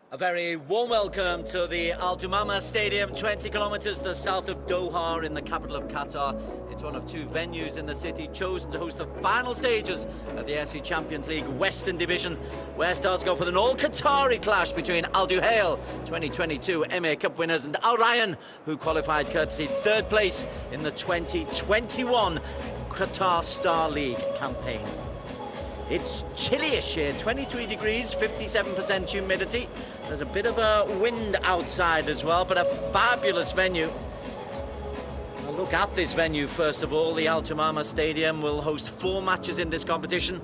A very warm welcome to the Al-Duhail Stadium, 20 kilometers to the south of Doha in the capital of Qatar. It's one of two venues in the city chosen to host the final stages of the AFC Champions League Western Division, where stars go for an all-Qatari clash between Al-Duhail, 2022 MA Cup winners, and Al-Rayyan, who qualified courtesy third place in the 2021 Qatar Star League campaign. It's chilly-ish here, 23 degrees, 57% humidity. There's a bit of a wind outside as well, but a fabulous venue. Now look at this venue first of all. The Al-Duhail Stadium will host 4 matches in this competition.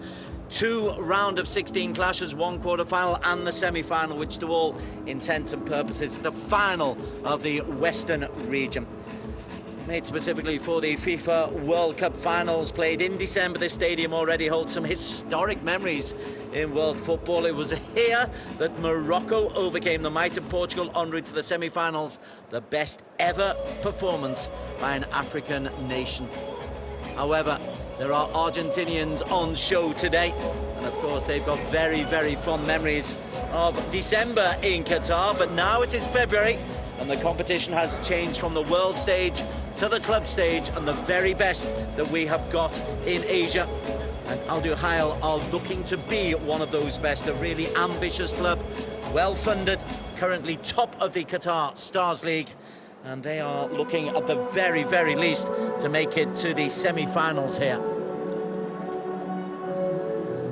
2 round of 16 clashes, 1 quarter-final and the semi-final, which to all intents and purposes, the final of the Western region. Made specifically for the FIFA World Cup finals played in December, this stadium already holds some historic memories in world football. It was here that Morocco overcame the might of Portugal en route to the semi-finals, the best ever performance by an African nation. However, there are Argentinians on show today, and of course they've got very, very fond memories of December in Qatar, but now it is February, and the competition has changed from the world stage to the club stage, and the very best that we have got in Asia. And Al-Duhail are looking to be one of those best, a really ambitious club, well-funded, currently top of the Qatar Stars League, and they are looking at the very, very least to make it to the semi-finals here.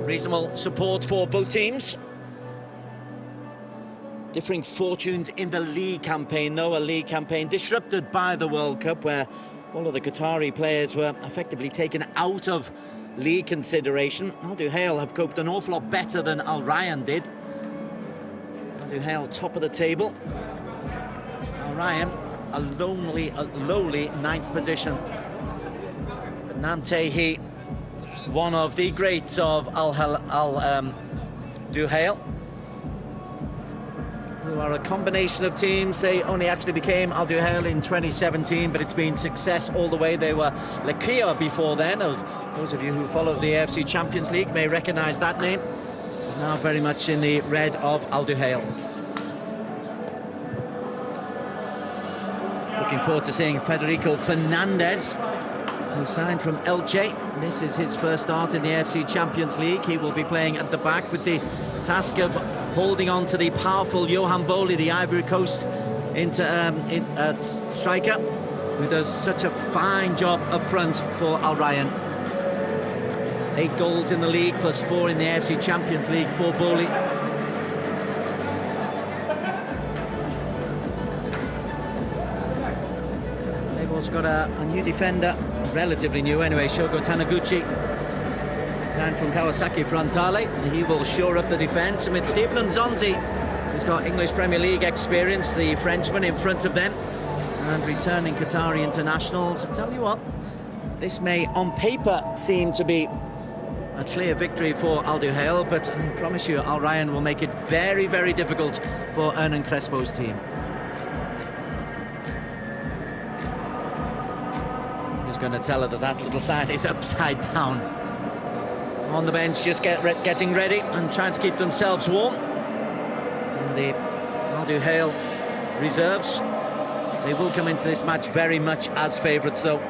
Reasonable support for both teams. Differing fortunes in the league campaign, though, a league campaign disrupted by the World Cup, where all of the Qatari players were effectively taken out of league consideration. Al-Duhail have coped an awful lot better than Al-Rayyan did. Al-Duhail top of the table. Al-Rayyan a lowly 9th position. But Namtehi, one of the greats of Al-Duhail, who are a combination of teams. They only actually became Al-Duhail in 2017, but it's been success all the way. They were Lakia before then. Those of you who follow the AFC Champions League may recognise that name. Now very much in the red of Al-Duhail. Looking forward to seeing Federico Fernandez, who signed from Elche. This is his first start in the AFC Champions League. He will be playing at the back with the task of holding on to the powerful Johan Boli, the Ivory Coast striker, who does such a fine job up front for Al-Rayyan. 8 goals in the league, plus 4 in the AFC Champions League for Boli. They've also got a new defender, relatively new anyway, Shogo Taniguchi, signed from Kawasaki Frontale. He will shore up the defence amid Stephen Nzonzi, who's got English Premier League experience, the Frenchman in front of them, and returning Qatari internationals. I tell you what, this may on paper seem to be a clear victory for Al-Duhail, but I promise you Al-Rayyan will make it very, very difficult for Hernan Crespo's team. Who's going to tell her that that little sign is upside down? On the bench, just getting ready and trying to keep themselves warm. And the Al-Duhail reserves, they will come into this match very much as favourites, though.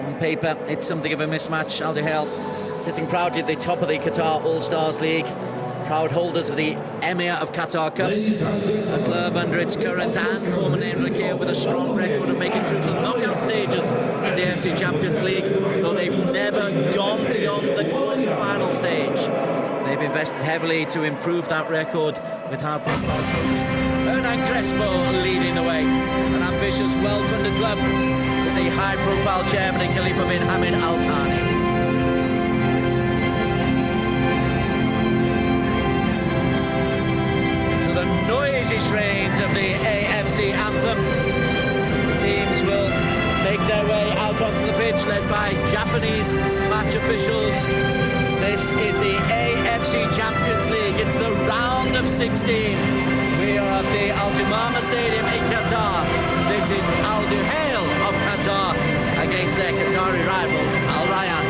On paper, it's something of a mismatch. Al-Duhail sitting proudly at the top of the Qatar All-Stars League, proud holders of the Emir of Qatar Cup, a club under its current and former name Rakia, with a strong record of making through to the knockout stages of the AFC Champions League, though they've never gone beyond the quarter-final stage. They've invested heavily to improve that record with hard coach Hernan Crespo leading the way. An ambitious, well-funded club with the high-profile chairman in Khalifa bin Hamid Al Thani. Noisy strains of the AFC anthem. The teams will make their way out onto the pitch, led by Japanese match officials. This is the AFC Champions League. It's the round of 16. We are at the Al-Duhail Stadium in Qatar. This is Al-Duhail of Qatar against their Qatari rivals, Al-Rayyan.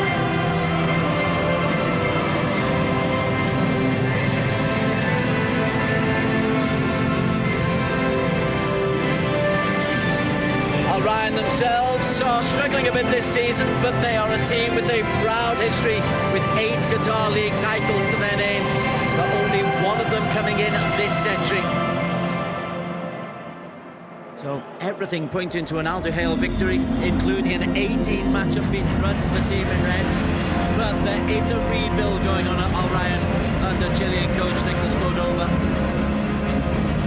struggling a bit this season, but they are a team with a proud history, with 8 Qatar League titles to their name, but only one of them coming in this century. So everything pointing to an Al-Duhail victory, including an 18-match unbeaten run for the team in red. But there is a rebuild going on at Al-Rayyan under Chilean coach Nicolas Cordova.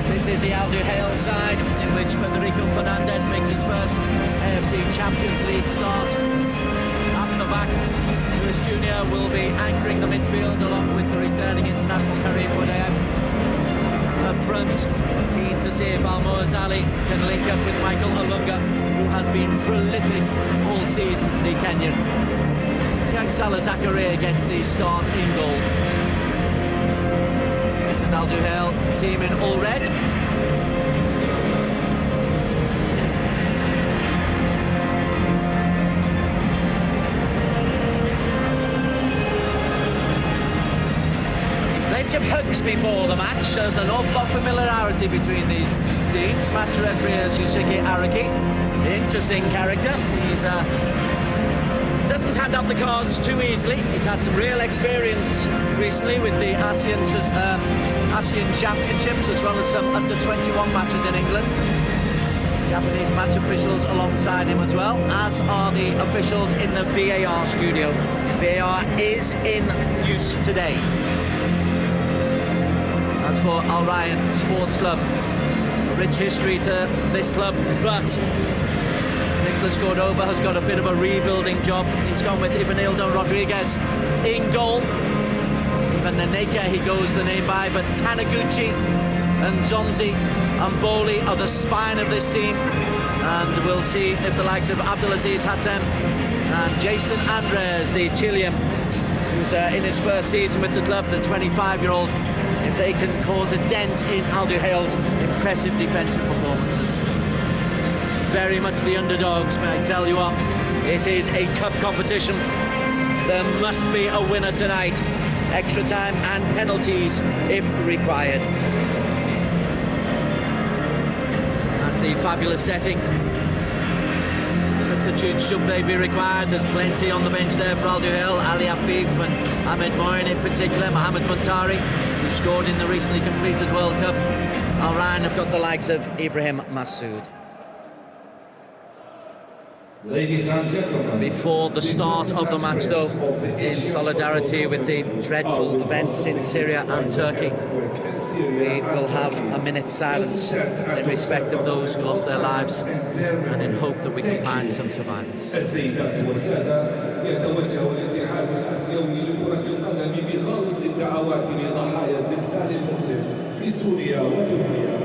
This is the Al-Duhail side, in which Federico Fernandez makes his first AFC Champions League start. Up the back, Luis Jr. will be anchoring the midfield along with the returning international Karim Boudaeff. Up front, keen to see if Al-Muazzali can link up with Michael Olunga, who has been prolific all season, the Kenyan. Young Salah Zakaria gets the start in goal. This is Al-Duhail, team in all red. Plenty of hugs before the match. There's an awful lot of familiarity between these teams. Match referee is Yusuke Araki. Interesting character. He's doesn't hand out the cards too easily. He's had some real experience recently with the ASEAN Championships, as well as some under-21 matches in England. Japanese match officials alongside him as well, as are the officials in the VAR studio. VAR is in use today. As for Al-Rayyan Sports Club, a rich history to this club, but Nicolas Cordova has got a bit of a rebuilding job. He's gone with Ivanildo Rodriguez in goal. Even Naneka he goes the name by, but Taniguchi and Zonzi and Boli are the spine of this team. And we'll see if the likes of Abdelaziz Hatem and Jason Andres, the Chilean, who's in his first season with the club, the 25-year-old, if they can cause a dent in Al-Duhail's impressive defensive performances. Very much the underdogs, may I tell you what. It is a cup competition. There must be a winner tonight. Extra time and penalties if required. That's the fabulous setting. Substitutes, should they be required? There's plenty on the bench there for Al-Duhail. Ali Afif and Ahmed Moin in particular. Mohamed Muntari, who scored in the recently completed World Cup. Al-Rayyan have got the likes of Ibrahim Massoud. Ladies and gentlemen, before the start of the match, though, in solidarity with the dreadful events in Syria and Turkey, we will have a minute's silence in respect of those who lost their lives and in hope that we can find some survivors. السيدات والسادة، يتوجه الاتحاد الآسيوي لكرة القدم بخالص الدعوات لضحايا الزلزال المؤسف في سوريا وتركيا.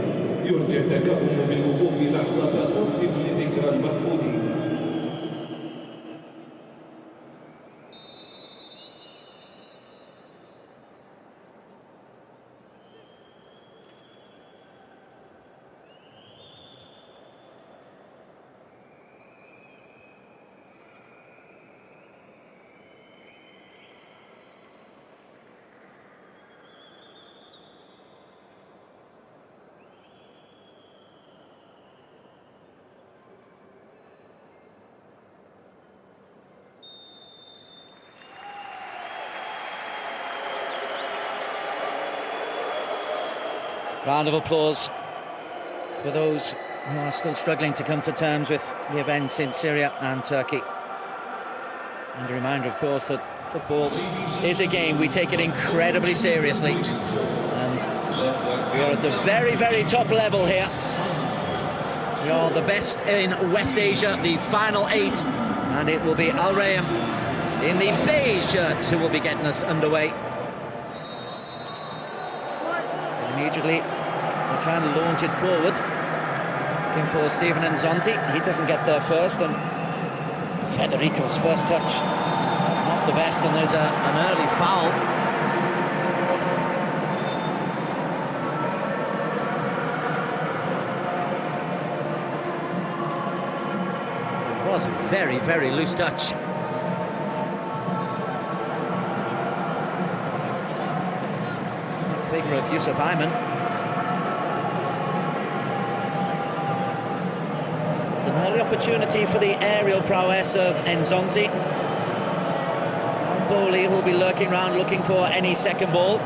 يرجى التكرم بالوقوف لحظة صمت لذكرى المفقودين. Round of applause for those who are still struggling to come to terms with the events in Syria and Turkey. And a reminder, of course, that football is a game we take it incredibly seriously. And we are at the very, very top level here. We are the best in West Asia, the final 8, and it will be Al-Rayyan in the beige shirts who will be getting us underway. Immediately, they're trying to launch it forward. Looking for Stephen Nzonzi. He doesn't get there first, and Federico's first touch, not the best, and there's an early foul. It was a very, very loose touch. Figure of Yusuf Ayman. The An early opportunity for the aerial prowess of Nzonzi. Al-Duhail will be lurking around looking for any second ball.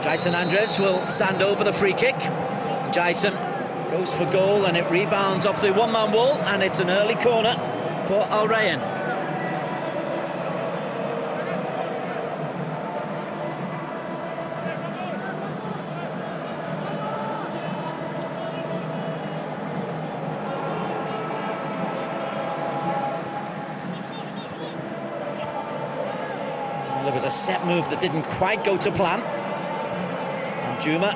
Jason Andres will stand over the free kick. Jason goes for goal and it rebounds off the one-man wall, and it's an early corner for Al-Rayyan. Well, there was a set move that didn't quite go to plan. Juma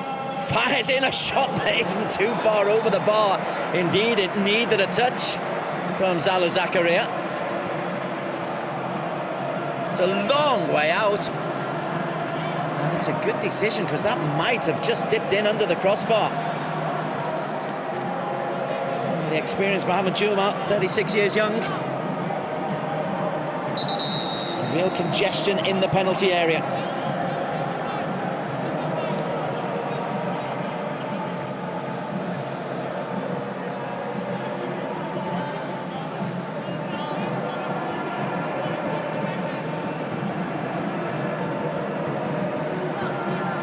fires in a shot that isn't too far over the bar. Indeed, it needed a touch from Zala Zakaria. It's a long way out. And it's a good decision because that might have just dipped in under the crossbar. The experienced Mohamed Juma, 36 years young. Real congestion in the penalty area.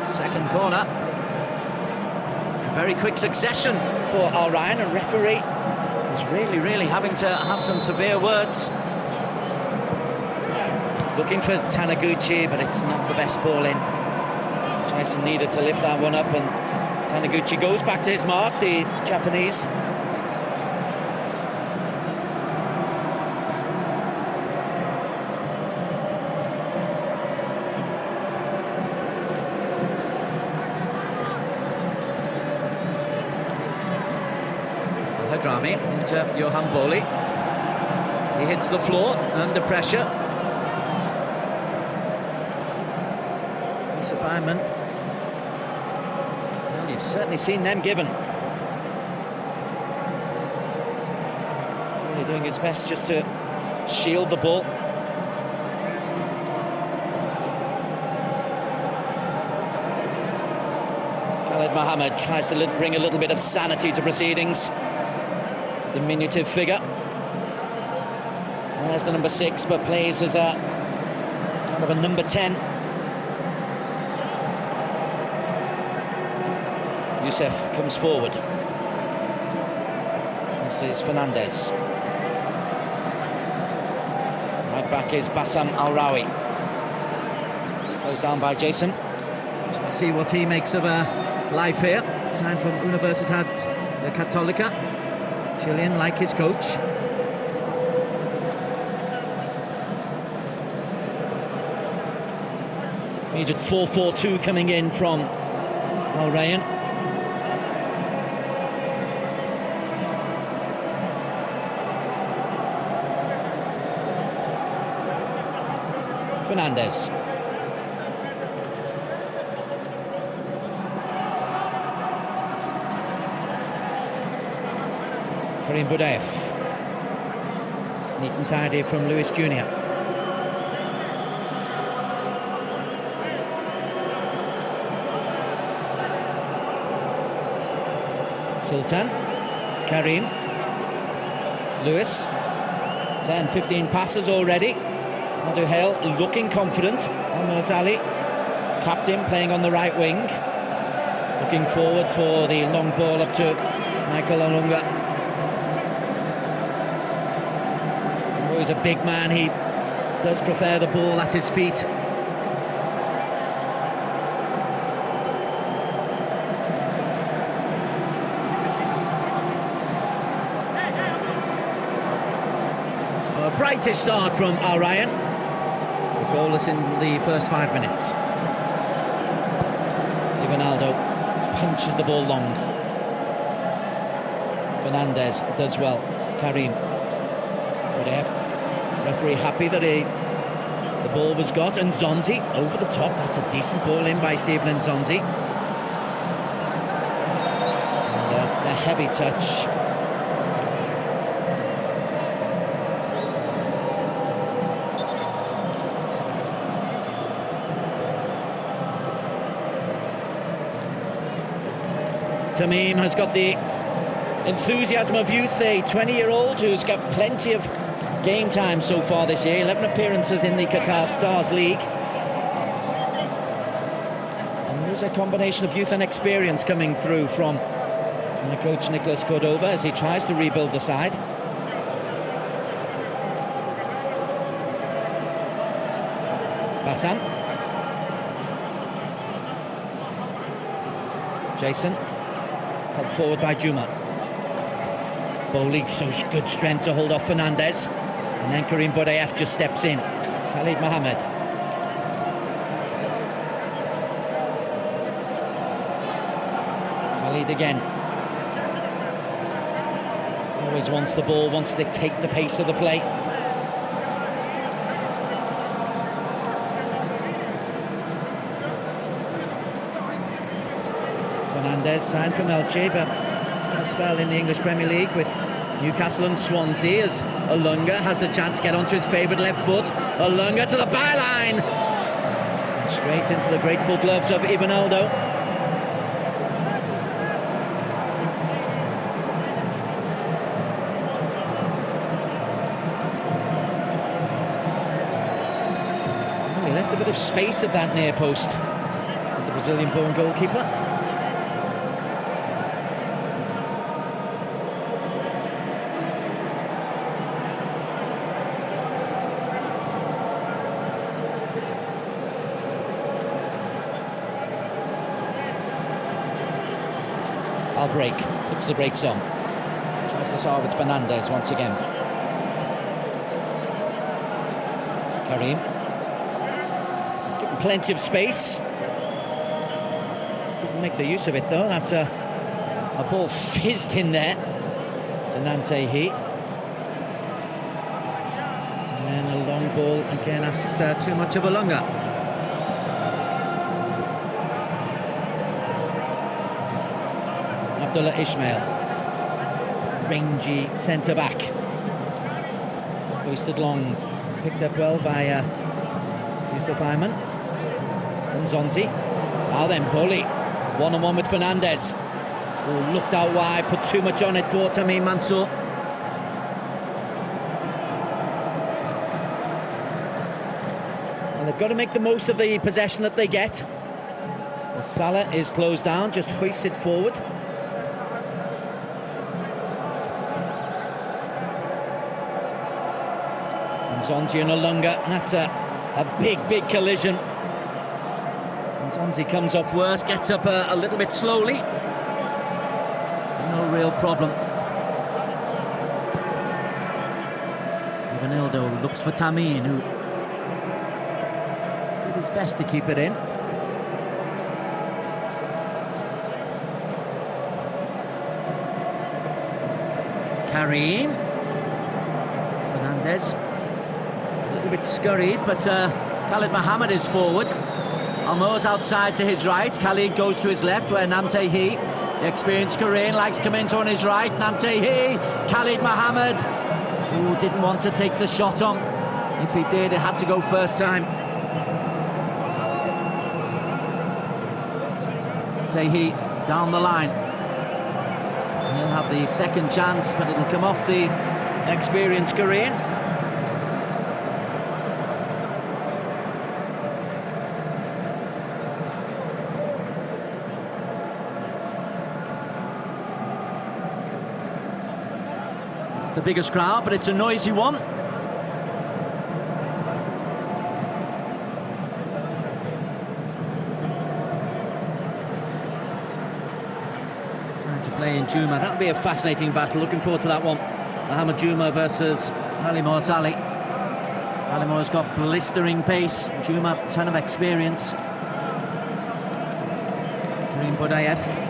Second corner. In very quick succession for Al-Rayyan. A referee is really having to have some severe words. Looking for Taniguchi, but it's not the best ball in. Jason needed to lift that one up, and Taniguchi goes back to his mark, the Japanese. Hadrami into Johan Boli. He hits the floor under pressure. Yusuf Ayman. Well, you've certainly seen them given. Really doing his best just to shield the ball. Khalid Mohammed tries to bring a little bit of sanity to proceedings. Diminutive figure. There's the number 6, but plays as a kind of a number 10. Youssef comes forward. This is Fernandez. Right back is Bassam Al-Rawi. Closed down by Jason. Just to see what he makes of life here. Signed from Universidad de Católica. Chilean, like his coach. Immediate 4-4-2 coming in from Al-Rayyan. Fernandez. Karim Budaev. Neat and tidy from Luis Jr. Sultan. Karim. Lewis. 10-15 passes already. Al-Duhail looking confident. Al-Mozali, captain, playing on the right wing. Looking forward for the long ball up to Michael Olunga. He's a big man, he does prefer the ball at his feet. So a brightest start from Al-Rayyan. The goalless in the first 5 minutes. Ivanaldo punches the ball long. Fernandez does well. Karim. Referee happy that the ball was got, and Nzonzi over the top. That's a decent ball in by Stephen Nzonzi. And the heavy touch Tamim has got the enthusiasm of youth, a 20-year-old who's got plenty of game time so far this year, 11 appearances in the Qatar Stars League. And there is a combination of youth and experience coming through from the coach Nicholas Cordova as he tries to rebuild the side. Bassam. Jason, helped forward by Juma. Bowley shows good strength to hold off Fernandez. And then Karim Budayev just steps in. Khalid Mohammed. Khalid again. Always wants the ball, wants to take the pace of the play. Fernandez signed from Elche, but for a spell in the English Premier League with Newcastle and Swansea, as Olunga has the chance to get onto his favourite left foot. Olunga to the byline. Straight into the grateful gloves of Ivanaldo. Well, he left a bit of space at that near post, the Brazilian-born goalkeeper. Break, puts the brakes on. Tries to start with Fernandez once again. Karim. Getting plenty of space. Didn't make the use of it though. That's a ball fizzed in there to Nantehi. And then a long ball again asks too much of Olunga. Abdullah Ismail, rangy centre-back, hoisted long, picked up well by Yusuf Ayman. Nzonzi, now then Bowley, one-on-one with Fernandez. Oh, looked out wide, put too much on it for Tamim Mansour. And they've got to make the most of the possession that they get. The Salah is closed down, just hoisted forward. Nzonzi and Olunga, that's a big collision. Nzonzi comes off worse, gets up a little bit slowly. No real problem. Ivanildo looks for Tamim, who did his best to keep it in. Karim. Fernandez. A bit scurried, but Khalid Mohammed is forward. Almo's outside to his right. Khalid goes to his left, where Nantehi, the experienced Korean, likes to come into on his right. Nantehi, Khalid Mohammed, who didn't want to take the shot on. If he did, it had to go first time. Nantehi down the line. He'll have the second chance, but it'll come off the experienced Korean. The biggest crowd, but it's a noisy one. Trying to play in Juma. That'll be a fascinating battle. Looking forward to that one. Mohamed Juma versus Halimor Saleh. Halimor's got blistering pace. Juma, ton of experience. Karim Budayev.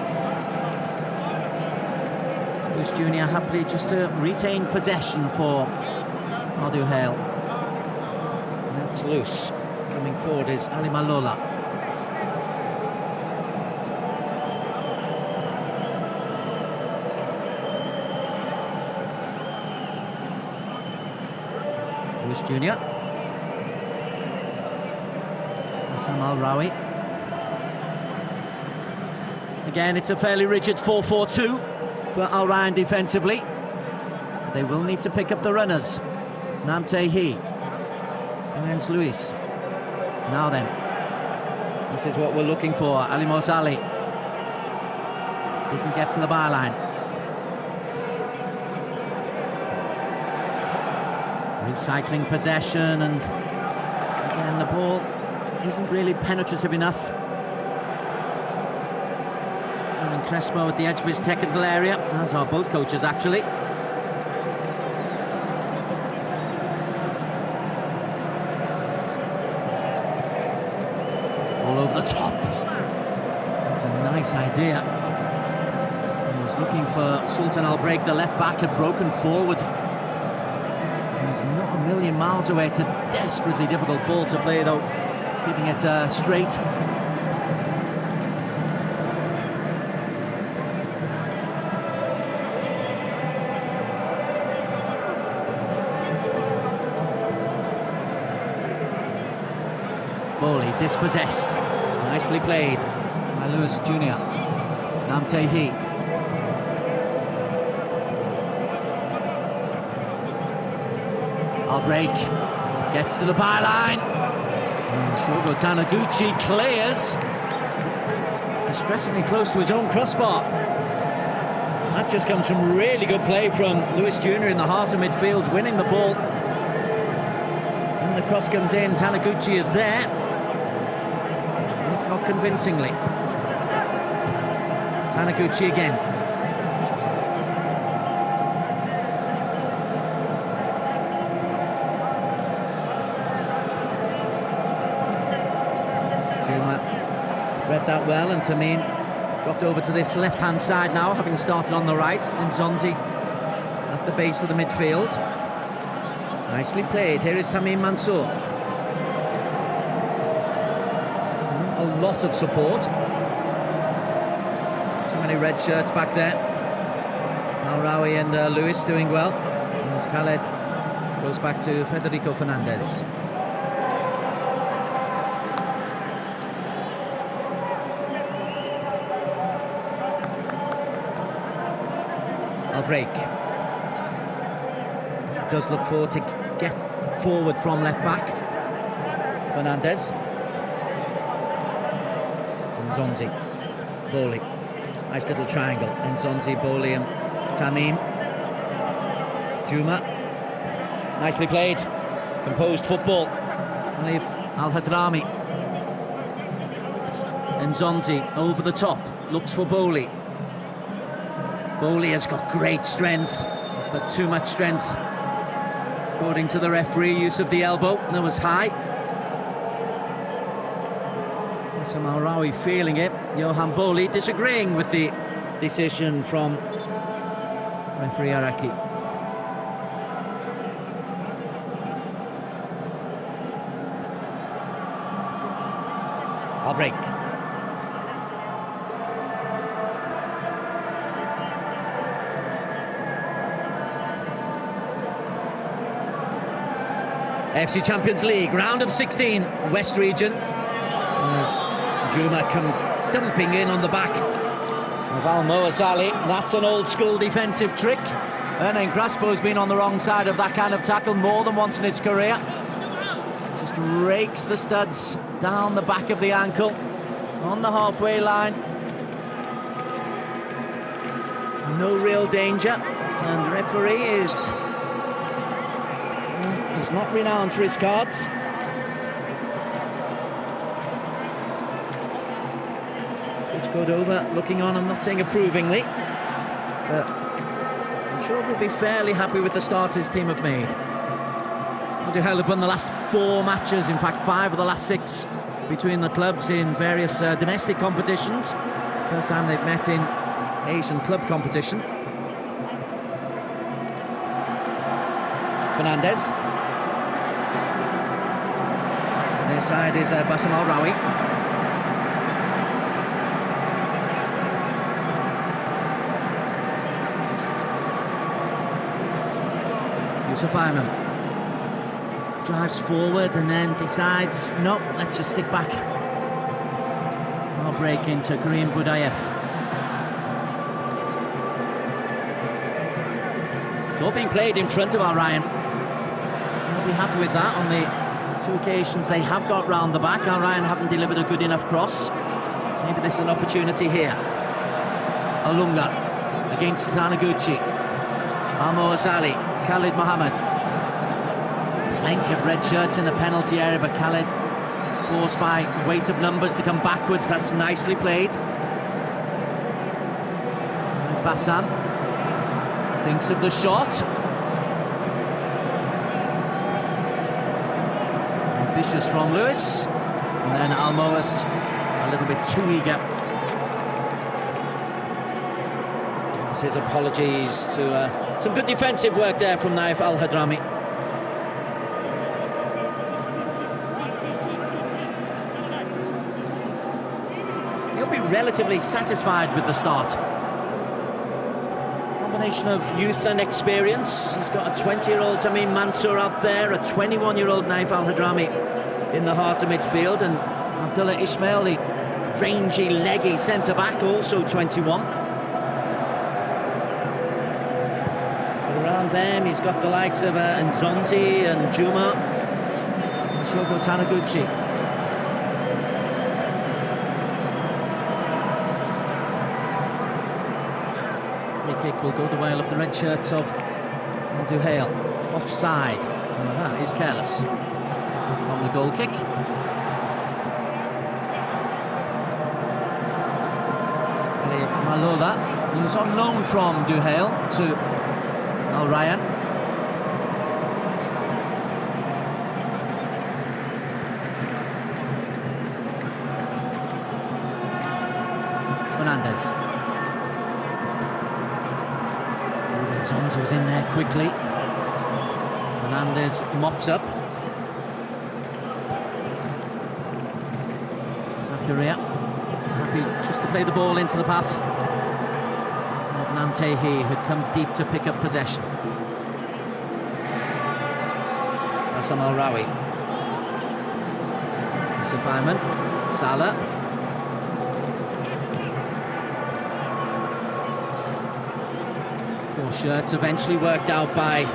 Junior happily just to retain possession for Al-Duhail. That's loose. Coming forward is Ali Malola. Luis Junior. Hassan Al-Rawi. Again, it's a fairly rigid 4-4-2 for Al-Rayyan defensively. They will need to pick up the runners. Namtehi finds Luis. Now then, this is what we're looking for. Ali Mosali didn't get to the byline. Recycling possession, and again the ball isn't really penetrative enough. And Crespo at the edge of his technical area, as are both coaches actually. All over the top. That's a nice idea. He was looking for Sultan Al-Break, the left back, had broken forward. He's not a million miles away. It's a desperately difficult ball to play, though, keeping it straight. Bowley dispossessed. Nicely played by Lewis Jr. Namtehi. Al-Break gets to the byline. Shogo Taniguchi clears. Distressingly close to his own crossbar. That just comes from really good play from Lewis Jr. in the heart of midfield, winning the ball. When the cross comes in, Taniguchi is there, if not convincingly. Taniguchi again. Read that well, and Tamim dropped over to this left-hand side now, having started on the right. Nzonzi at the base of the midfield. Nicely played. Here is Tamim Mansour. A lot of support. Too many red shirts back there. Al-Rawi and Lewis doing well. As Khaled goes back to Federico Fernandez. Al-Break does look forward to get forward from left back. Fernandez. Nzonzi. Bowley. Nice little triangle. Nzonzi, Bowley and Tamim. Juma. Nicely played. Composed football. Alif Al-Hadrami. Nzonzi over the top. Looks for Bowley. Bowley has got great strength, but too much strength. According to the referee, use of the elbow, that was high. Some Al-Rawi feeling it. Johan Bowley disagreeing with the decision from referee Araki. Al-Break. AFC Champions League, round of 16, West region. As Juma comes thumping in on the back of Al-Moazali. That's an old school defensive trick. And then Crespo's been on the wrong side of that kind of tackle more than once in his career. Just rakes the studs down the back of the ankle on the halfway line. No real danger. And the referee is not renowned for his cards. Coach Cordova looking on, I'm not saying approvingly, but I'm sure we'll be fairly happy with the start his team have made. Al-Duhail have won the last 4 matches, in fact 5 of the last 6 between the clubs in various domestic competitions. First time they've met in Asian club competition. Fernandez. Near side is Bassam Al-Rawi. Yusuf Ayman drives forward and then decides, no, let's just stick back. Al-Break into Karim Budayev. all being played in front of Al-Rayyan. They'll be happy with that. On the 2 occasions they have got round the back, Al-Rayyan haven't delivered a good enough cross. Maybe this is an opportunity here. Alunga against Taniguchi. Almoas Ali, Khalid Mohammed. Plenty of red shirts in the penalty area, but Khalid forced by weight of numbers to come backwards. That's nicely played. Bassam thinks of the shot. Ambitious from Lewis. And then Almoas a little bit too eager. His apologies to some good defensive work there from Naif Al-Hadrami. He'll be relatively satisfied with the start. Combination of youth and experience. He's got a 20-year-old Tamim Mansour out there, a 21-year-old Naif Al-Hadrami in the heart of midfield, and Abdullah Ismail, the rangy, leggy centre-back, also 21. Around them, he's got the likes of Nzonzi and Juma and Shogo Taniguchi. Free kick will go the way of the red shirts of Al-Duhail. Offside. Well, that is careless. From the goal kick. Malola, who's on loan from Duhail to Al-Rayyan. Fernandez. Zonzo's in there quickly. Fernandez mops up. Zakaria happy just to play the ball into the path. Nantehi had come deep to pick up possession. Bassam Al-Rawi. Yusuf Ayman. Salah. Four shirts eventually worked out by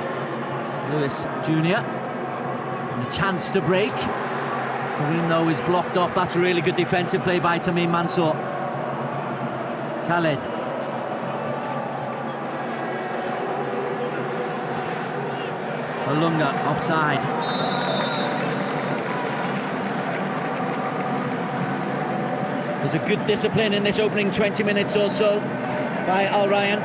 Lewis Jr. And a chance to break. Kareem, though, is blocked off. That's a really good defensive play by Tamim Mansour. Khaled. Alunga offside. There's a good discipline in this opening 20 minutes or so by Al-Rayyan.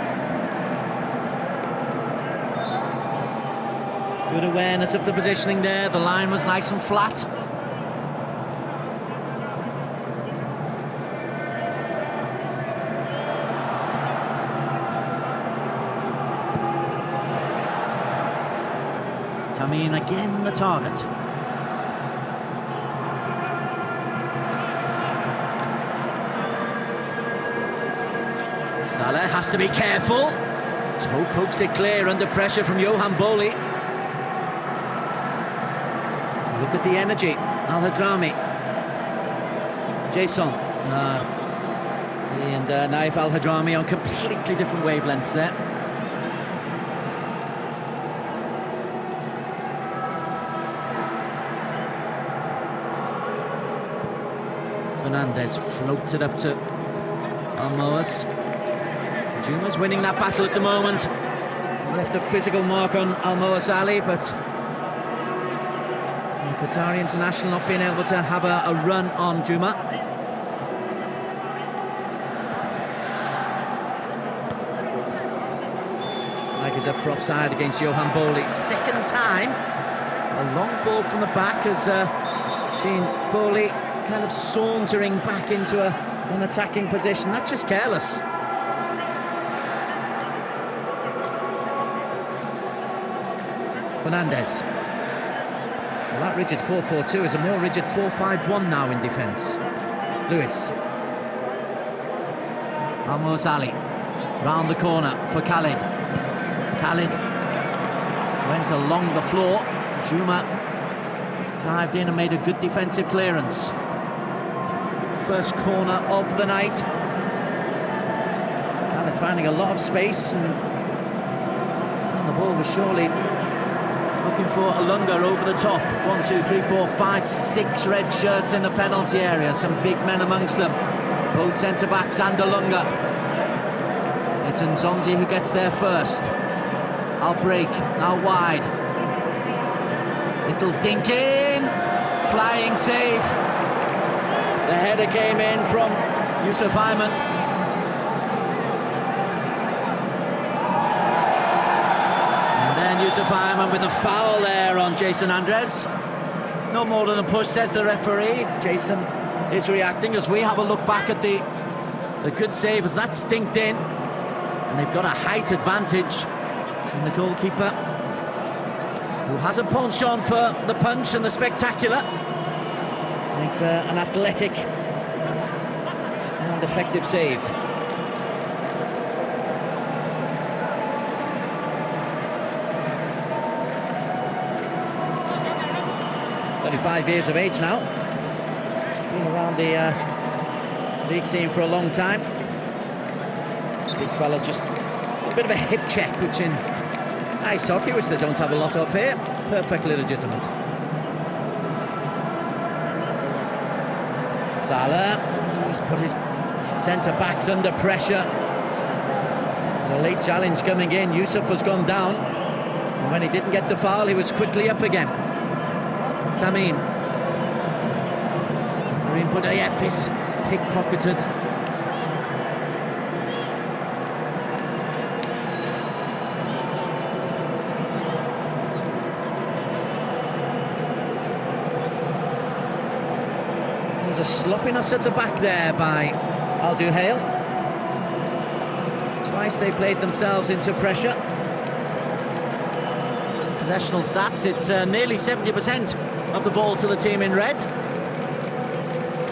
Good awareness of the positioning there. The line was nice and flat. Tamim again the target. Salah has to be careful. Toe pokes it clear under pressure from Johan Boli. Look at the energy. Al-Hadrami. Jason. And Naif Al-Hadrami on completely different wavelengths there. Fernandez floats it up to Almoas. Juma's winning that battle at the moment. He left a physical mark on Almoas Ali, but the Qatari international not being able to have a run on Juma. Like is up for offside against Johan Boli. Second time. A long ball from the back has seen Boli kind of sauntering back into an attacking position. That's just careless. Fernandez. Well, that rigid 4-4-2 is a more rigid 4-5-1 now in defence. Lewis. Almoas Ali. Round the corner for Khalid. Khalid went along the floor. Juma dived in and made a good defensive clearance. First corner of the night. Khalid finding a lot of space, and the ball was surely looking for Alunga over the top. 1, 2, 3, 4, 5, 6 red shirts in the penalty area. Some big men amongst them. Both centre-backs and Alunga. It's Nzonzi who gets there first. I'll break, now wide. Little dink in. Flying save. The header came in from Yusuf Ayman. And then Yusuf Ayman with a foul there on Jason Andres. No more than a push, says the referee. Jason is reacting as we have a look back at the good save as that's dinked in. And they've got a height advantage in the goalkeeper, who has a penchant for the punch and the spectacular. Makes an athletic and effective save. "35 years of age now. He's been around the league scene for a long time. Big fella, just a bit of a hip check, which in ice hockey, which they don't have a lot of here, perfectly legitimate. Salah, he's put his centre-backs under pressure. There's a late challenge coming in. Yusuf has gone down, and when he didn't get the foul, he was quickly up again. Tamim. Karim Budayev is pickpocketed. There's a sloppiness at the back there by Al-Duhail. Twice they played themselves into pressure. Possessional stats, it's nearly 70% of the ball to the team in red.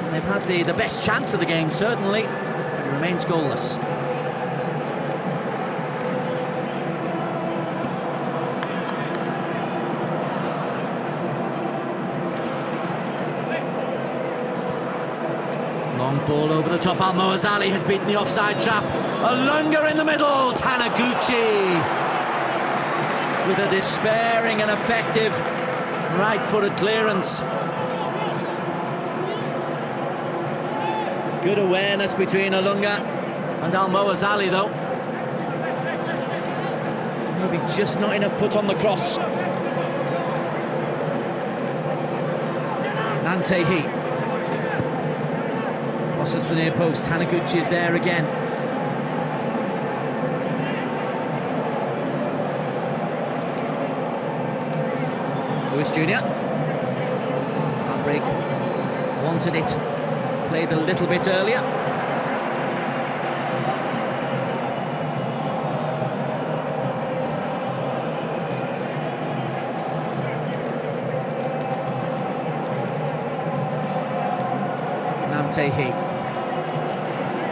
And they've had the best chance of the game, certainly. It remains goalless. Long ball over the top. Al-Moazali has beaten the offside trap. Alunga in the middle. Taniguchi with a despairing and effective right-footed clearance. Good awareness between Alunga and Al-Moazali, though. Maybe just not enough put on the cross. Nantehi crosses the near post. Taniguchi is there again. Lewis Jr. Outbreak wanted it. Played a little bit earlier. Namtehi.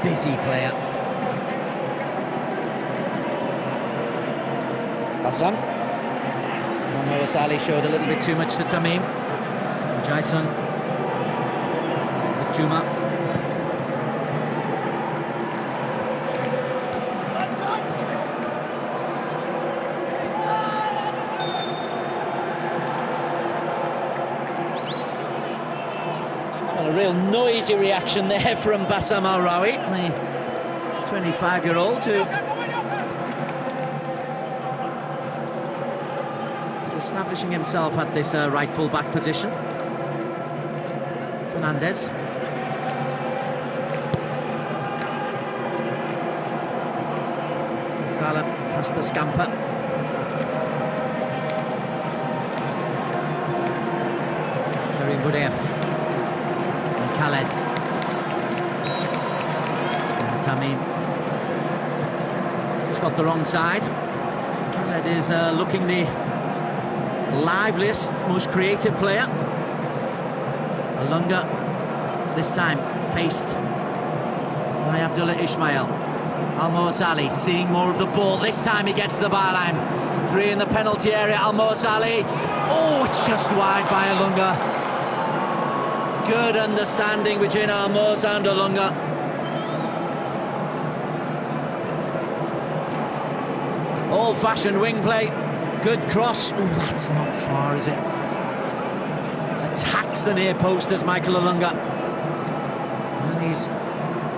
Busy player. Basram. Moazali showed a little bit too much to Tamim. Jason with Juma. Well, a real noisy reaction there from Bassam Al-Rawi, the 25-year-old who establishing himself at this right full-back position. Fernandez. Salah has to scamper. Karim Budayev. And Khaled. And Tamim. Just got the wrong side. Khaled is looking the liveliest, most creative player. Alunga this time faced by Abdullah Ismail. Al-Moazali seeing more of the ball. This time he gets the byline. 3 in the penalty area. Al-Moazali. Oh, it's just wide by Alunga. Good understanding between Al-Moaz and Alunga. Old-fashioned wing play. Good cross. Oh, that's not far, is it? Attacks the near post as Michael Olunga. And he's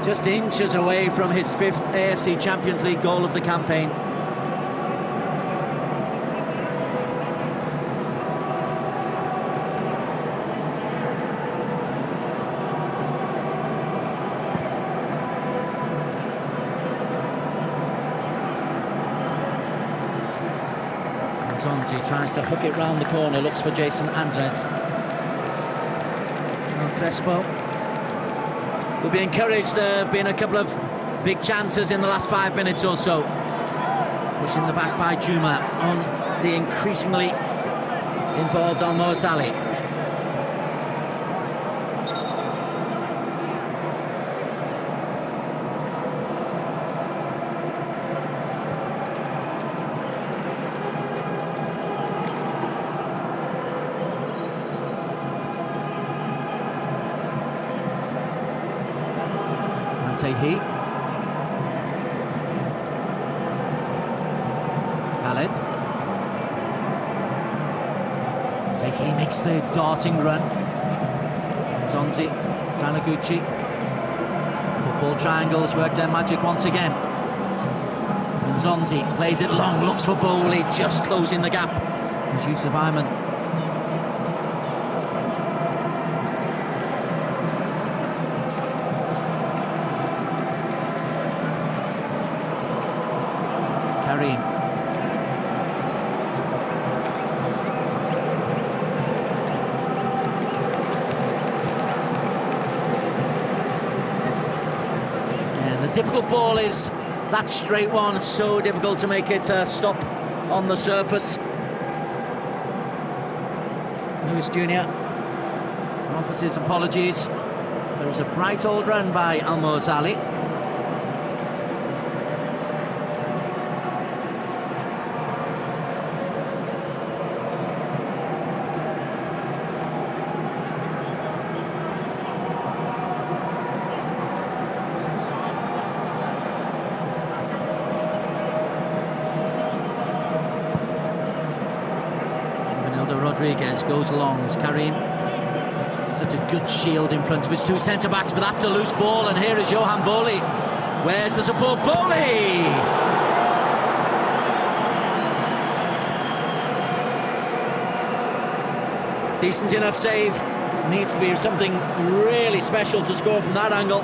just inches away from his 5th AFC Champions League goal of the campaign. Zonzi tries to hook it round the corner, looks for Jason Andres. Crespo will be encouraged. There have been a couple of big chances in the last 5 minutes or so. Pushing the back by Juma on the increasingly involved Al-Duhail. Tehi. Khaled. Tehi makes the darting run. Zonzi, Taniguchi. Football triangles work their magic once again. And Zonzi plays it long, looks for Bowley, just closing the gap. There's Yusuf Ayman. Karim. And the difficult ball is that straight one. So difficult to make it stop on the surface. Lewis Jr. offers his apologies. There was a bright old run by Al-Duhail. Rodriguez goes along as Karim. Such a good shield in front of his 2 centre-backs, but that's a loose ball, and here is Johan Bowley. Where's the support? Bowley! Decent enough save. Needs to be something really special to score from that angle.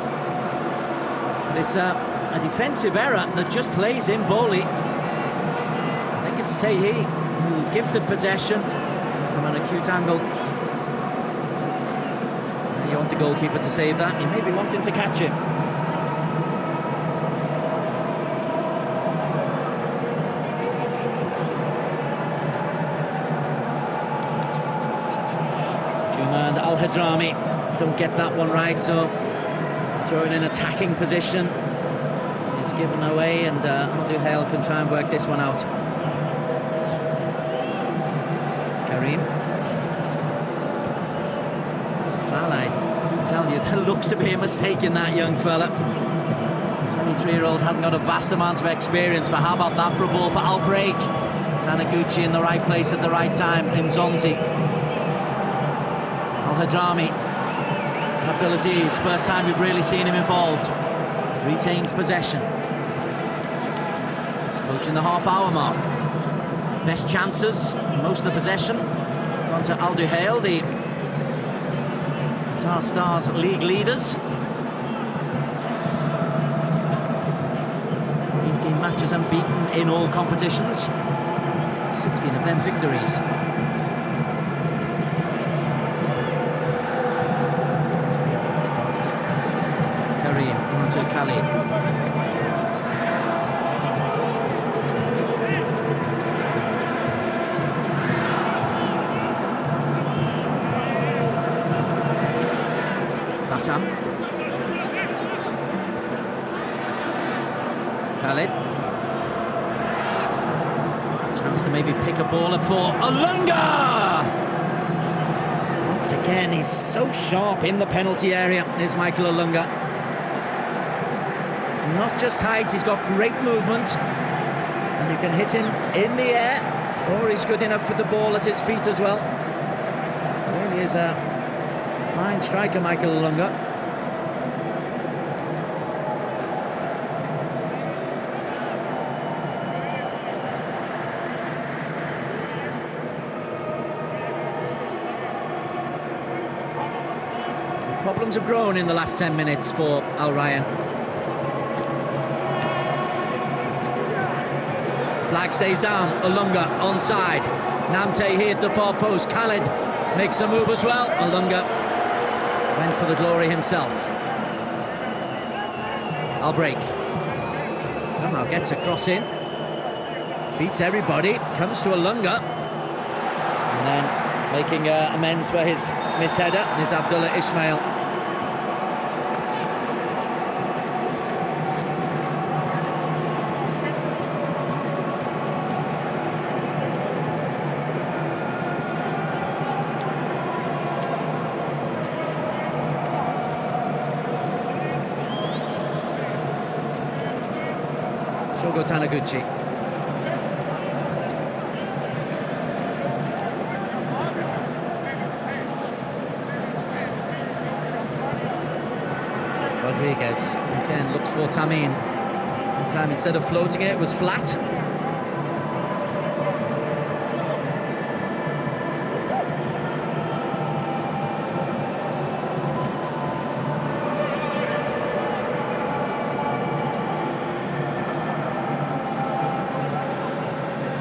But it's a defensive error that just plays in Bowley. I think it's Tehi who gifted possession from an acute angle. You want the goalkeeper to save that. You may be wanting to catch it. Juma and Al-Hadrami don't get that one right, so throwing in attacking position is given away, and Al-Duhail can try and work this one out. Karim. Salah, I do tell you, there looks to be a mistake in that young fella. 23-year-old hasn't got a vast amount of experience, but how about that for a ball for Al-Break? Taniguchi in the right place at the right time in Zonzi. Al-Hadrami. Abdelaziz, first time we've really seen him involved. Retains possession. Approaching the half-hour mark. Best chances, most of the possession. On to Al-Duhail, the Qatar Stars league leaders. 18 matches unbeaten in all competitions. 16 of them victories. Karim on to Khalid. Bassam. Khalid. Chance to maybe pick a ball up for Olunga! Once again, he's so sharp in the penalty area, is Michael Olunga. It's not just height, he's got great movement. And you can hit him in the air, or he's good enough with the ball at his feet as well. Really is a fine striker, Michael Olunga. Problems have grown in the last 10 minutes for Al-Rayyan. Flag stays down, Olunga onside. Namte here at the far post. Khaled makes a move as well. Olunga went for the glory himself. Al-Break somehow gets a cross in, beats everybody, comes to Olunga, and then making amends for his misheader is Abdullah Ismail. Shogo Taniguchi. Rodriguez again looks for Tamim. That time, instead of floating it, was flat.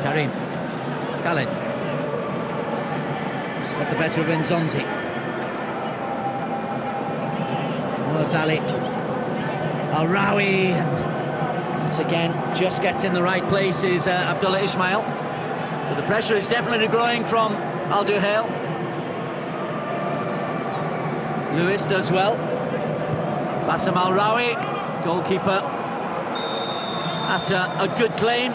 Karim, Khaled got the better of Nzonzi. Ali Al-Rawi, and once again just gets in the right place is Abdullah Ismail, but the pressure is definitely growing from Al-Duhail. Lewis does well. Bassam Al-Rawi, goalkeeper, that's a good claim.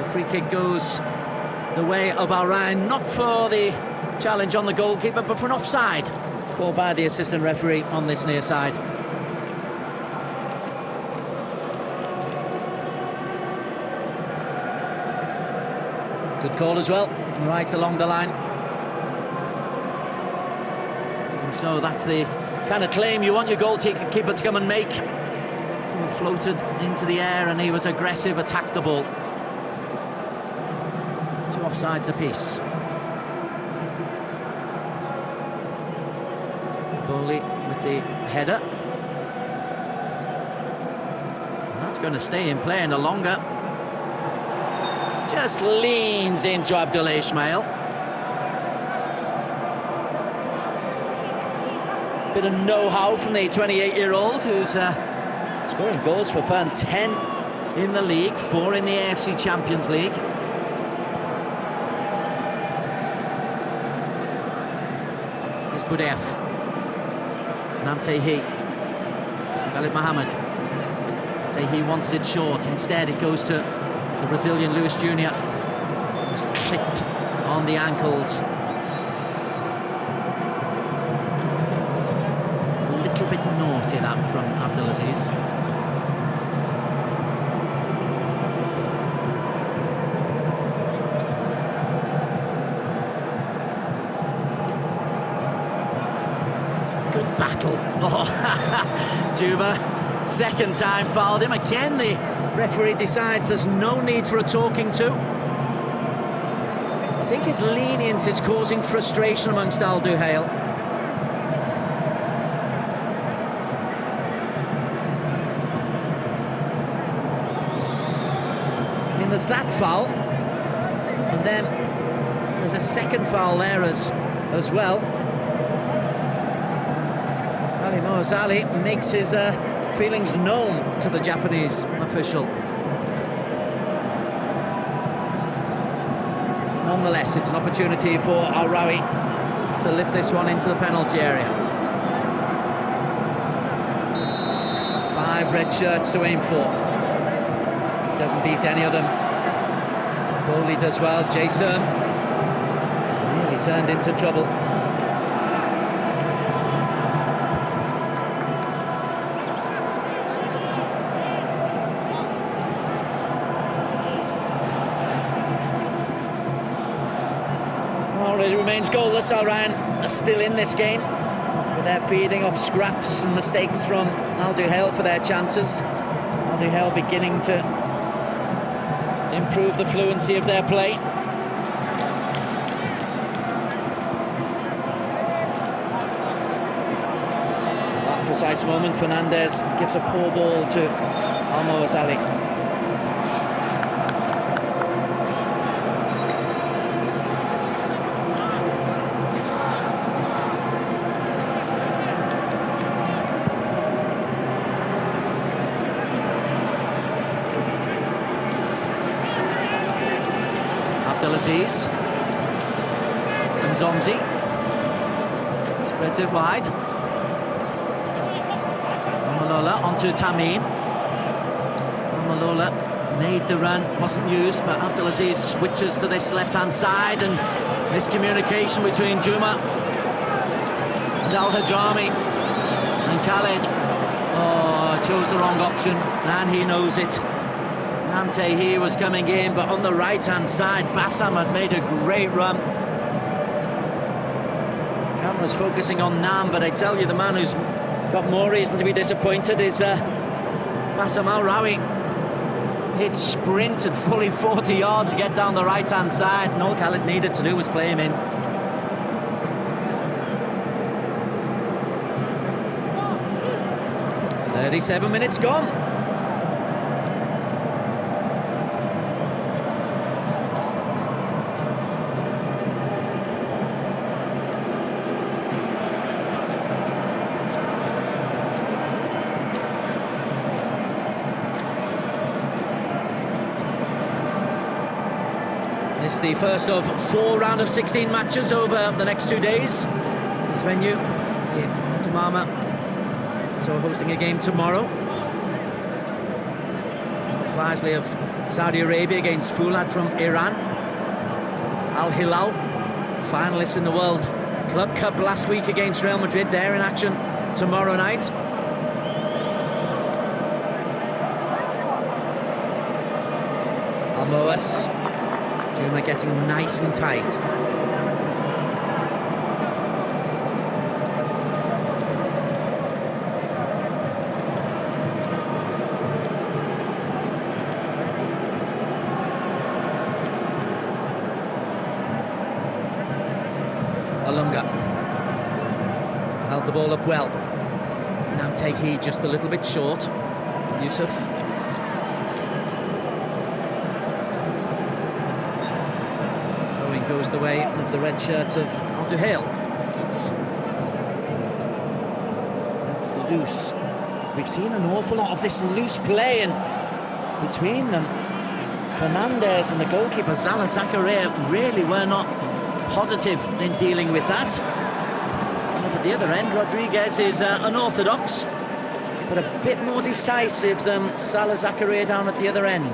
The free kick goes the way of Al-Rayyan, not for the challenge on the goalkeeper, but for an offside called by the assistant referee on this near side. Good call as well, right along the line. And so that's the kind of claim you want your goalkeeper to come and make. He floated into the air and he was aggressive, attacked the ball. 2 offsides apiece. Bowley with the header. And that's going to stay in play, and Olunga just leans into Abdullah Ismail. Bit of know-how from the 28-year-old who's scoring goals for fun. 10 in the league, 4 in the AFC Champions League. Here's Budef. Namtehi, Khalid Mohammed. Tehi wanted it short, instead it goes to the Brazilian Luis Jr. Just clipped on the ankles. A little bit naughty that from Abdulaziz. Good battle. Oh, Juba, second time fouled him. Again, the referee decides there's no need for a talking to. I think his lenience is causing frustration amongst Al-Duhail. I mean, there's that foul, and then there's a second foul there as well. Ali Moazali makes his feelings known to the Japanese official. Nonetheless, it's an opportunity for Al-Rawi to lift this one into the penalty area. 5 red shirts to aim for. Doesn't beat any of them. Bowley does well. Jason nearly turned into trouble. remains goalless. Al-Rayyan are still in this game, but they're feeding off scraps and mistakes from Al-Duhail for their chances. Al-Duhail beginning to improve the fluency of their play. At that precise moment, Fernandez gives a poor ball to Al-Moazali. Abdelaziz, Nzonzi, spreads it wide. Amalola onto Tamim. Amalola made the run, wasn't used, but Abdelaziz switches to this left-hand side, and miscommunication between Juma and Al-Hadrami. And Khaled, chose the wrong option, and he knows it. Namtehi was coming in, but on the right-hand side, Bassam had made a great run. Camera's focusing on Nam, but I tell you, the man who's got more reason to be disappointed is Bassam Al-Rawi. He'd sprinted fully 40 yards to get down the right-hand side, and all Khaled needed to do was play him in. "37 minutes gone." This is the first of 4 round of 16 matches over the next 2 days. This venue, the Al-Dumama, so hosting a game tomorrow. Al-Fazli of Saudi Arabia against Fulad from Iran. Al-Hilal, finalists in the World Club Cup last week against Real Madrid. They're in action tomorrow night. Al-Moas, Juma getting nice and tight. Alunga held the ball up well. Namtehi just a little bit short. Yusuf. Throwing goes the way of the red shirts of Al-Duhail. That's loose. We've seen an awful lot of this loose play, and between them, Fernandez and the goalkeeper Zala Zakaria really were not positive in dealing with that. And at the other end, Rodriguez is unorthodox, but a bit more decisive than Salah Zakaria down at the other end.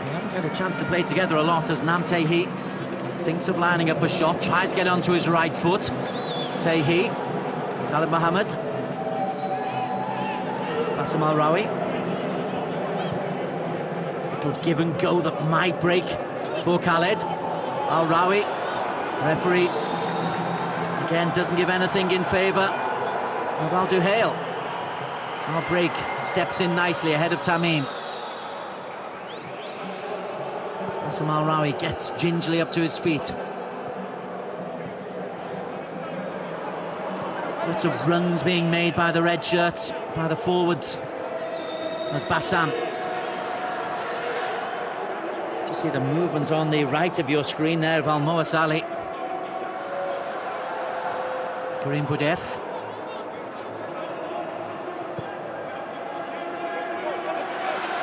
They haven't had a chance to play together a lot, as Namtehi thinks of lining up a shot, tries to get onto his right foot. Tehi, Khalid Mohammed, Bassam Al-Rawi. Little give and go that might break for Khalid. Al-Rawi, referee, again doesn't give anything in favour of Al-Duhail. Al-Break steps in nicely ahead of Tamim. Bassam Al-Rawi gets gingerly up to his feet. Lots of runs being made by the red shirts, by the forwards. As Bassam. Just see the movement on the right of your screen there of Al-Moazali. Karim Boudef.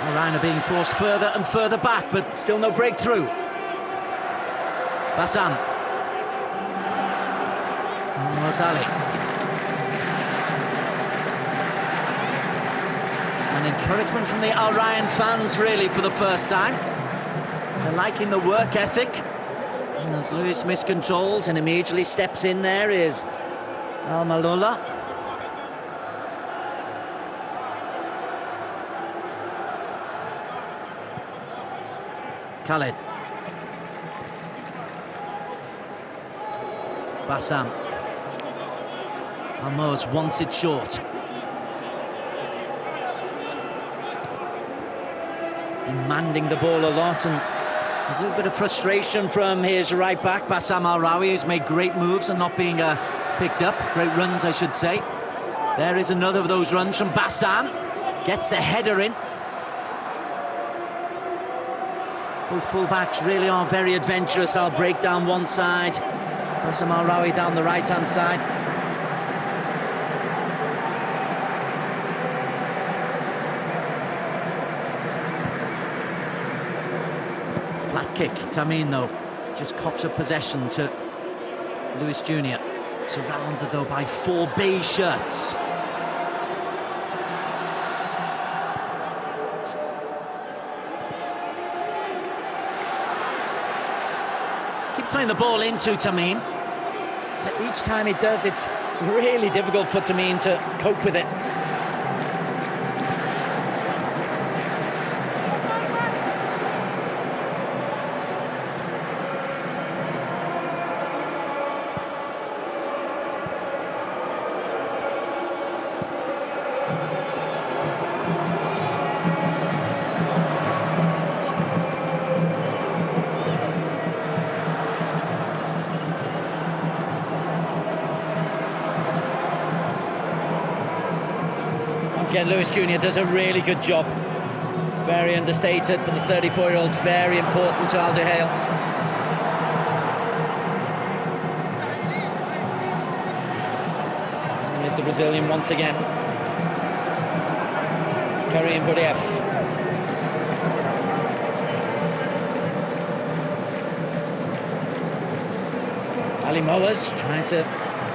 Al-Rayyan are being forced further and further back, but still no breakthrough. Bassam. Al-Moazali. An encouragement from the Al-Rayyan fans, really, for the first time. They're liking the work ethic. And as Lewis miscontrols and immediately steps in, there is Al-Malola. Khaled. Bassam. Almost wants it short. Demanding the ball a lot, and there's a little bit of frustration from his right back, Bassam Al-Rawi, who's made great moves and not being picked up. Great runs, I should say. There is another of those runs from Bassam. Gets the header in. Both full-backs really are very adventurous. I'll break down one side. Bassam Al-Rawi down the right-hand side. Flat kick, Tamim though. Just coughs up possession to Lewis Jr. Surrounded though by 4 beige shirts. Keeps playing the ball into Tamim, but each time he does, it's really difficult for Tamim to cope with it. Once again, Lewis Jr. does a really good job. Very understated, but the 34-year-old's very important to Al-Duhail. Here's the Brazilian once again. Karim Buriev. Ali Moas trying to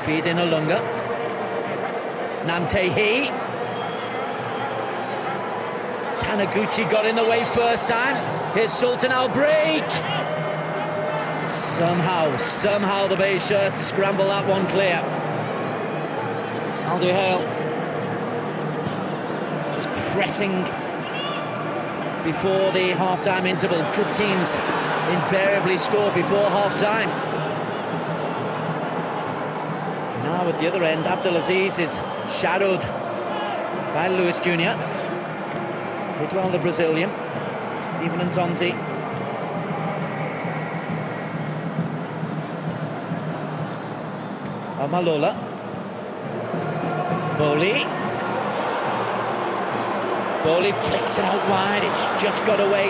feed in Olunga. Namtehi. Taniguchi got in the way first time. Here's Sultan Al-Break. Somehow the beige shirts scramble that one clear. Al-Duhail just pressing before the half-time interval. Good teams invariably score before half-time. Now at the other end, Abdelaziz is shadowed by Lewis Jr. Did well, the Brazilian. Stephen Nzonzi. Almalola. Boli flicks it out wide. It's just got away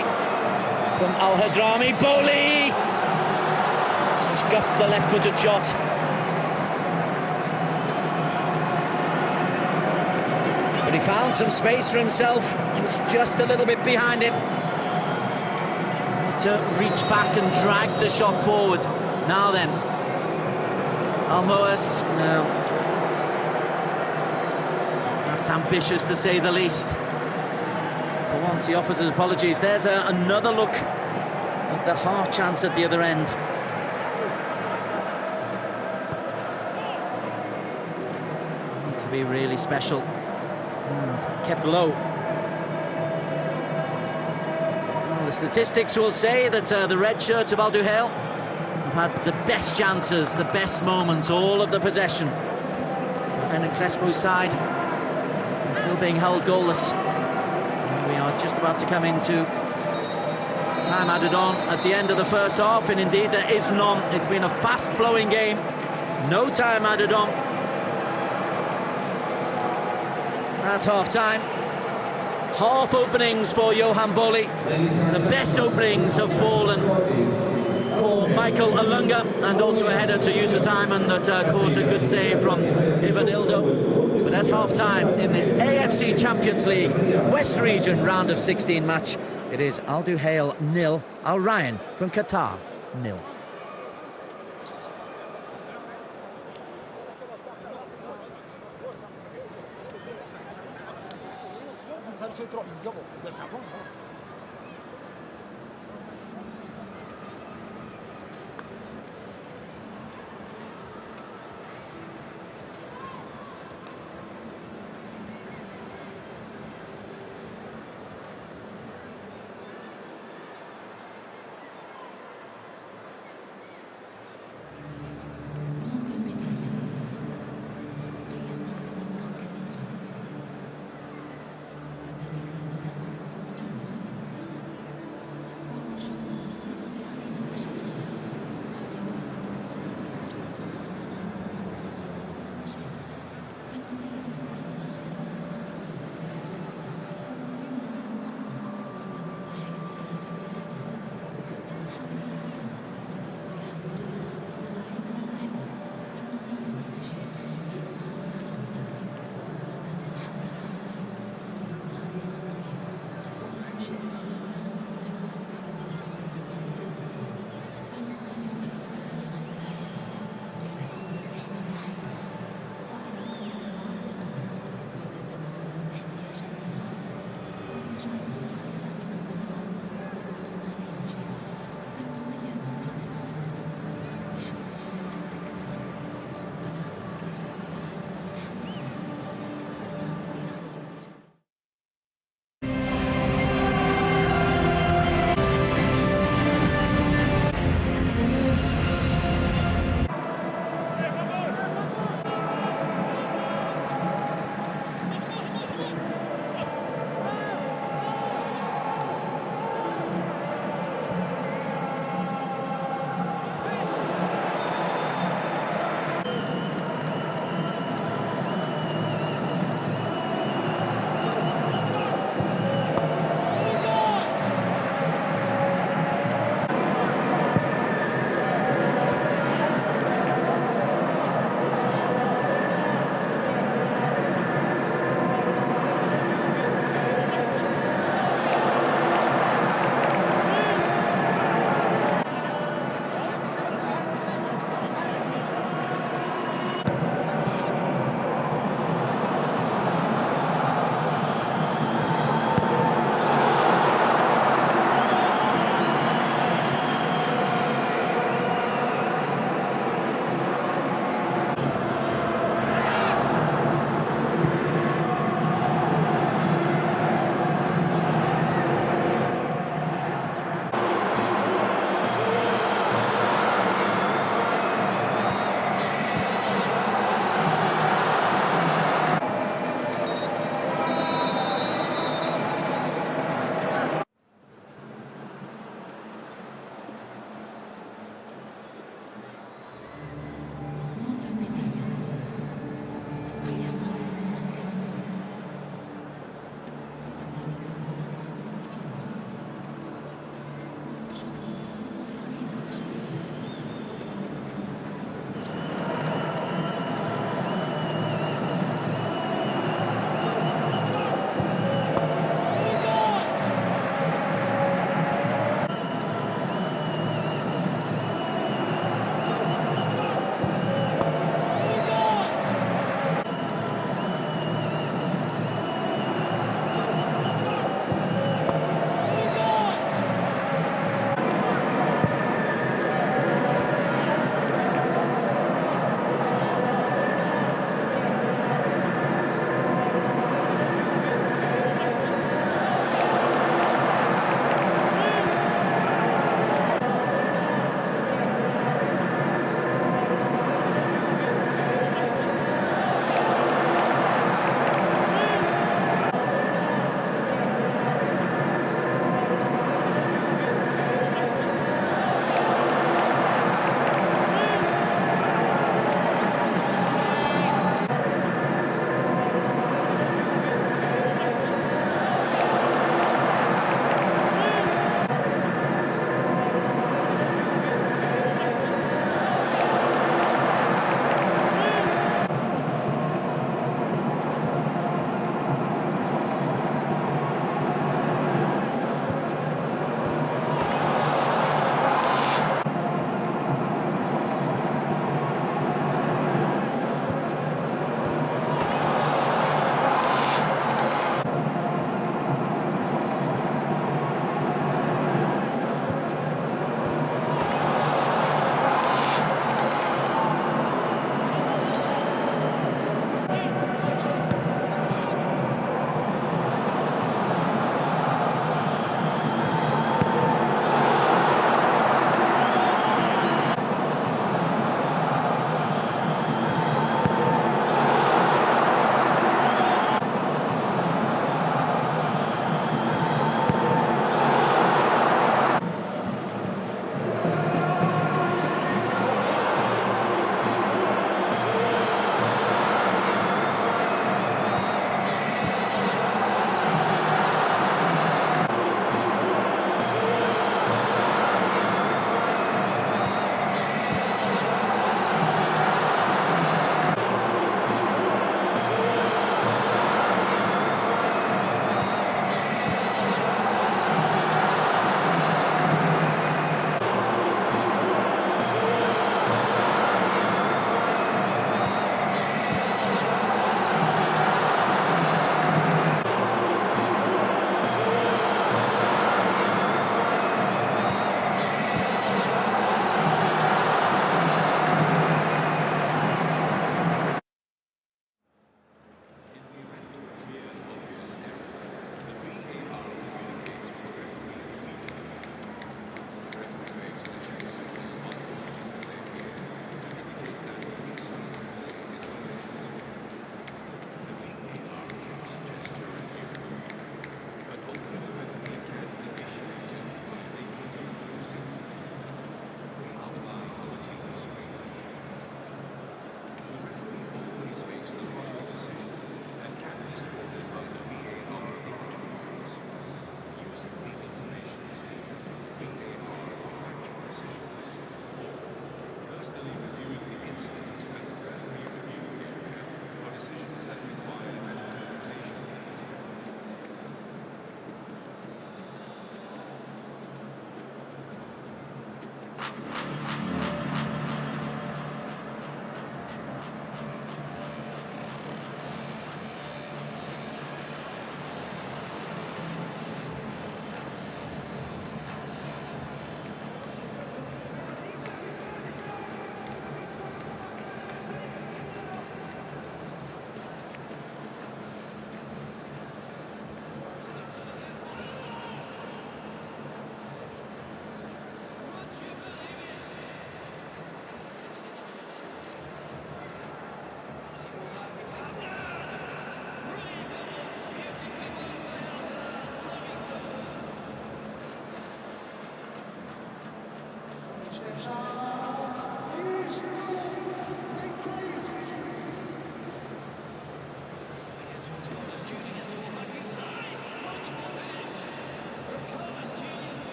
from Al-Hadrami. Boli scuffed the left-footed shot. But he found some space for himself. He was just a little bit behind him. Had to reach back and drag the shot forward. Now then, Almoas. No. That's ambitious to say the least. For once, he offers his apologies. There's another look at the half chance at the other end. Needs to be really special. And kept low. Well, the statistics will say that the red shirts of Al-Duhail have had the best chances, the best moments, all of the possession. And Crespo's side is still being held goalless. And we are just about to come into time added on at the end of the first half, and indeed there is none. It's been a fast-flowing game. No time added on. At half-time, half openings for Johan Boli. The best openings have fallen for Michael Olunga, and also a header to Yusuf Simon that caused a good save from Ivanildo. But at half-time in this AFC Champions League West Region round of 16 match, it is Al-Duhail 0, Al-Rayyan from Qatar 0.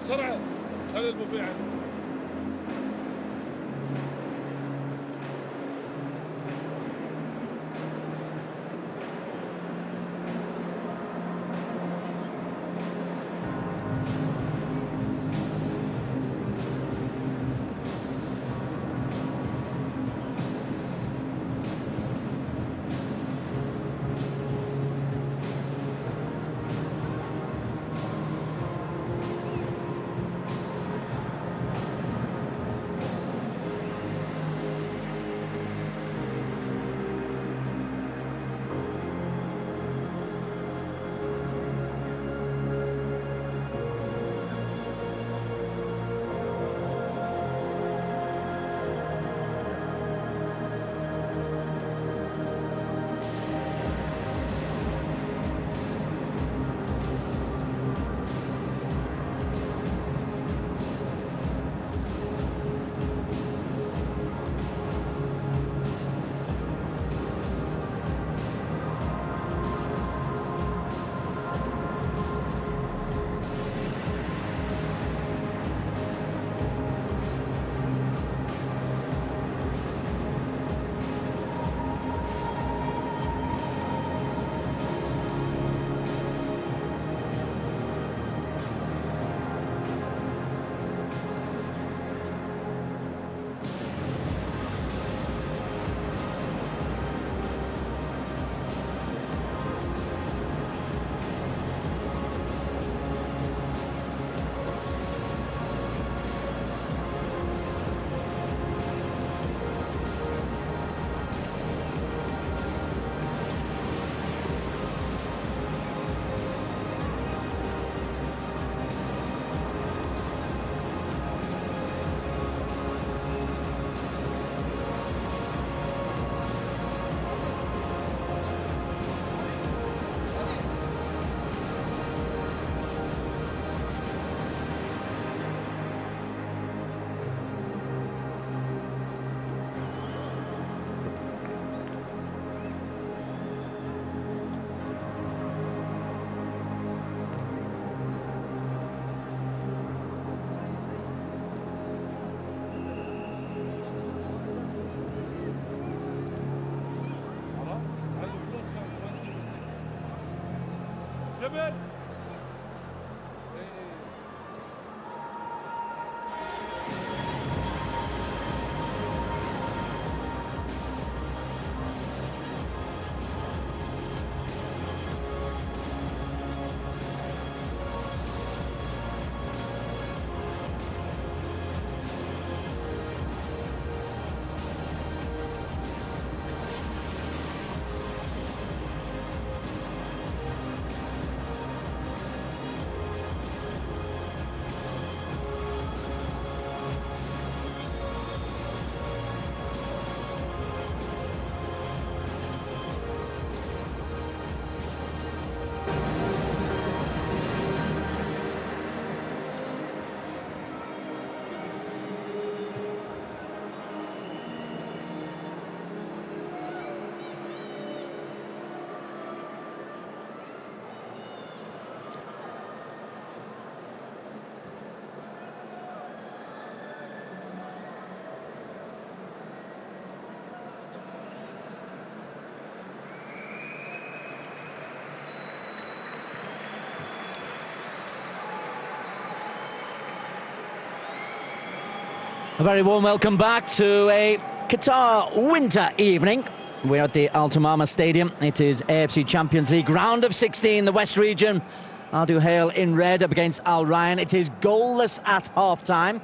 بسرعة خلي المفاعل. جبل A very warm welcome back to a Qatar winter evening. We're at the Al-Duhail Stadium. It is AFC Champions League round of 16, the West region. Al-Duhail in red up against Al-Rayyan. It is goalless at half-time.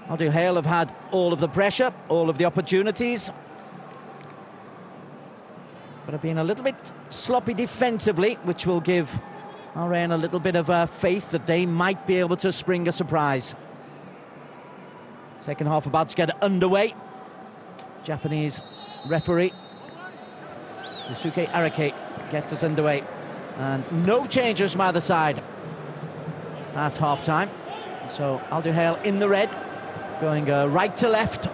Al-Duhail have had all of the pressure, all of the opportunities, but have been a little bit sloppy defensively, which will give Al-Rayyan a little bit of faith that they might be able to spring a surprise. Second half about to get underway. Japanese referee Yusuke Arake gets us underway. And no changes from either side at half-time. So Al-Duhail in the red, going right to left.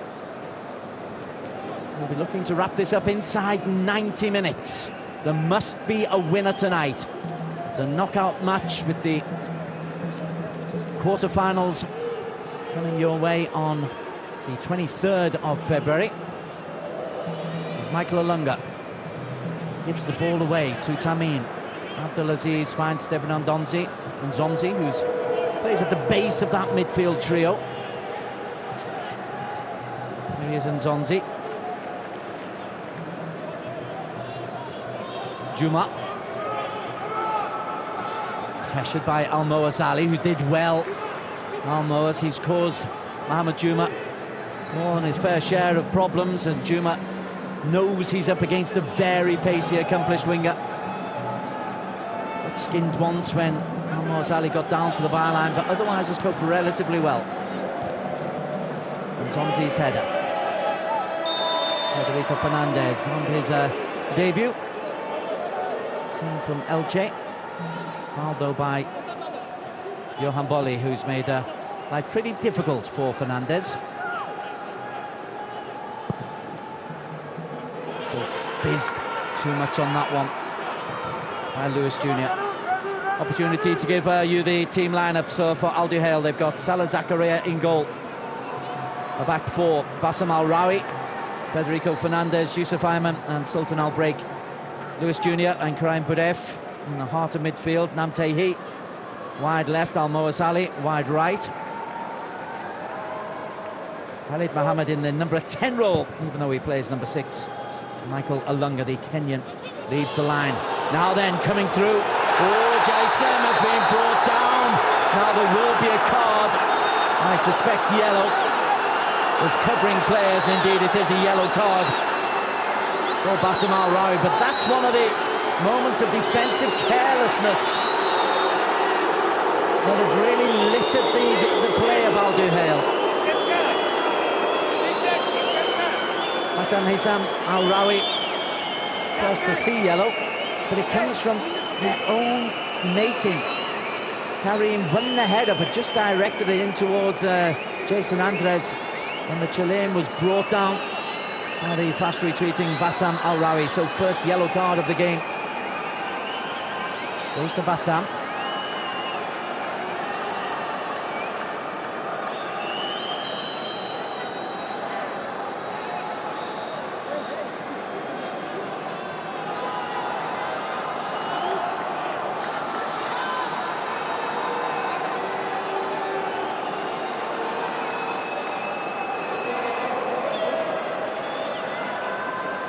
We'll be looking to wrap this up inside 90 minutes. There must be a winner tonight. It's a knockout match with the quarter-finals coming your way on the 23rd of February. As Michael Olunga gives the ball away to Tamim. Abdulaziz finds Stephen Nzonzi, who plays at the base of that midfield trio. Here he is, Nzonzi. Juma. Pressured by Al-Moaz Ali, who did well. Al-Moaz, he's caused Mohamed Juma more than his fair share of problems, and Juma knows he's up against a very pacey, accomplished winger. Got skinned once when Al-Moaz Ali got down to the byline, but otherwise has coped relatively well. Nzonzi's header. Federico Fernandez on his debut. Seen from Elche. Fouled though by Johan Bolli, who's made life pretty difficult for Fernandez. Fizzed too much on that one by Lewis Jr. Opportunity to give you the team lineup. So for Al-Duhail, they've got Salah Zakaria in goal. A back four: Bassam Al-Rawi, Federico Fernandez, Yusuf Ayman and Sultan Al-Break. Lewis Jr. and Karim Boudef in the heart of midfield. Namtehi wide left, Al-Moaz Ali wide right. Khalid Mohammed in the number 10 role, even though he plays number 6. Michael Olunga, the Kenyan, leads the line. Now then, coming through. Oh, Jason has been brought down. Now there will be a card. I suspect yellow. There's covering players, and indeed it is a yellow card for Bassam Al-Rawi. But that's one of the moments of defensive carelessness that have really littered the play of Al-Duhail. Hissam Al-Rawi first to see yellow, but it comes from their own making. Karim won the header, but just directed it in towards Jason Andres, and the Chilean was brought down by the fast retreating Bassam Al-Rawi. So first yellow card of the game goes to Bassam.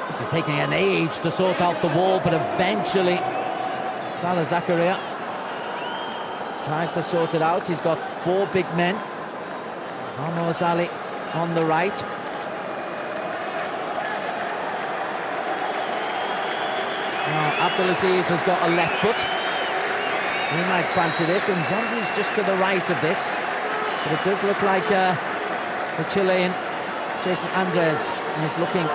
This is taking an age to sort out the wall, but eventually Salah Zakaria tries to sort it out. He's got 4 big men. Al-Moaz Ali on the right. Now Abdulaziz has got a left foot. He might fancy this, and Nzonzi's just to the right of this. But it does look like the Chilean Jason Andres is looking.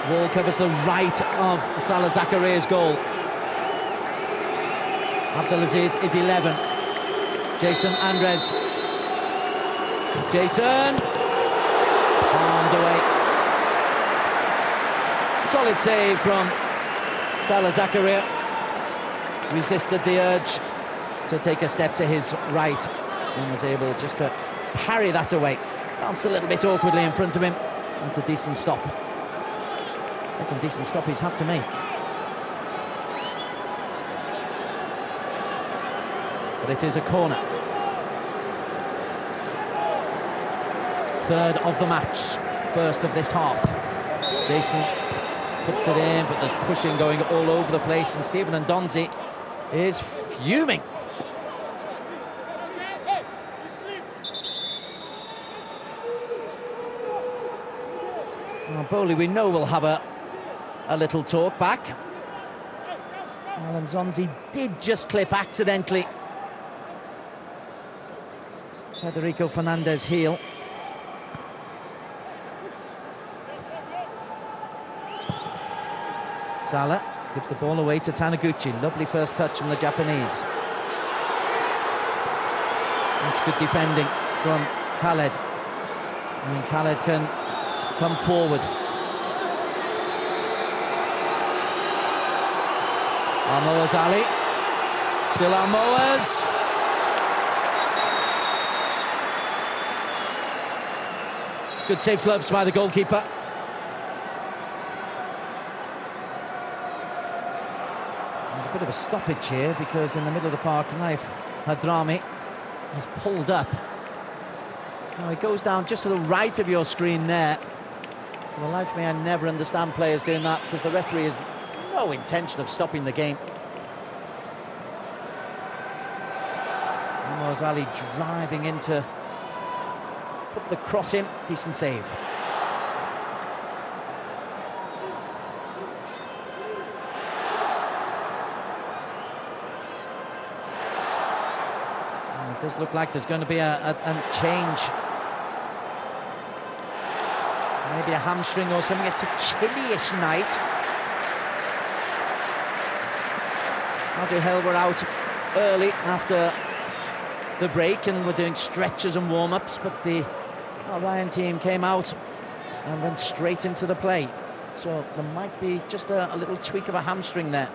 Wall covers the right of Salah Zakaria's goal. Abdulaziz is 11. Jason Andres. Jason! Palmed away. Solid save from Salah Zakaria. Resisted the urge to take a step to his right and was able just to parry that away. Bounced a little bit awkwardly in front of him. That's a decent stop. Second decent stop he's had to make. But it is a corner. Third of the match, first of this half. Jason puts it in, but there's pushing going all over the place, and Stephen Nzonzi is fuming. Well, Bowley, we know we'll have a little talk back. Well, Nzonzi did just clip accidentally Federico Fernandez heel. Salah gives the ball away to Taniguchi. Lovely first touch from the Japanese. That's good defending from Khaled. And Khaled can come forward. Almoa's Ali. Still Almoa's. Good save gloves by the goalkeeper. There's a bit of a stoppage here because in the middle of the park, Naif Hadrami has pulled up. Now he goes down just to the right of your screen there. For the life of me, I never understand players doing that because the referee has no intention of stopping the game. Almoa's Ali driving into, put the cross in, decent save. And it does look like there's going to be a change. Maybe a hamstring or something. It's a chilly-ish night. Al-Duhail were out early after the break and were doing stretches and warm-ups, but the Al-Rayyan team came out and went straight into the play. So there might be just a little tweak of a hamstring there.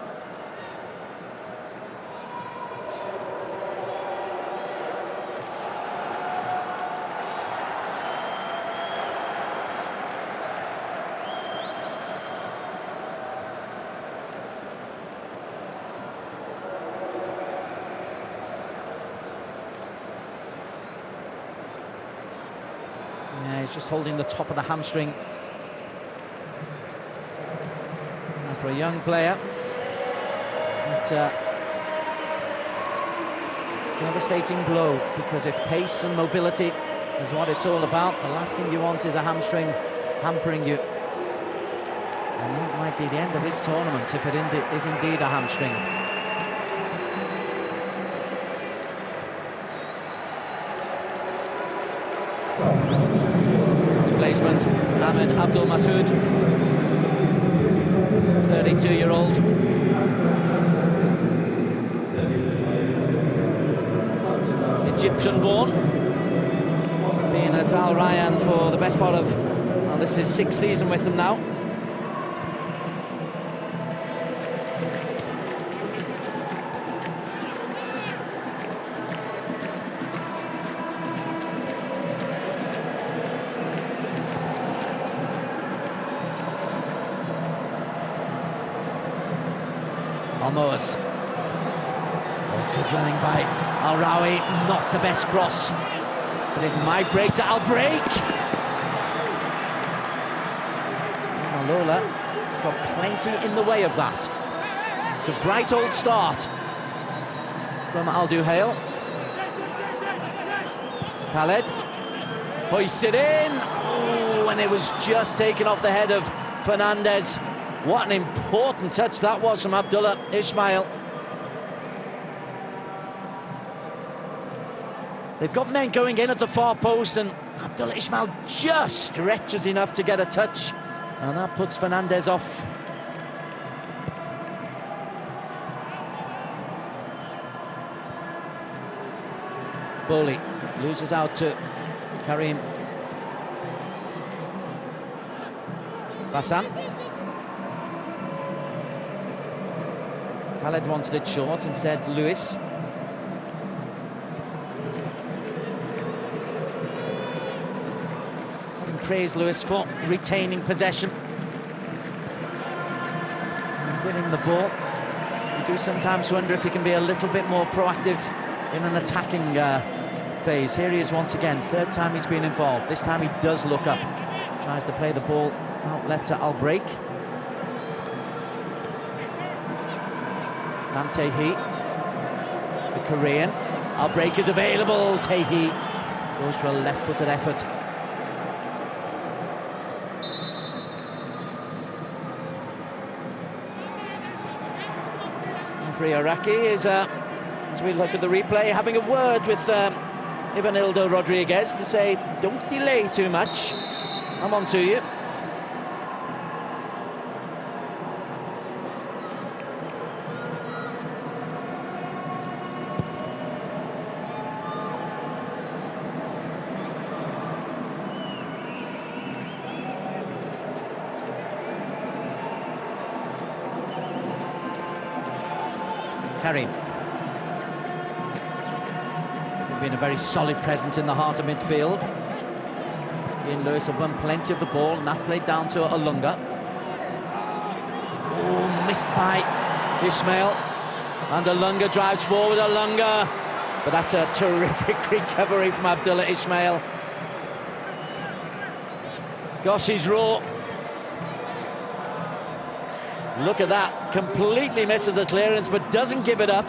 Yeah, he's just holding the top of the hamstring. And for a young player, it's a devastating blow, because if pace and mobility is what it's all about, the last thing you want is a hamstring hampering you. And that might be the end of his tournament if it is indeed a hamstring. Replacement, Ahmed Abdul Masood, 32-year-old. Egyptian-born, been at Al-Rayyan for the best part of, well, this is 6th season with them now. Almoa's. Oh, good running by Al-Rawi, not the best cross, but it might break to Al-Break. Lola got plenty in the way of that. It's a bright old start from Al-Duhail. Khaled hoists it in. Oh, and it was just taken off the head of Fernandez. What an important touch that was from Abdullah Ismail. They've got men going in at the far post, and Abdullah Ismail just stretches enough to get a touch, and that puts Fernandez off. Bowley loses out to Karim Bassam. Khaled wanted it short, instead Lewis. And praise Lewis for retaining possession and winning the ball. You do sometimes wonder if he can be a little bit more proactive in an attacking phase. Here he is once again, 3rd time he's been involved. This time he does look up, tries to play the ball out left to Al-Break. And Tehi, the Korean. Al-Break is available. Tehi goes for a left-footed effort. Referee Iraqi is, as we look at the replay, having a word with Ivanildo Rodriguez to say, don't delay too much. I'm on to you. Karim. Been a very solid presence in the heart of midfield. Ian Lewis have won plenty of the ball, and that's played down to Olunga. Oh, missed by Ismail. And Olunga drives forward, Olunga. But that's a terrific recovery from Abdullah Ismail. Gosh, he's raw. Look at that, completely misses the clearance but doesn't give it up.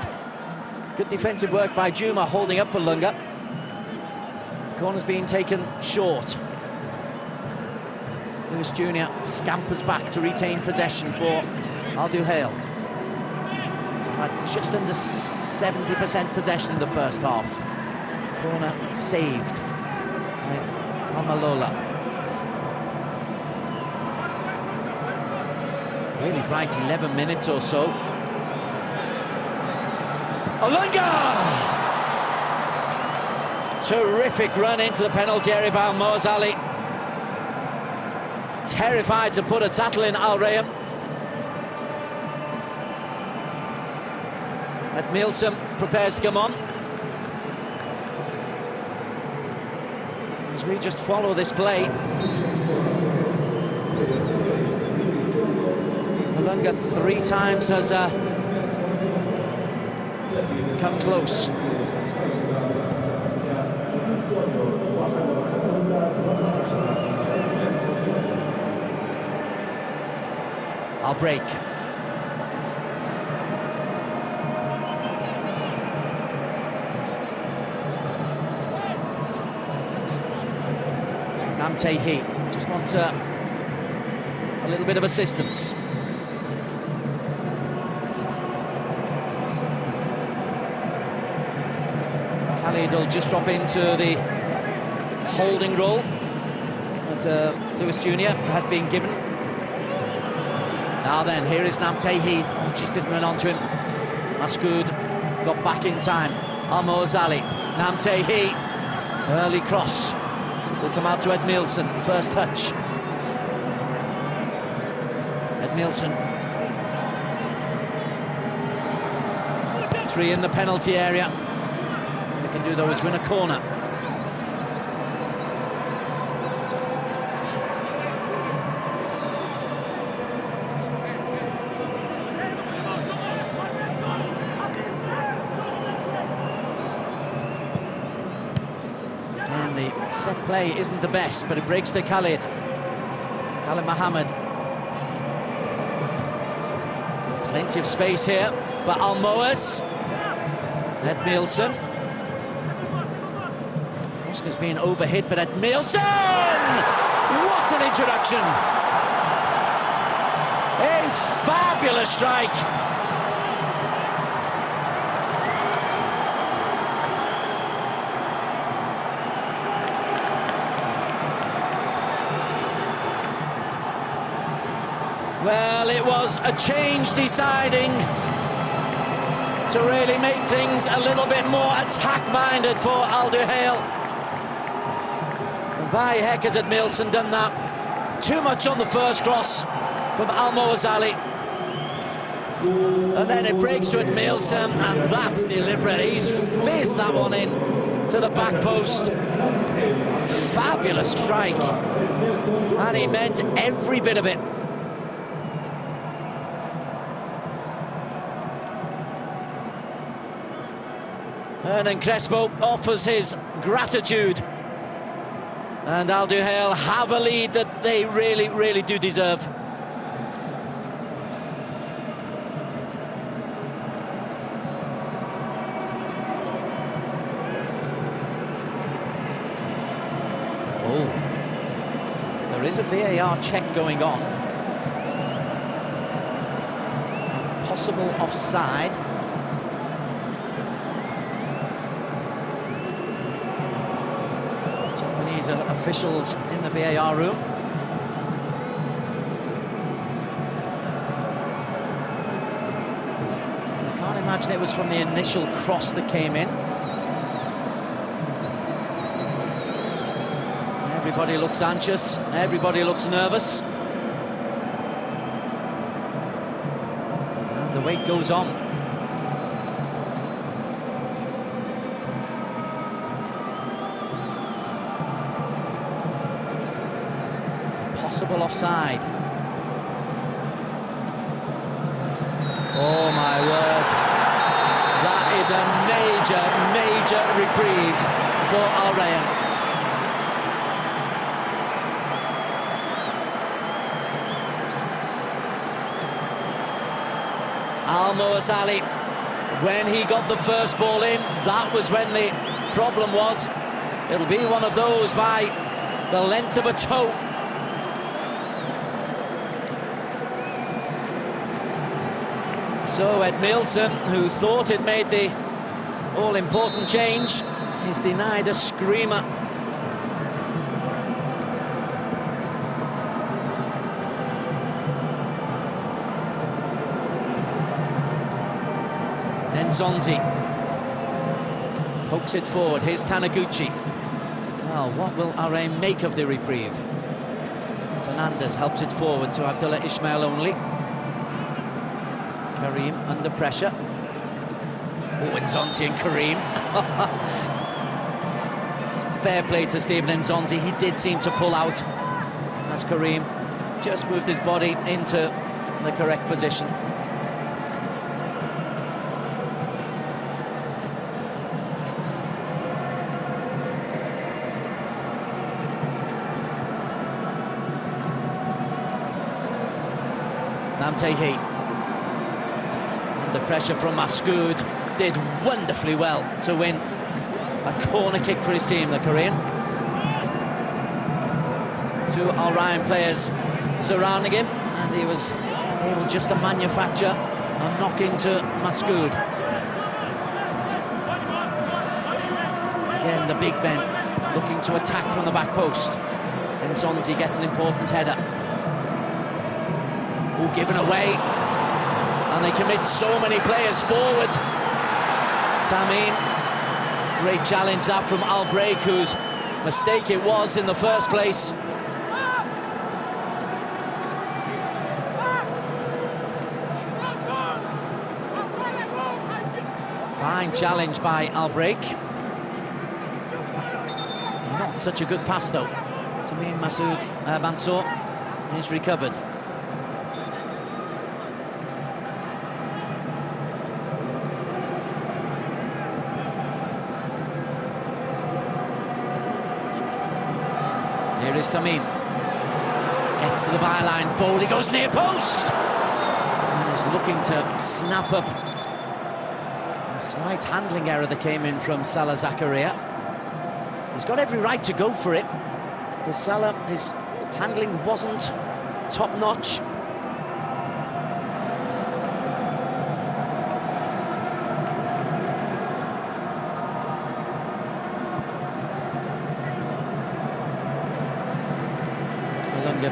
Good defensive work by Juma, holding up Olunga. Corner's being taken short. Lewis Jr. scampers back to retain possession for Al-Duhail. Just under 70% possession in the first half. Corner saved by Almalola. Really bright 11 minutes or so. Olunga! Terrific run into the penalty area by Al Ali. Terrified to put a tackle in Al-Rayyan. Milsom prepares to come on. As we just follow this play. Olunga 3 times has come close. I'll break. Namtehi just wants a little bit of assistance. Khalid will just drop into the holding role that Lewis Jr. had been given. Now then, here is Namtehi. Oh, just didn't run onto him. Maskoud got back in time. Al-Mozali, Namtehi, early cross. Will come out to Edmilson, first touch. Edmilson. 3 in the penalty area. All they can do though is win a corner. Set play isn't the best, but it breaks to Khalid Mohammed. Plenty of space here for Almoas. Edmilson. Koska's being overhit, but Edmilson! What an introduction! A fabulous strike! Well, it was a change deciding to really make things a little bit more attack-minded for Al-Duhail. And by heck has Edmilson done that. Too much on the first cross from Al-Mozali. And then it breaks to Edmilson, and that's deliberate. He's fizzed that one in to the back post. Fabulous strike. And he meant every bit of it. Hernan Crespo offers his gratitude. And Al-Duhail have a lead that they really, really do deserve. Oh, there is a VAR check going on. Possible offside. Officials in the VAR room. I can't imagine it was from the initial cross that came in. Everybody looks anxious, everybody looks nervous. And the wait goes on. possible offside. Oh my word. That is a major, major reprieve for Al-Rayyan. Al-Muasali, when he got the first ball in, that was when the problem was. It'll be one of those by the length of a toe. So Ed Nielsen, who thought it made the all-important change, is denied a screamer. Nzonzi pokes it forward. Here's Taniguchi. Well, what will Al-Rayyan make of the reprieve? Fernandez helps it forward to Abdullah Ismail only. Karim under pressure. Oh, Nzonzi and Karim. Fair play to Steven Nzonzi. He did seem to pull out as Karim just moved his body into the correct position. Namtehi, under pressure from Maskoud, did wonderfully well to win a corner kick for his team, the Korean. Two Al-Rayyan players surrounding him, and he was able just to manufacture a knock into Maskoud. Again, the big men looking to attack from the back post. Nzonzi gets an important header. All given away, and they commit so many players forward. Tamim, great challenge that from Al-Break, whose mistake it was in the first place. Fine challenge by Al-Break. Not such a good pass though. Tamim Mansour is recovered. Here is Tamim. Gets to the byline. Bowley goes near post. And is looking to snap up a slight handling error that came in from Salah Zakaria. He's got every right to go for it, because Salah, his handling wasn't top-notch.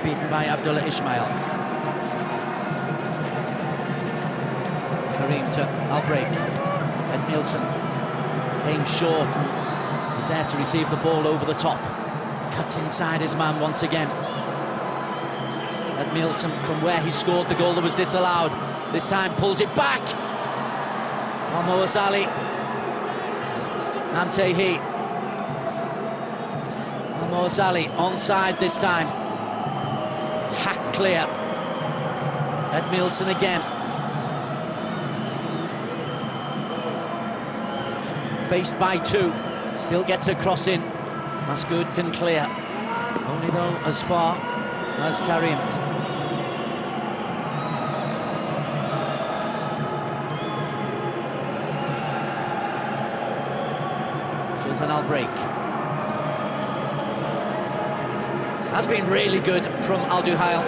Beaten by Abdullah Ismail. Karim to Al-Break. Ed Nielsen came short and is there to receive the ball over the top. Cuts inside his man once again. Ed Nielsen, from where he scored the goal that was disallowed, this time pulls it back. Al-Muasali. Namtehi. Al-Muasali onside this time. Hack clear. Ed Nielsen again. Faced by two. Still gets a cross in. Maskoud can clear. Only though as far as Karim. Sultan Al-Break. Has been really good from Al-Duhail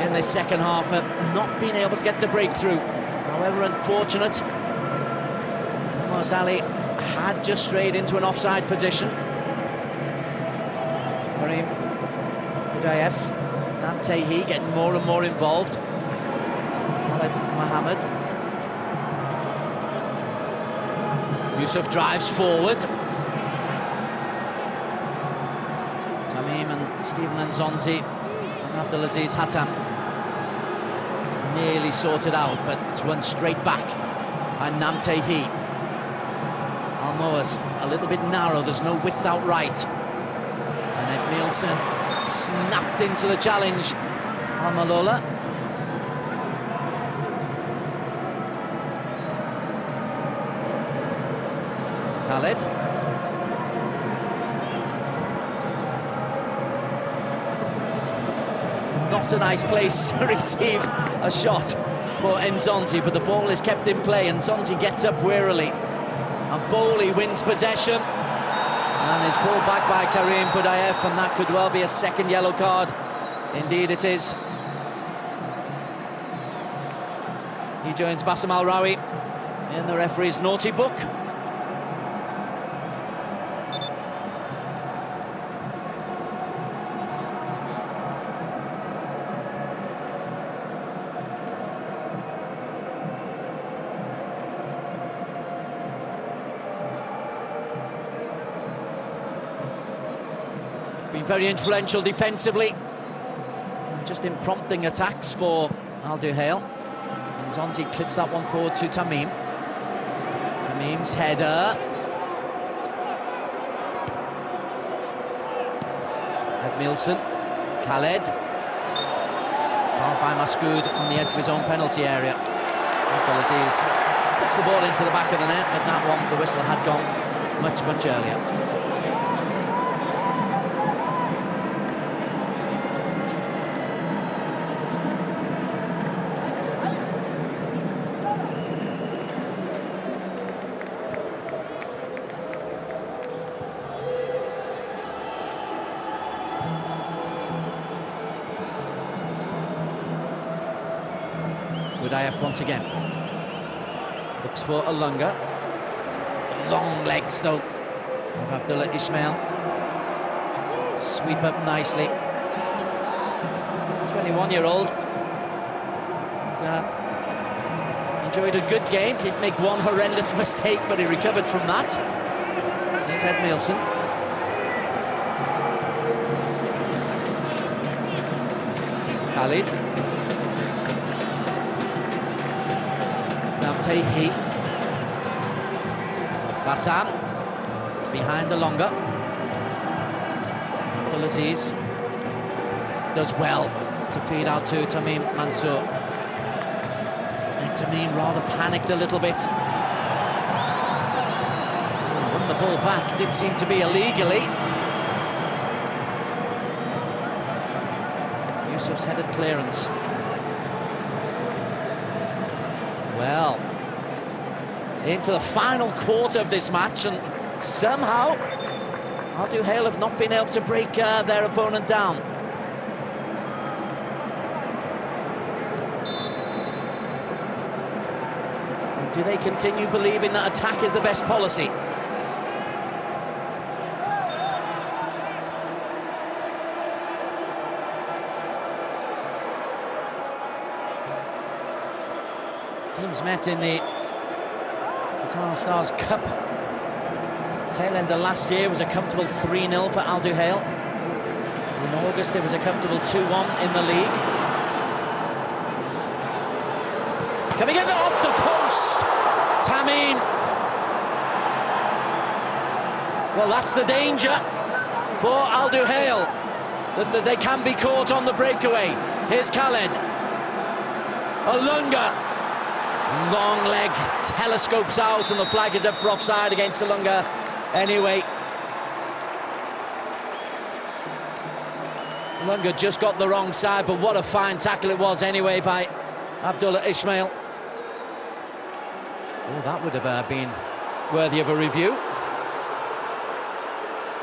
in this second half, but not being able to get the breakthrough. However unfortunate, Al-Muasali had just strayed into an offside position. Karim Udayev, Namtehi getting more and more involved. Khaled Mohammed. Yusuf drives forward. Tamim and Steven Nzonzi and Abdulaziz Hatam nearly sorted out, but it's run straight back by Namtehi. Al-Muas a little bit narrow, there's no width out right. And Ed Nielsen Snapped into the challenge. Al-Malola. Khaled. Not a nice place to receive a shot for Nzonzi, but the ball is kept in play. Nzonzi gets up wearily, and Bowley wins possession and is pulled back by Karim Budayev, and that could well be a second yellow card. Indeed it is. He joins Bassem Al-Rawi in the referee's naughty book. Been very influential defensively, just in prompting attacks for Al-Duhail. And Nzonzi clips that one forward to Tamim. Tamim's header. Edmilson. Khaled. Fouled by Maskoud on the edge of his own penalty area. Abdelaziz puts the ball into the back of the net, but that one, the whistle had gone much, much earlier. Budayev once again. Looks for Alunga. The long legs, though, of Abdullah Ismail. Sweep up nicely. 21-year-old. He's enjoyed a good game. Did make one horrendous mistake, but he recovered from that. Here's Edmilson. Khalid. Tehi. Bassam. It's behind Alunga. Abdelaziz does well to feed out to Tamim Mansour. And Tamim rather panicked a little bit. Won the ball back, did seem to be illegally. Yusuf's headed clearance. Well, into the final quarter of this match, and somehow Al-Duhail have not been able to break their opponent down. And do they continue believing that attack is the best policy? Teams met in the Qatar Stars Cup. Tail end of last year was a comfortable 3-0 for Al-Duhail. In August it was a comfortable 2-1 in the league. Coming in off the post, Tamim. Well, that's the danger for Al-Duhail, that they can be caught on the breakaway. Here's Khaled. Alunga. Long leg telescopes out, and the flag is up for offside against Alunga anyway. Alunga just got the wrong side, but what a fine tackle it was anyway by Abdullah Ismail. Oh, that would have been worthy of a review.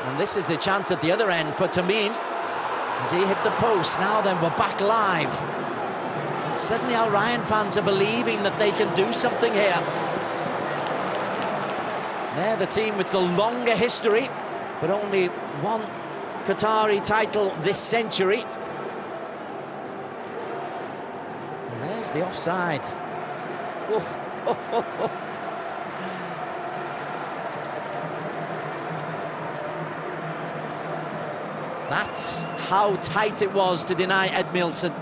And this is the chance at the other end for Tamim, as he hit the post. Now then, we're back live. Suddenly Al-Rayyan fans are believing that they can do something here. They're the team with the longer history, but only one Qatari title this century. And there's the offside. Oof. That's how tight it was to deny Edmilson.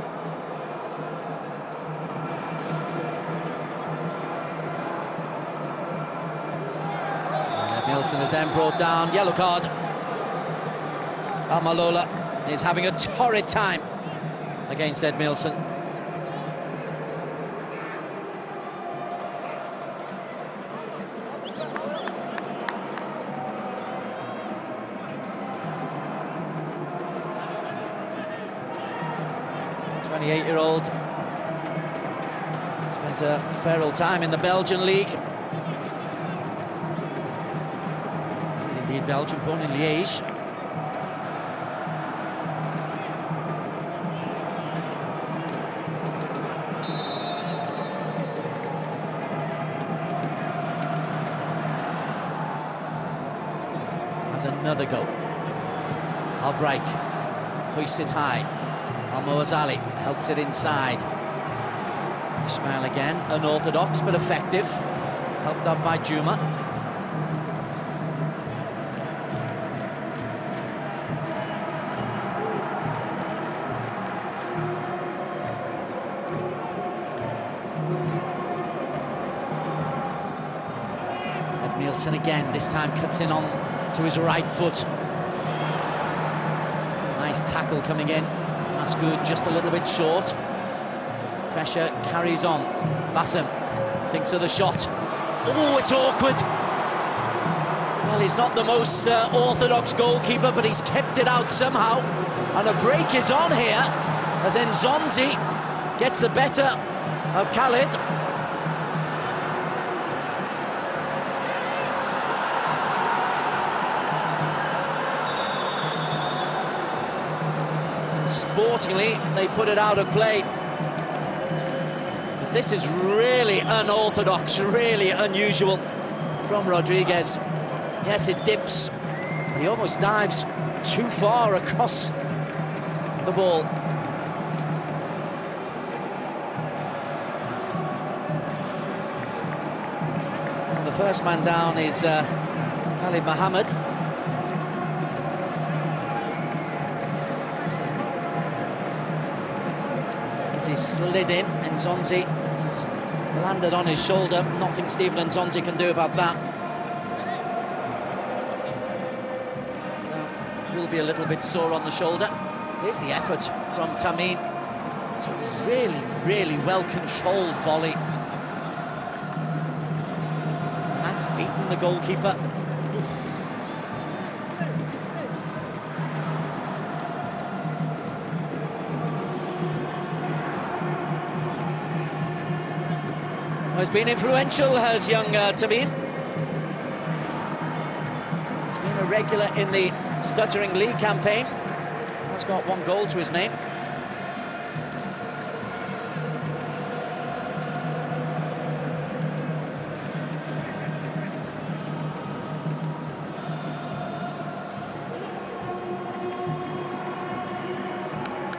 Edmilson is then brought down. Yellow card. Al-Malola is having a torrid time against Edmilson. The 28-year-old spent a fair old time in the Belgian league. He's indeed Belgian, born in Liège. That's another go. Al-Break hoists it high. Al-Moazali helps it inside. Ismail again, unorthodox but effective. Helped up by Juma. Edmilson again, this time cuts in on to his right foot. Nice tackle coming in. That's good, just a little bit short. Pressure carries on. Bassem thinks of the shot. Oh, it's awkward. Well, he's not the most orthodox goalkeeper, but he's kept it out somehow. And a break is on here as Nzonzi gets the better of Khalid. Sportingly, they put it out of play. But this is really unorthodox, really unusual from Rodriguez. Yes, it dips, but he almost dives too far across the ball. And the first man down is Khalid Mohammed. He slid in, Nzonzi has landed on his shoulder. Nothing Steven Nzonzi can do about that. That will be a little bit sore on the shoulder. Here's the effort from Tamim. It's a really, really well-controlled volley. And that's beaten the goalkeeper. Oof. Has been influential, has young Tamim. He's been a regular in the Stuttering League campaign. Has got one goal to his name.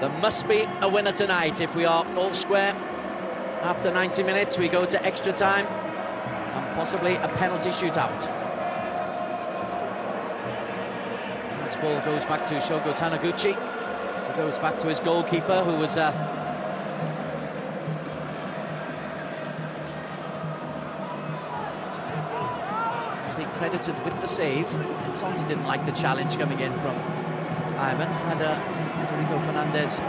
There must be a winner tonight if we are all square. After 90 minutes, we go to extra time and possibly a penalty shootout. That ball goes back to Shogo Taniguchi. It goes back to his goalkeeper, who was being credited with the save. Nzonzi didn't like the challenge coming in from Ivan. Federico Fernandez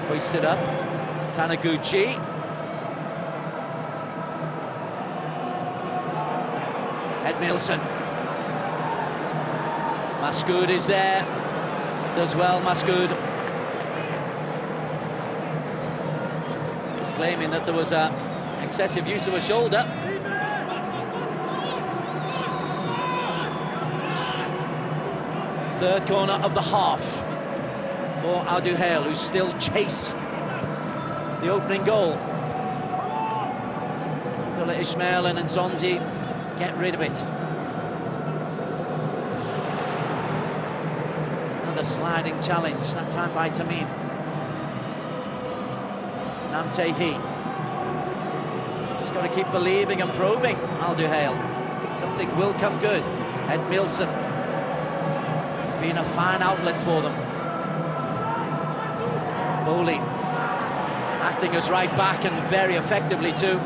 hoists it up. Taniguchi. Edmilson. Maskoud is there. Does well, Maskoud. He's claiming that there was excessive use of a shoulder. Third corner of the half for Al-Duhail, who still chase the opening goal. Abdullah Ismail and Nzonzi get rid of it. Another sliding challenge, that time by Tamim. Namtehi. Just got to keep believing and probing, Al-Duhail. Something will come good. Edmilson. It's been a fine outlet for them. Bowley. Acting as right back and very effectively too.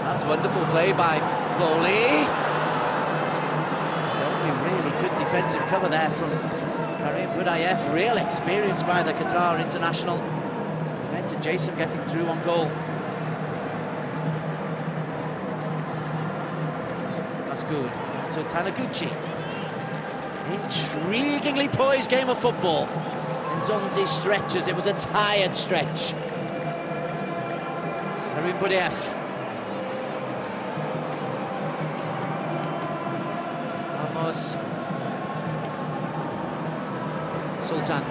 That's wonderful play by Bowley. The only really good defensive cover there from Karim Budayev, real experience by the Qatar international. Prevented Jason getting through on goal. That's good. To Taniguchi. Intriguingly poised game of football. Nzonzi stretches, it was a tired stretch. Karim Budayev. Almost. Sultan.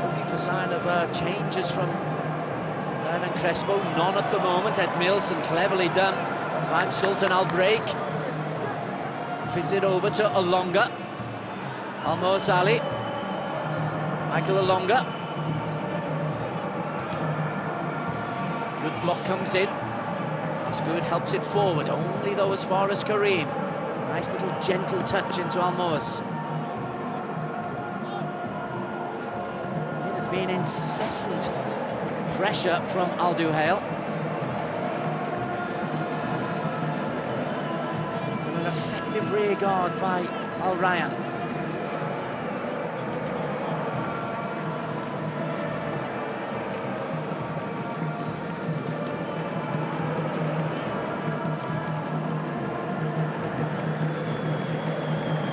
Looking for sign of changes from Hernan Crespo. None at the moment. Edmilson, cleverly done. Finds Sultan Al break. Fizz it over to Alonga. Almost Ali. Michael Alonga. Good block comes in. That's good, helps it forward. Only though as far as Karim. Nice little gentle touch into Almoz. It has been incessant pressure from Al-Duhail. An effective rear guard by Al-Rayyan.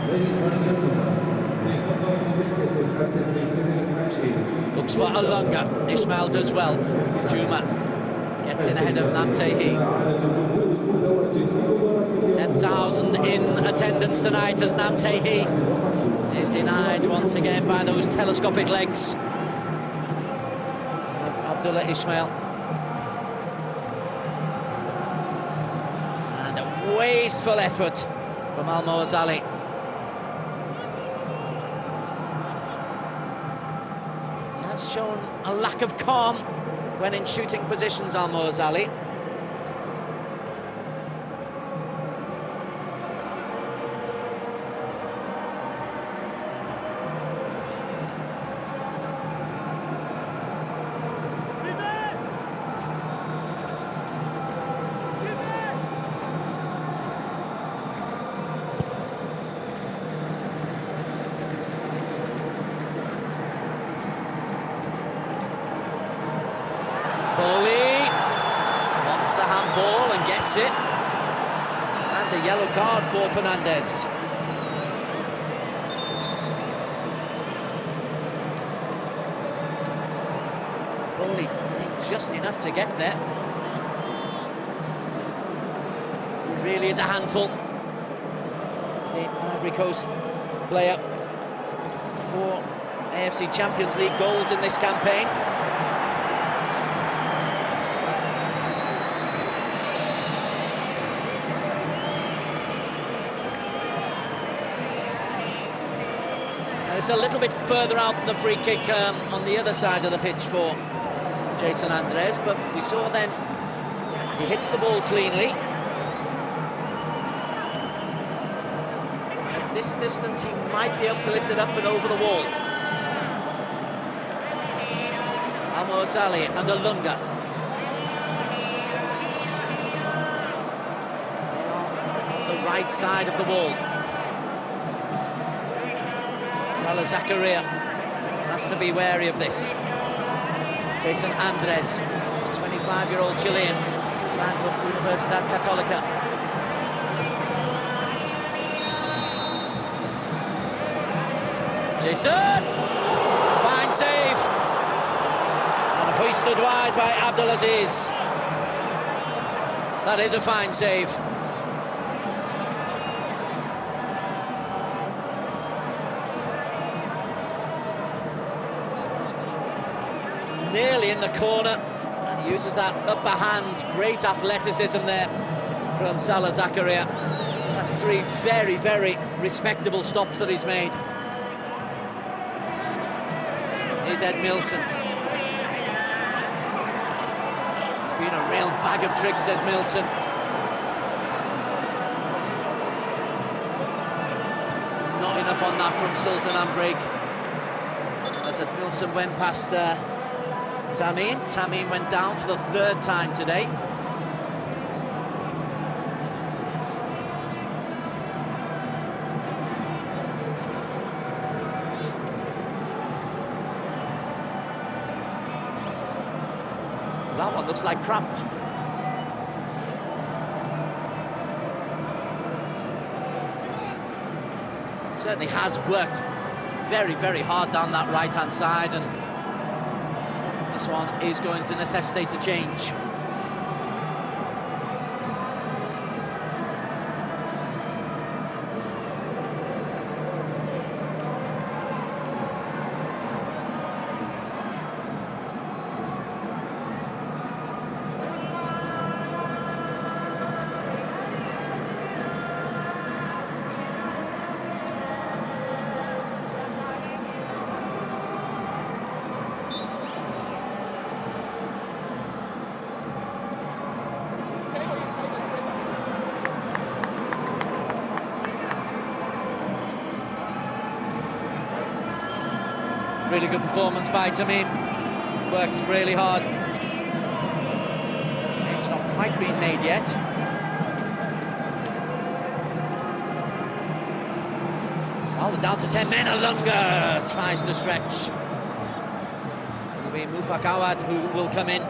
Ladies and gentlemen, the number of spectators attending today's match is... Looks for Alonga. Ishmael does well. Juma gets in ahead of Namtehi. 10,000 in attendance tonight as Namtehi is denied once again by those telescopic legs of Abdullah Ishmael. And a wasteful effort from Almoz Ali. Shown a lack of calm when in shooting positions, Almoz Ali. Bowley wants a handball and gets it. And a yellow card for Fernandez. Bowley did just enough to get there. He really is a handful. He's the Ivory Coast player. 4 AFC Champions League goals in this campaign. It's a little bit further out than the free kick on the other side of the pitch for Jason Andres, but we saw then he hits the ball cleanly. At this distance, he might be able to lift it up and over the wall. Almoz Ali and Alunga. They are on the right side of the wall. Salah Zakaria has to be wary of this. Jason Andres, 25-year-old Chilean, signed from Universidad Católica. Jason! Fine save! And hoisted wide by Abdulaziz. That is a fine save. It's nearly in the corner, and he uses that upper hand. Great athleticism there from Salah Zakaria. That's 3 very, very respectable stops that he's made. Here's Edmilson. It's been a real bag of tricks, Edmilson. Not enough on that from Sultan Ambrake. As Edmilson went past Tamim. Tamim went down for the 3rd time today. That one looks like cramp. Certainly has worked very, very hard down that right-hand side, and this one is going to necessitate a change. Really good performance by Tamim. Worked really hard. Change not quite been made yet. Well, we're down to 10 men. Alunga tries to stretch. It'll be Mufakawad who will come in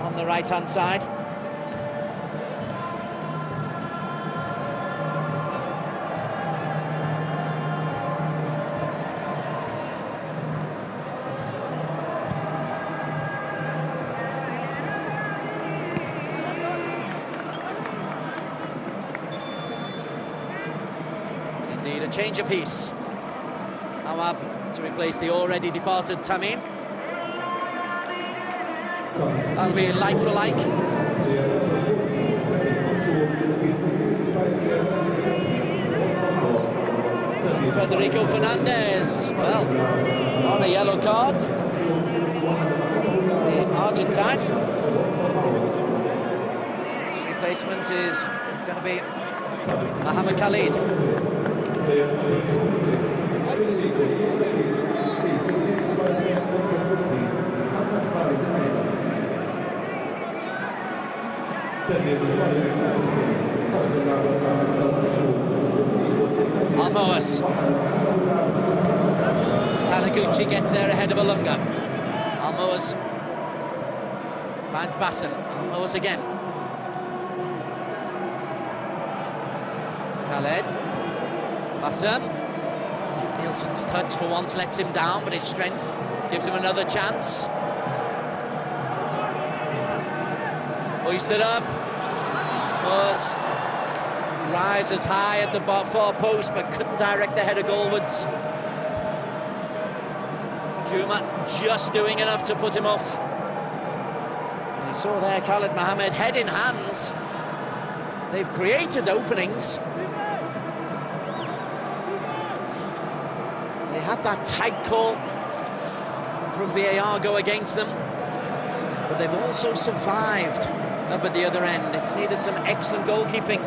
on the right-hand side. Need a change of piece. Awab to replace the already departed Tamim. That'll be like for like. And Federico Fernandez, well, on a yellow card. The Argentine. His replacement is going to be Mohamed Khalid. Player number 26, Federico Fernandez, is replaced by player number 50, Mohamed Khalid. Almoas. Taniguchi gets there ahead of Alunga. Almoas finds Bassam. Almoas again. Khaled. Bassam. Nielsen's touch for once lets him down, but his strength gives him another chance. Hoisted up. Was rises high at the far post, but couldn't direct the header goalwards. Juma just doing enough to put him off. And you saw there Khalid Mohammed head in hands. They've created openings. They had that tight call from VAR go against them, but they've also survived up at the other end. It's needed some excellent goalkeeping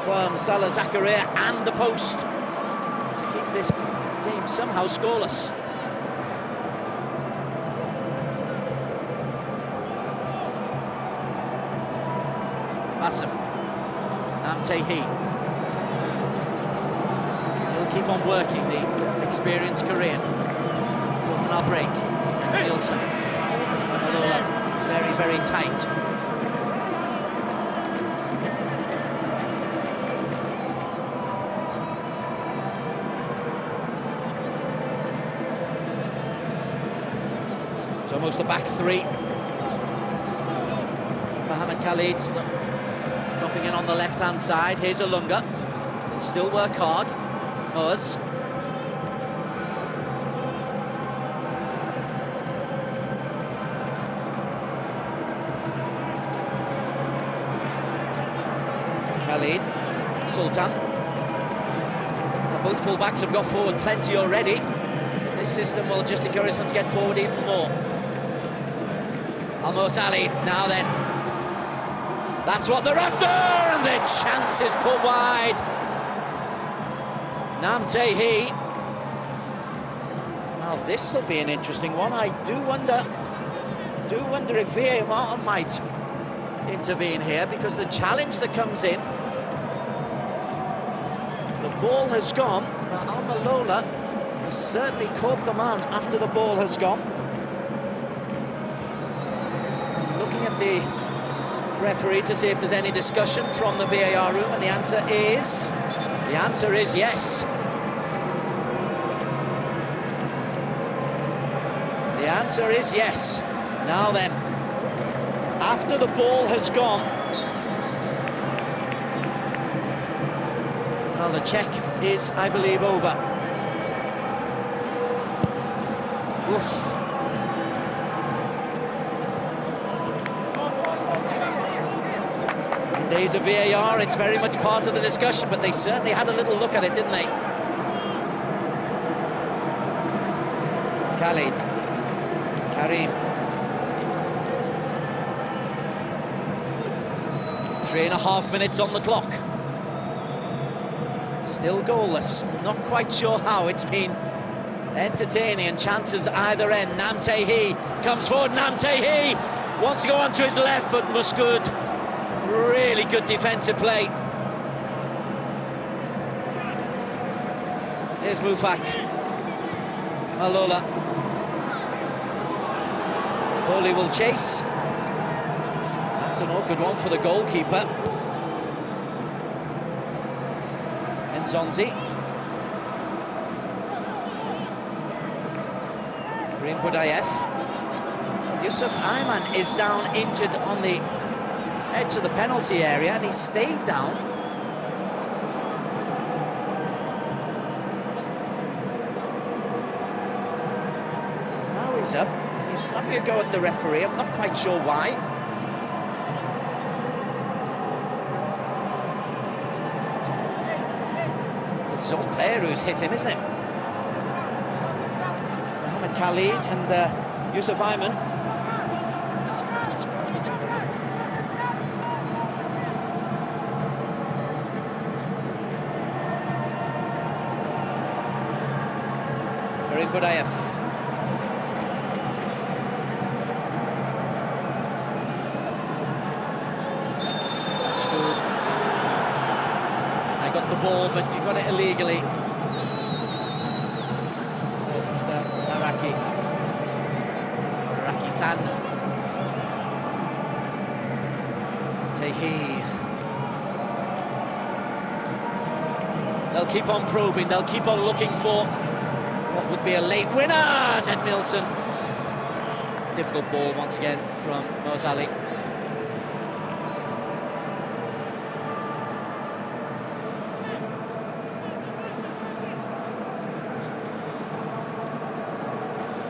from Salah Zakaria and the post to keep this game somehow scoreless. Bassam, Namtehi. He'll keep on working, the experienced Korean. Sultan Al-Break and Nielsen. Malola, very, very tight. It's almost a back three. Mohamed Khalid dropping in on the left-hand side. Here's Alunga. He'll still work hard. Moaz. Khalid. Sultan. Now both full-backs have got forward plenty already. But this system will just encourage them to get forward even more. Almost Ali, now then. That's what they're after, and the chance is put wide. Namtehi. Now this will be an interesting one. I do wonder if VAR might intervene here, because the challenge that comes in, the ball has gone, but Al-Malola has certainly caught the man after the ball has gone. looking at the referee to see if there's any discussion from the VAR room, and the answer is yes. The answer is yes. Now then, after the ball has gone, well, the check is, I believe, over. Oof. In days of VAR, it's very much part of the discussion, but they certainly had a little look at it, didn't they? Khalid. Karim. 3.5 minutes on the clock. Still goalless. Not quite sure how. It's been entertaining and chances either end. Namtehi comes forward. Namtehi wants to go on to his left, but Musgood, really good defensive play. Here's Mufak. Malola. Bowley will chase. That's an awkward one for the goalkeeper. Nzonzi. Karim Budayev. Yusuf Ayman is down injured on the edge of the penalty area, and he stayed down. Now he's up. He's having a go at the referee. I'm not quite sure why. It's his own player who's hit him, isn't it? Mohamed Khalid and Yusuf Ayman. Karim Budayev. That's good. I got the ball, but you got it illegally. Says Mr. Araki-san. Tehi. They'll keep on probing, they'll keep on looking for what would be a late winner, said Nilsson. Difficult ball once again from Mozali.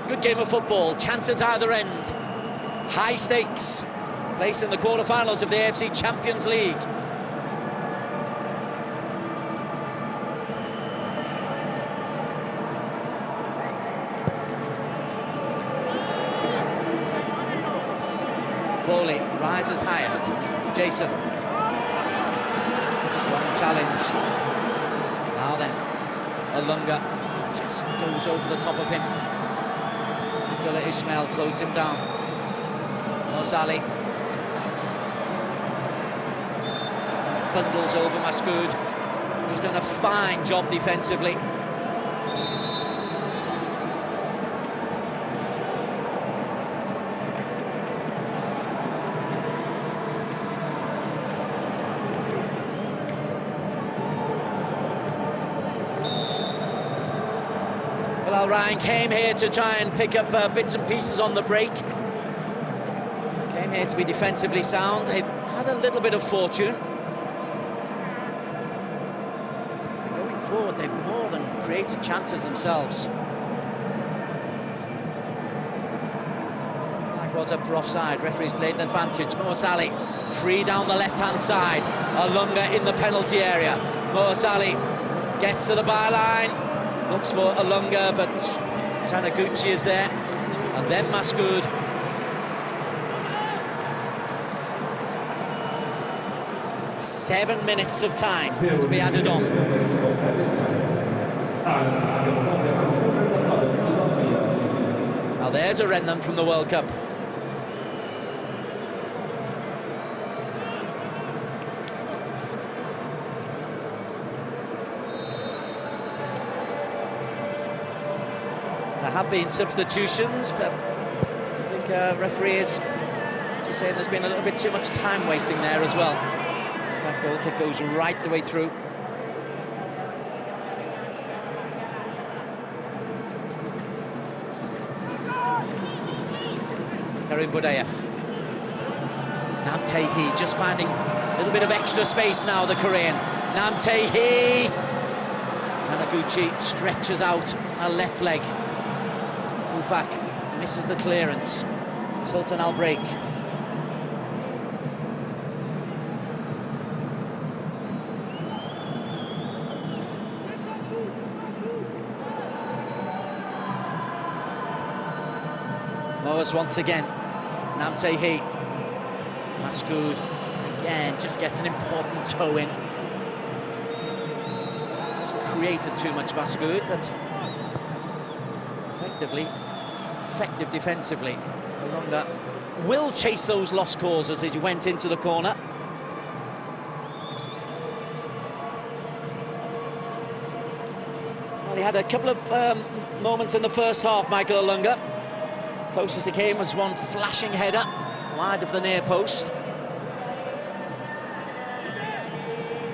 Good game of football, chances either end. High stakes, place in the quarter-finals of the AFC Champions League. Bowley rises highest. Jason. Strong challenge. Now then, Alunga just goes over the top of him. Abdullah Ismail closes him down. Mozali. And bundles over Musgood, who's done a fine job defensively. Well, Al-Rayyan came here to try and pick up bits and pieces on the break. Came here to be defensively sound. They've had a little bit of fortune. Going forward, they've more than created chances themselves. Flag was up for offside. Referee's played an advantage. Mozali free down the left-hand side. Alunga in the penalty area. Mozali gets to the byline. Looks for Alunga, but Taniguchi is there. And then Musgood. Seven minutes of time to be added on. Now there's a remnant from the World Cup. There have been substitutions, but I think referee is Just saying there's been a little bit too much time wasting there as well. That goal kick goes right the way through. Karim Budayev. Namtehi just finding a little bit of extra space now, the Korean. Namtehi! Taniguchi stretches out a left leg. Mufak misses the clearance. Sultan Al-Break. Moas once again. Namtehi. Maskoud again just gets an important toe in. Hasn't created too much, Maskoud, but effective defensively. Olunga will chase those lost causes as he went into the corner. Well, he had a couple of moments in the first half, Michael Olunga. Closest he came was one flashing header wide of the near post.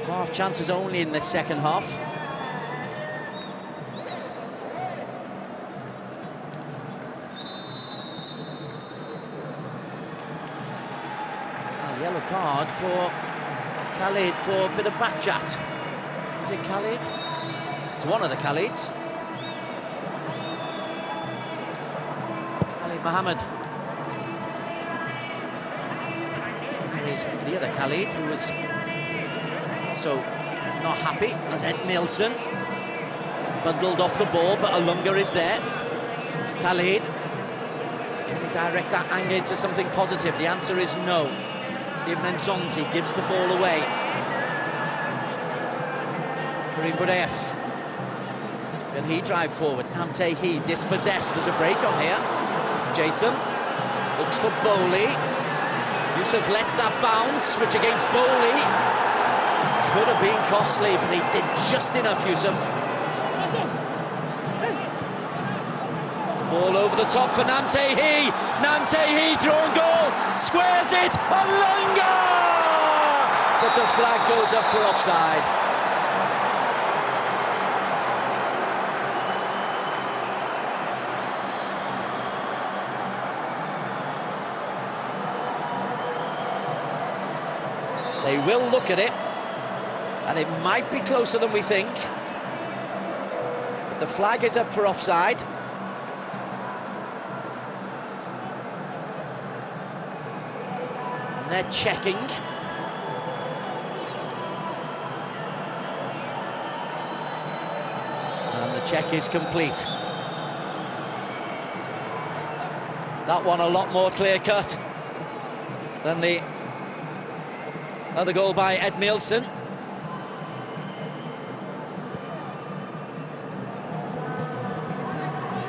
Half chances only in this second half. Yellow card for Khalid for a bit of back chat. Is it Khalid? It's one of the Khalids. Khalid Mohammed. There is the other Khalid, who was also not happy, as Ed Nielsen. Bundled off the ball, but Olunga is there. Khalid. Can he direct that anger into something positive? The answer is no. Stephen Nzonzi gives the ball away. Karim Budayev. Can he drive forward? Namtehi dispossessed. There's a break on here. Jason looks for Bowley. Yusuf lets that bounce, which against Bowley could have been costly, but he did just enough, Yusuf. Ball over the top for Namtehi. Namtehi throwing goal, squares it, Olunga! But the flag goes up for offside. They will look at it, and it might be closer than we think. But the flag is up for offside. They're checking. And the check is complete. That one a lot more clear-cut than the other goal by Ed Nielsen.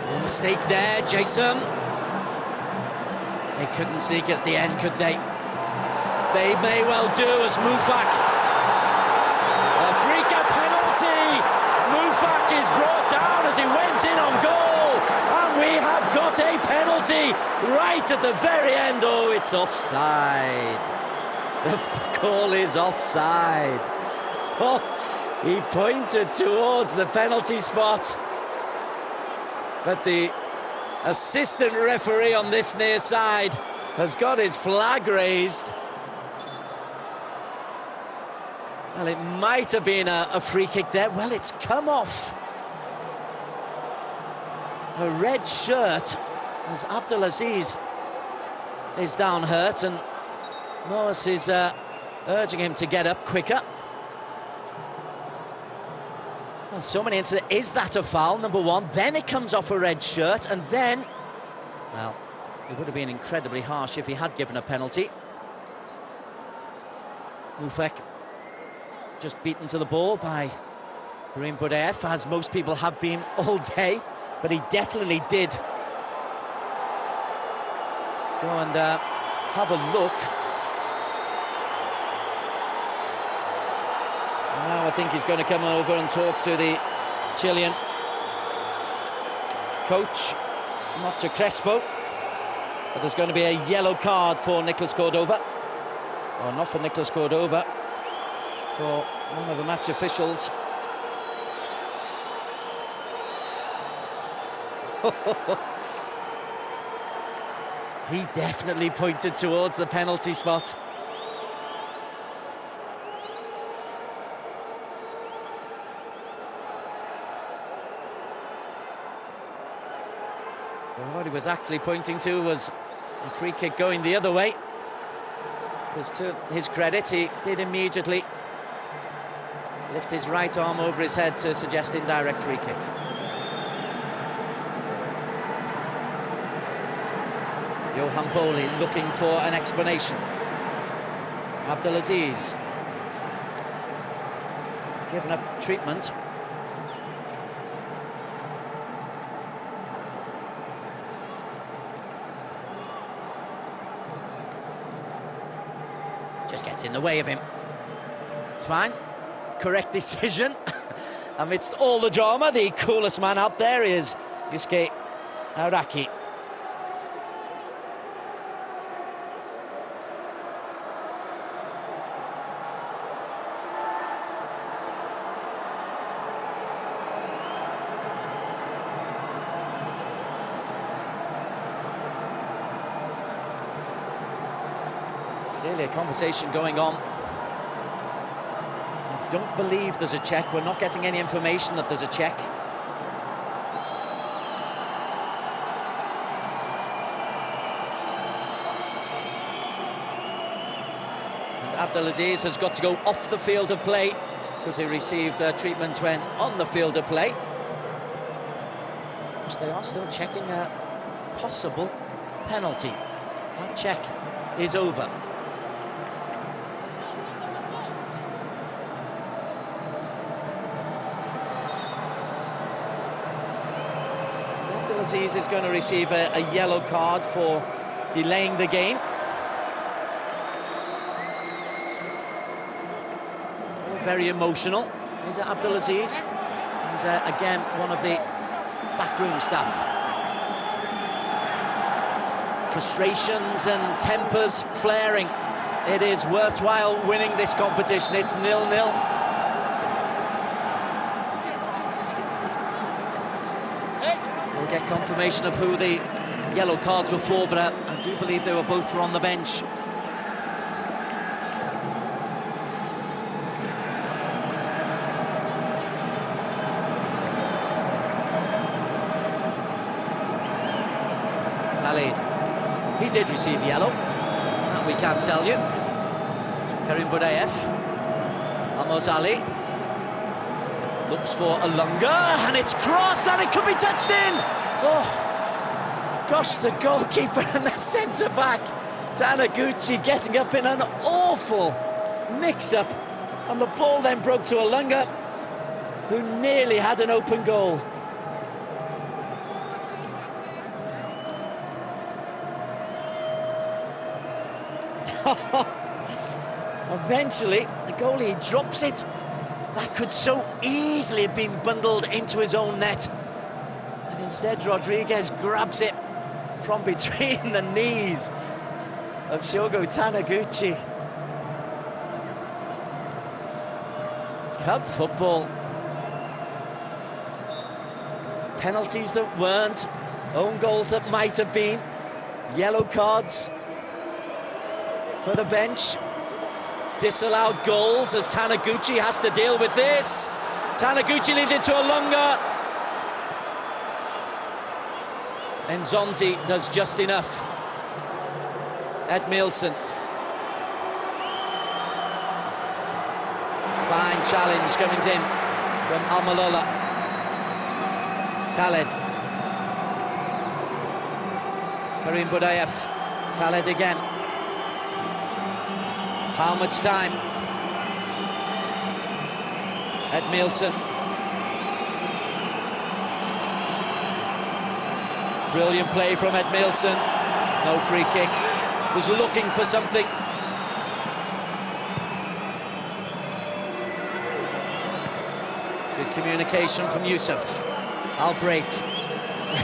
No mistake there, Jason. They couldn't seek it at the end, could they? They may well do, as Mufak. Afrika penalty! Mufak is brought down as he went in on goal. And we have got a penalty right at the very end. Oh, it's offside. The call is offside. Oh, he pointed towards the penalty spot. But the assistant referee on this near side has got his flag raised. Well, it might have been a free kick there. Well, it's come off a red shirt as Abdulaziz is down hurt, and Moas is urging him to get up quicker. Well, so many incidents. Is that a foul, number one? Then it comes off a red shirt, and then, well, it would have been incredibly harsh if he had given a penalty. Mufek just beaten to the ball by Karim Budayev, as most people have been all day, but he definitely did go and have a look. And now I think he's going to come over and talk to the Chilean coach, not to Crespo. But there's going to be a yellow card for Nicholas Cordova. Or not for Nicholas Cordova, for one of the match officials. He definitely pointed towards the penalty spot. But what he was actually pointing to was a free kick going the other way. Because to his credit, he did immediately lift his right arm over his head to suggest indirect free kick. Johan Boli looking for an explanation. Abdelaziz has given up treatment. Just gets in the way of him. It's fine. Correct decision. Amidst all the drama, the coolest man out there is Yusuke Araki. Clearly a conversation going on. I don't believe there's a check. We're not getting any information that there's a check. And Abdelaziz has got to go off the field of play because he received treatment when on the field of play. Which they are still checking a possible penalty. That check is over. Abdelaziz is going to receive a yellow card for delaying the game. All very emotional. Is it Abdelaziz? He's again one of the backroom staff. Frustrations and tempers flaring. It is worthwhile winning this competition. It's 0-0. We'll get confirmation of who the yellow cards were for, but I do believe they were both on the bench. Khalid, he did receive yellow, that we can tell you. Karim Budayev, Amos Ali, looks for a Lunga, and it's crossed, and it could be touched in! Oh, gosh, the goalkeeper and the centre-back, Taniguchi, getting up in an awful mix-up, and the ball then broke to a Lunga, who nearly had an open goal. Eventually, the goalie drops it. That could so easily have been bundled into his own net. And instead, Rodriguez grabs it from between the knees of Shogo Taniguchi. Cup football. Penalties that weren't, own goals that might have been, yellow cards for the bench. Disallowed goals as Taniguchi has to deal with this. Taniguchi leaves it to Olunga. And Zonzi does just enough. Edmilson. Fine challenge coming in from Almalola. Khaled. Karim Budayev. Khaled again. How much time? Edmilson. Brilliant play from Edmilson. No free kick. Was looking for something. Good communication from Yusuf. Al break.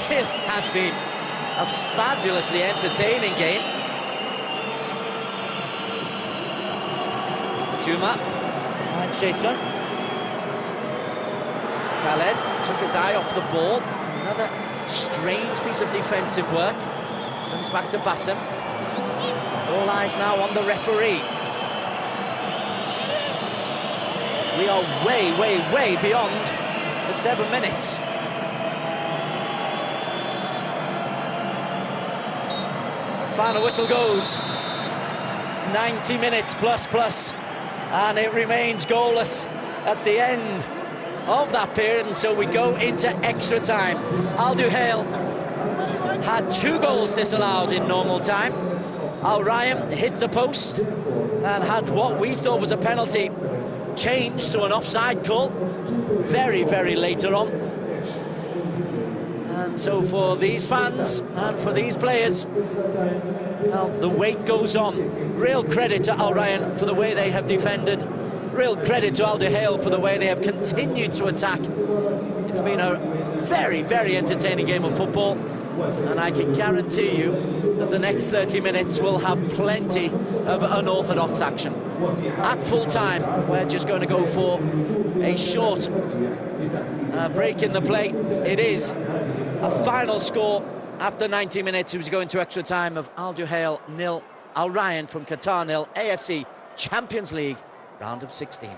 Really has been a fabulously entertaining game. Juma finds Jason. Khaled took his eye off the ball. Another strange piece of defensive work. Comes back to Bassem. All eyes now on the referee. We are way, way, way beyond the 7 minutes. Final whistle goes. 90 minutes plus, and it remains goalless at the end of that period, and so we go into extra time. Al-Duhail had 2 goals disallowed in normal time. Al-Rayyan hit the post and had what we thought was a penalty changed to an offside call very, very later on. And so for these fans and for these players, well, the wait goes on. Real credit to Al-Rayyan for the way they have defended. Real credit to Al-Duhail for the way they have continued to attack. It's been a very, very entertaining game of football, and I can guarantee you that the next 30 minutes will have plenty of unorthodox action. At full time, we're just going to go for a short break in the play. It is a final score after 90 minutes. Who's going to extra time of Al-Duhail 0, Al-Rayyan from Qatar 0, AFC Champions League, round of 16.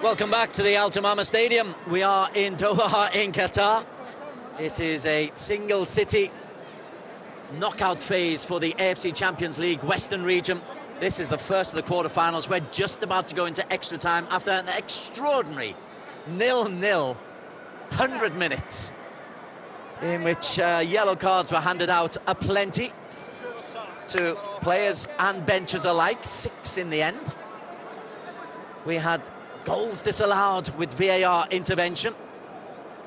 Welcome back to the Al-Duhail Stadium. We are in Doha in Qatar. It is a single city knockout phase for the AFC Champions League Western region. This is the first of the quarterfinals. We're just about to go into extra time after an extraordinary 0-0 100 minutes in which yellow cards were handed out aplenty to players and benches alike, 6 in the end. We had goals disallowed with VAR intervention.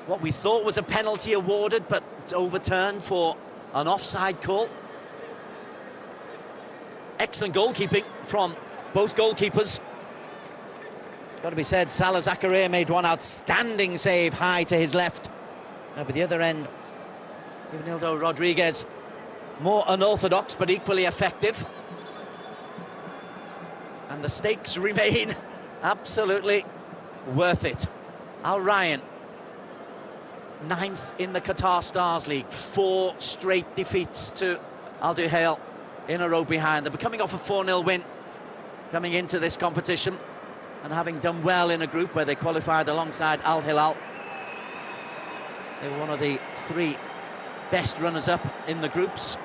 What we thought was a penalty awarded, but it's overturned for an offside call. Excellent goalkeeping from both goalkeepers. It's got to be said, Salah Zakaria made one outstanding save high to his left. But the other end, Ivanildo Rodriguez, more unorthodox but equally effective. And the stakes remain absolutely worth it. Al-Rayyan, 9th in the Qatar Stars League, 4 straight defeats to Al-Duhail in a row behind. They're coming off a 4-0 win coming into this competition and having done well in a group where they qualified alongside Al-Hilal. They were one of the 3 best runners-up in the groups.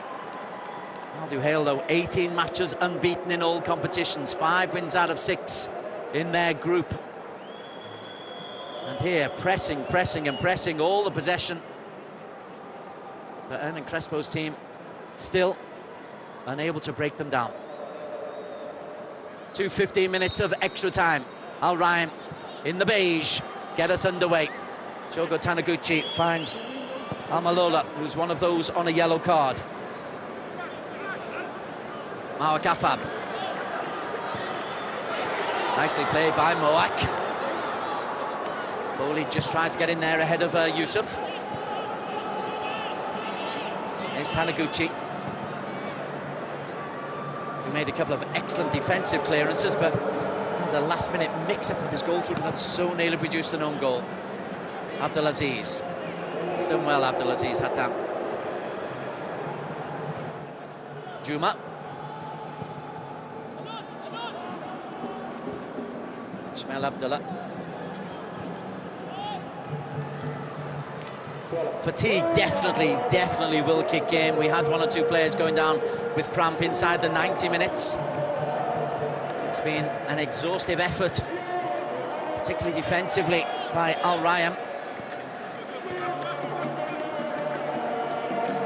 Al-Duhail, though, 18 matches unbeaten in all competitions, 5 wins out of 6 in their group. And here, pressing and pressing, all the possession. But Hernan Crespo's team still unable to break them down. 15 minutes of extra time. Al-Rayyan in the beige, get us underway. Shogo Taniguchi finds Almalola, who's one of those on a yellow card. Mawakafab. Nicely played by Moak. Bowley just tries to get in there ahead of Yusuf. There's Taniguchi, who made a couple of excellent defensive clearances, but the last-minute mix-up with his goalkeeper that so nearly produced an own goal. Abdelaziz. He's done well, Abdelaziz Hatam. Juma. Ismail Abdullah. Fatigue definitely will kick in. We had 1 or 2 players going down with cramp inside the 90 minutes. It's been an exhaustive effort, particularly defensively, by Al-Rayyan.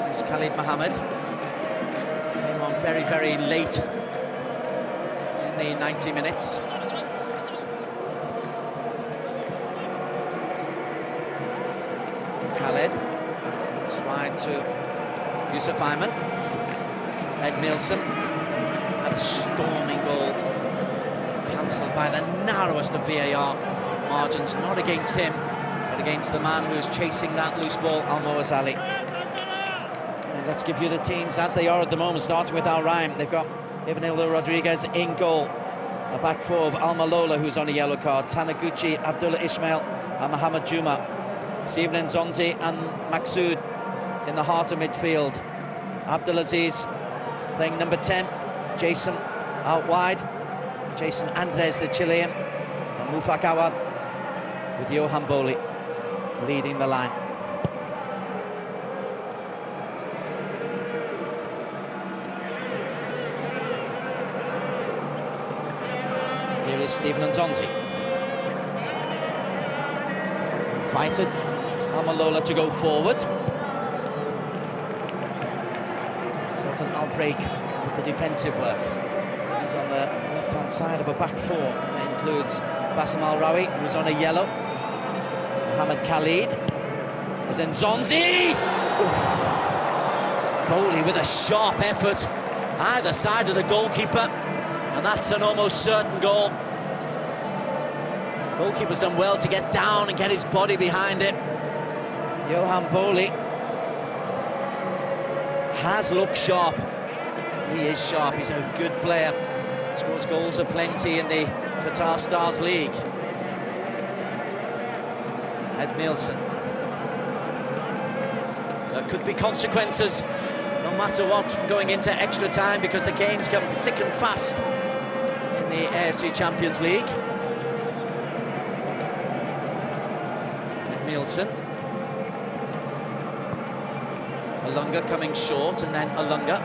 There's Khalid Mohammed. Came on very late in the 90 minutes. Khaled looks wide to Yusuf Ayman. Ed Nielsen had a storming goal, cancelled by the narrowest of VAR margins, not against him, but against the man who's chasing that loose ball, Almoaz Ali. And let's give you the teams as they are at the moment, starting with Al-Rayyan. They've got Ivanildo Rodriguez in goal, a back 4 of Almalola, who's on a yellow card, Taniguchi, Abdullah Ismail and Mohamed Juma. Steven Nzonzi and Maksud in the heart of midfield. Abdelaziz playing number 10. Jason out wide. Jason Andres, the Chilean. And Mufak Awad with Johan Boli leading the line. Here is Steven Nzonzi. Invited Almalola to go forward. Sultan Al-Break with the defensive work. He's on the left-hand side of a back 4. That includes Bassam Al-Rawi, who's on a yellow. Mohamed Khalid. There's Nzonzi! Bowley with a sharp effort either side of the goalkeeper, and that's an almost certain goal. Goalkeeper's done well to get down and get his body behind it. Johan Boli has looked sharp. He is sharp, he's a good player. Scores goals aplenty in the Qatar Stars League. Ed Nielsen. There could be consequences, no matter what, going into extra time, because the games come thick and fast in the AFC Champions League. Ed Nielsen. Alunga coming short, and then Alunga.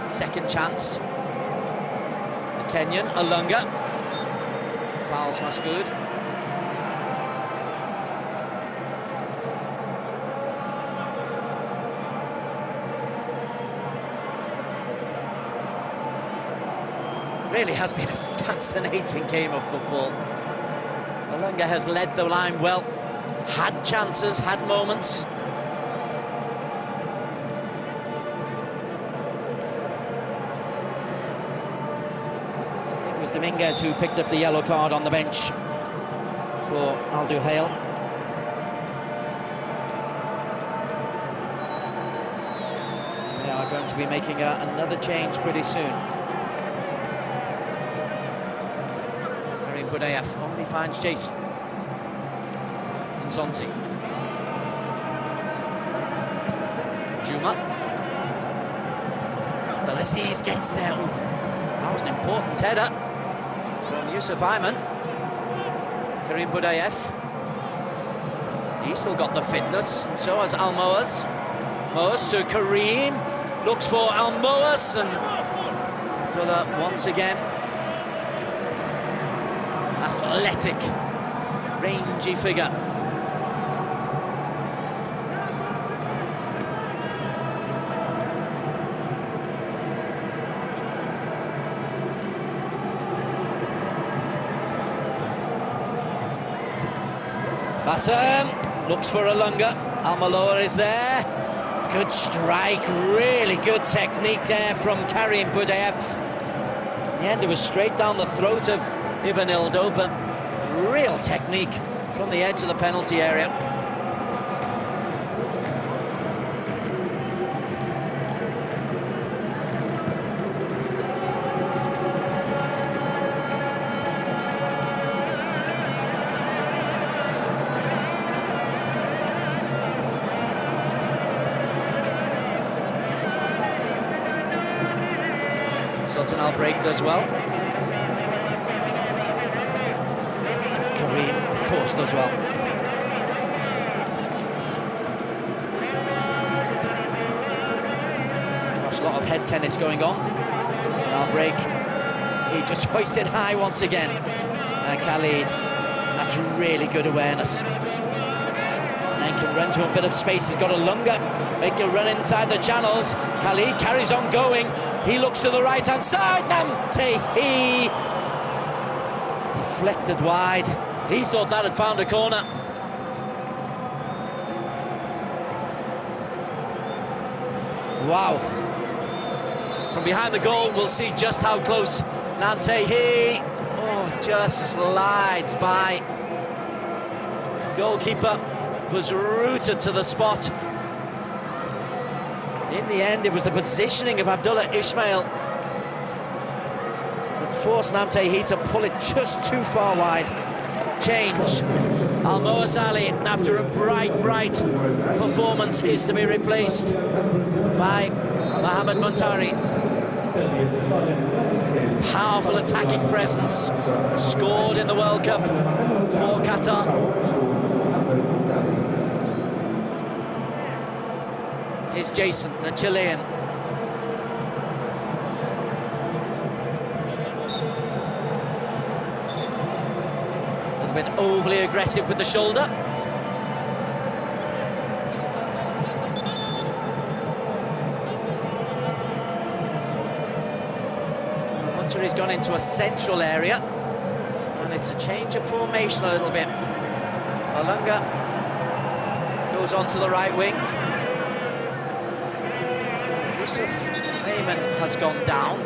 Second chance. The Kenyan, Alunga. Fouls Maskood. Really has been a fascinating game of football. Olunga has led the line well, had chances, had moments. I think it was Dominguez who picked up the yellow card on the bench for Al-Duhail. They are going to be making another change pretty soon. Budayev only finds Jason. Nzonzi. Juma. Abdelaziz gets there. Ooh, that was an important header from Yusuf Ayman. Karim Budayev. He's still got the fitness, and so has Al-Moaz. Moaz to Karim. Looks for Al-Moaz, and Abdullah once again. Athletic, rangy figure. Bassam looks for Olunga. Almaloa is there. Good strike, really good technique there from Karim Budayev. In the end, it was straight down the throat of Ivanildo, but real technique from the edge of the penalty area. Sultan Al-Break does well. Karim, of course, does well. Gosh, a lot of head tennis going on. And Al-Break, he just hoists it high once again. Khalid, that's really good awareness. And then can run to a bit of space. He's got Olunga, make a run inside the channels. Khalid carries on going. He looks to the right-hand side. Namtehi deflected wide. He thought that had found a corner. Wow. From behind the goal, we'll see just how close Namtehi, just slides by. Goalkeeper was rooted to the spot. In the end, it was the positioning of Abdullah Ismail that forced Namtehi to pull it just too far wide. Change. Al-Moaz Ali, after a bright performance, is to be replaced by Mohamed Muntari. Powerful attacking presence, scored in the World Cup for Qatar. Here's Jason, the Chilean. A little bit overly aggressive with the shoulder. Muntari's gone into a central area, and it's a change of formation a little bit. Olunga goes on to the right wing. Yusuf Ayman has gone down.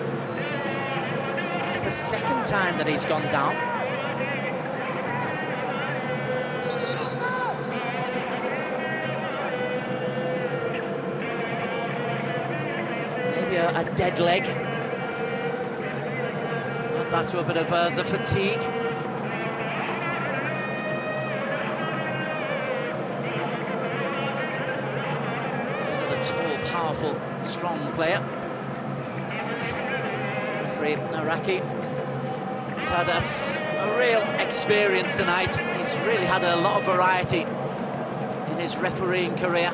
It's the second time that he's gone down. Maybe a dead leg. Add that to a bit of the fatigue. There's another tall, powerful, strong player. There's referee Naraki. He's had a real experience tonight. He's really had a lot of variety in his refereeing career.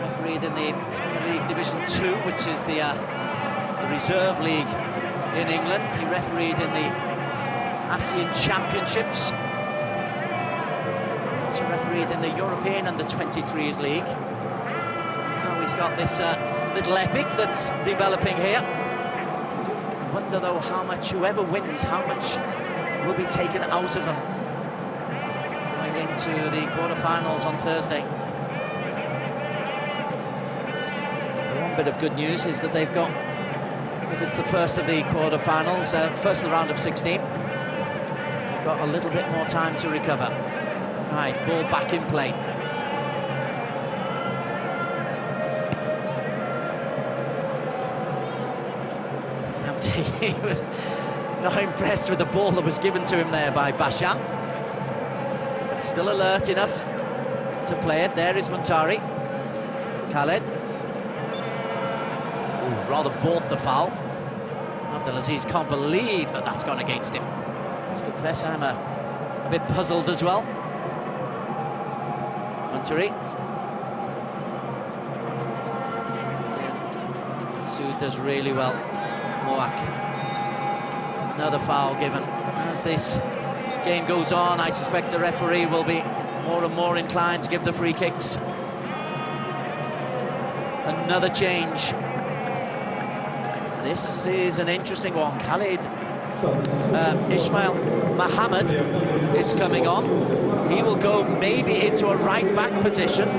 Refereed in the Premier League Division 2, which is the reserve league in England. He refereed in the AFC Championships. Also refereed in the European Under-23s League. And now he's He's got this little epic that's developing here. I do wonder, though, how much, whoever wins, how much will be taken out of them going into the quarter-finals on Thursday. The one bit of good news is that they've got, because it's the first of the quarter-finals, first of the round of 16, they've got a little bit more time to recover. Right, ball back in play. He was not impressed with the ball that was given to him there by Basham, but still alert enough to play it. There is Muntari. Khaled. Ooh, rather bought the foul. Abdelaziz can't believe that that's gone against him. Let's confess I'm a bit puzzled as well. Muntari. Maksud does really well. Moak. Another foul given. As this game goes on, I suspect the referee will be more and more inclined to give the free kicks. Another change. This is an interesting one. Khalid Ismail Mohammed is coming on. He will go maybe into a right-back position.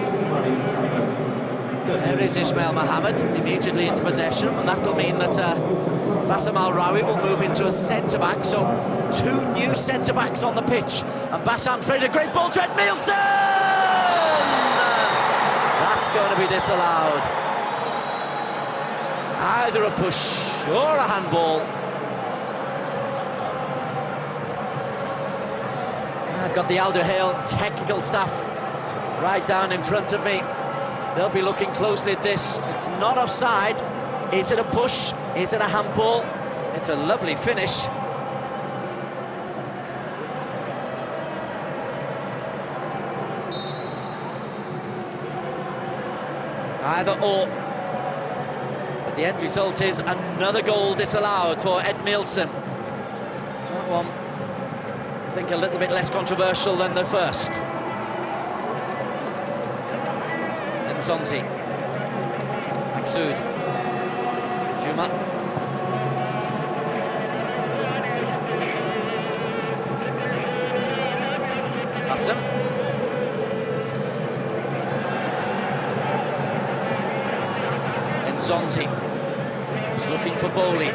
There is Ismail Mohammed immediately into possession, and that will mean that Bassam Al-Rawi will move into a centre-back. So 2 new centre-backs on the pitch, and Bassam's played a great ball to Edmilson! That's going to be disallowed. Either a push or a handball. I've got the Al-Duhail technical staff right down in front of me. They'll be looking closely at this. It's not offside. Is it a push? Is it a handball? It's a lovely finish. Either or. But the end result is another goal disallowed for Edmilson. That one, I think, a little bit less controversial than the first. Zonzi, Maksud, Juma, Bassam, and Zonzi is looking for Bowley.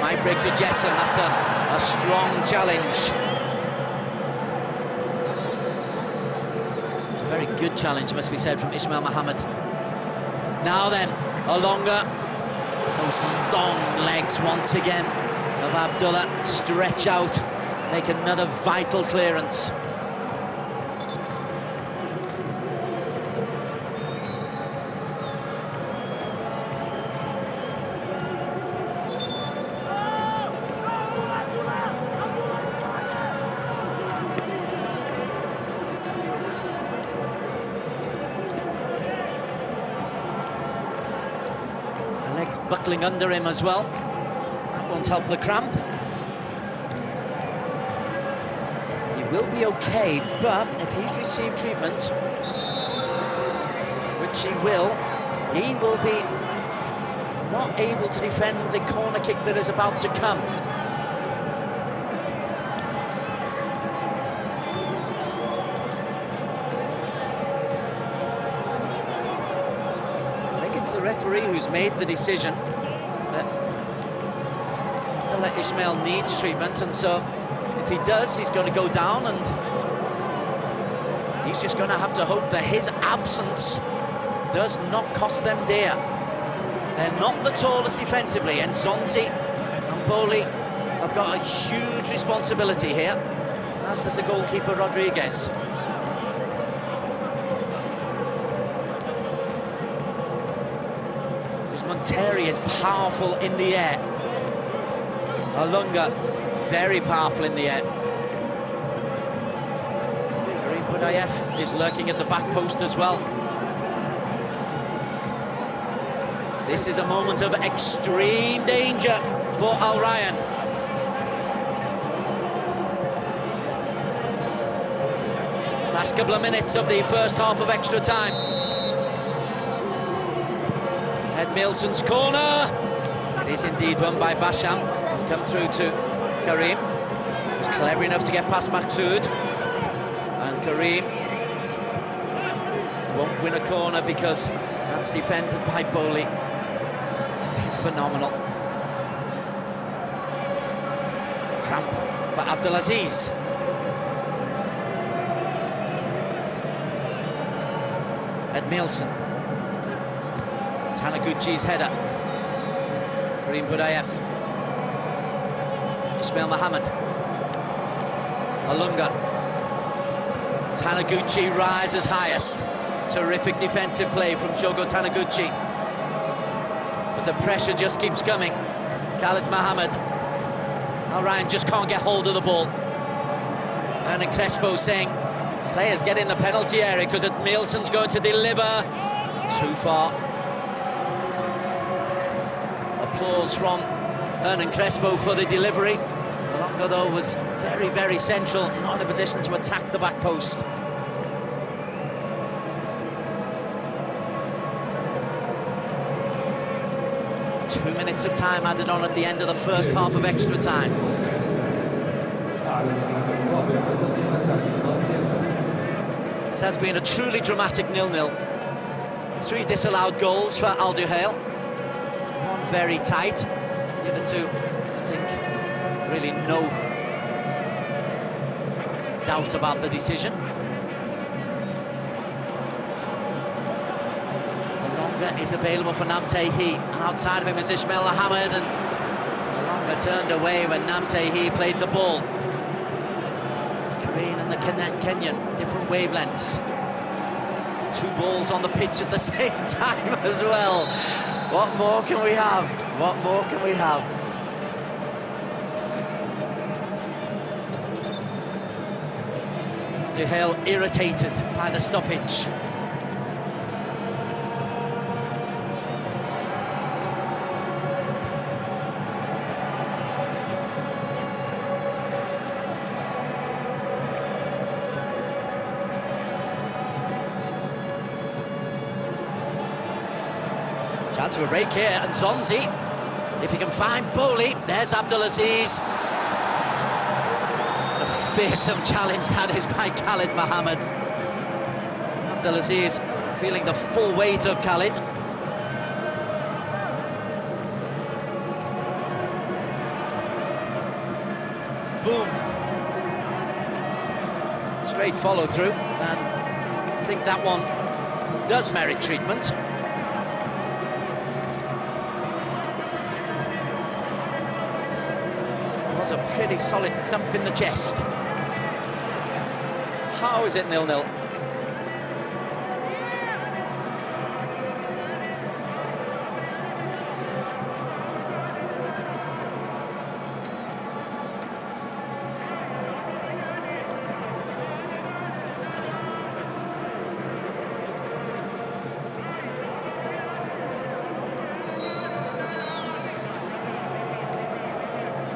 Might break to Jessen. That's a strong challenge. Very good challenge, must be said, from Ismail Mohammed. Now then, Olonga. Those long legs once again of Abdullah stretch out, make another vital clearance. Buckling under him as well. That won't help the cramp. He will be okay, but if he's received treatment, which he will be not able to defend the corner kick that is about to come. The referee who's made the decision that Abdullah Ismail needs treatment, and so if he does, he's going to go down, and he's just going to have to hope that his absence does not cost them dear. They're not the tallest defensively, and Zonzi and Bowley have got a huge responsibility here, as does the goalkeeper Rodriguez. Monteri is powerful in the air. Olunga, very powerful in the air. Karim Budayev is lurking at the back post as well. This is a moment of extreme danger for Al-Rayyan. Last couple of minutes of the first half of extra time. Edmilson's corner. It is indeed won by Basham. Can come through to Karim, who's clever enough to get past Maqsood. And Karim won't win a corner because that's defended by Bowley. He's been phenomenal. Cramp for Abdelaziz. Edmilson. Taniguchi's header. Karim Budayev. Ismail Mohammed. Alunga. Taniguchi rises highest. Terrific defensive play from Shogo Taniguchi. But the pressure just keeps coming. Khalid Mohammed. Al-Rayyan just can't get hold of the ball. And Crespo saying, players get in the penalty area because Edmilson's going to deliver. Too far. Applause from Hernan Crespo for the delivery. Alonga, though, was very, very central, not in a position to attack the back post. Two minutes of time added on at the end of the first half of extra time. This has been a truly dramatic 0-0. 3 disallowed goals for Al-Duhail. One very tight. The other two, I think, really no doubt about the decision. Alonga is available for Namtehi, and outside of him is Ismail Mohammed, and Alonga turned away when Namtehi played the ball. The Korean and the Kenyan, different wavelengths. 2 balls on the pitch at the same time as well. What more can we have? What more can we have? Al-Duhail irritated by the stoppage. Chance for a break here, and Zonzi, if he can find Bowley, there's Abdelaziz. What a fearsome challenge that is by Khalid Mohammed. Abdelaziz feeling the full weight of Khalid. Boom. Straight follow through, and I think that one does merit treatment. A pretty solid thump in the chest. How is it 0-0?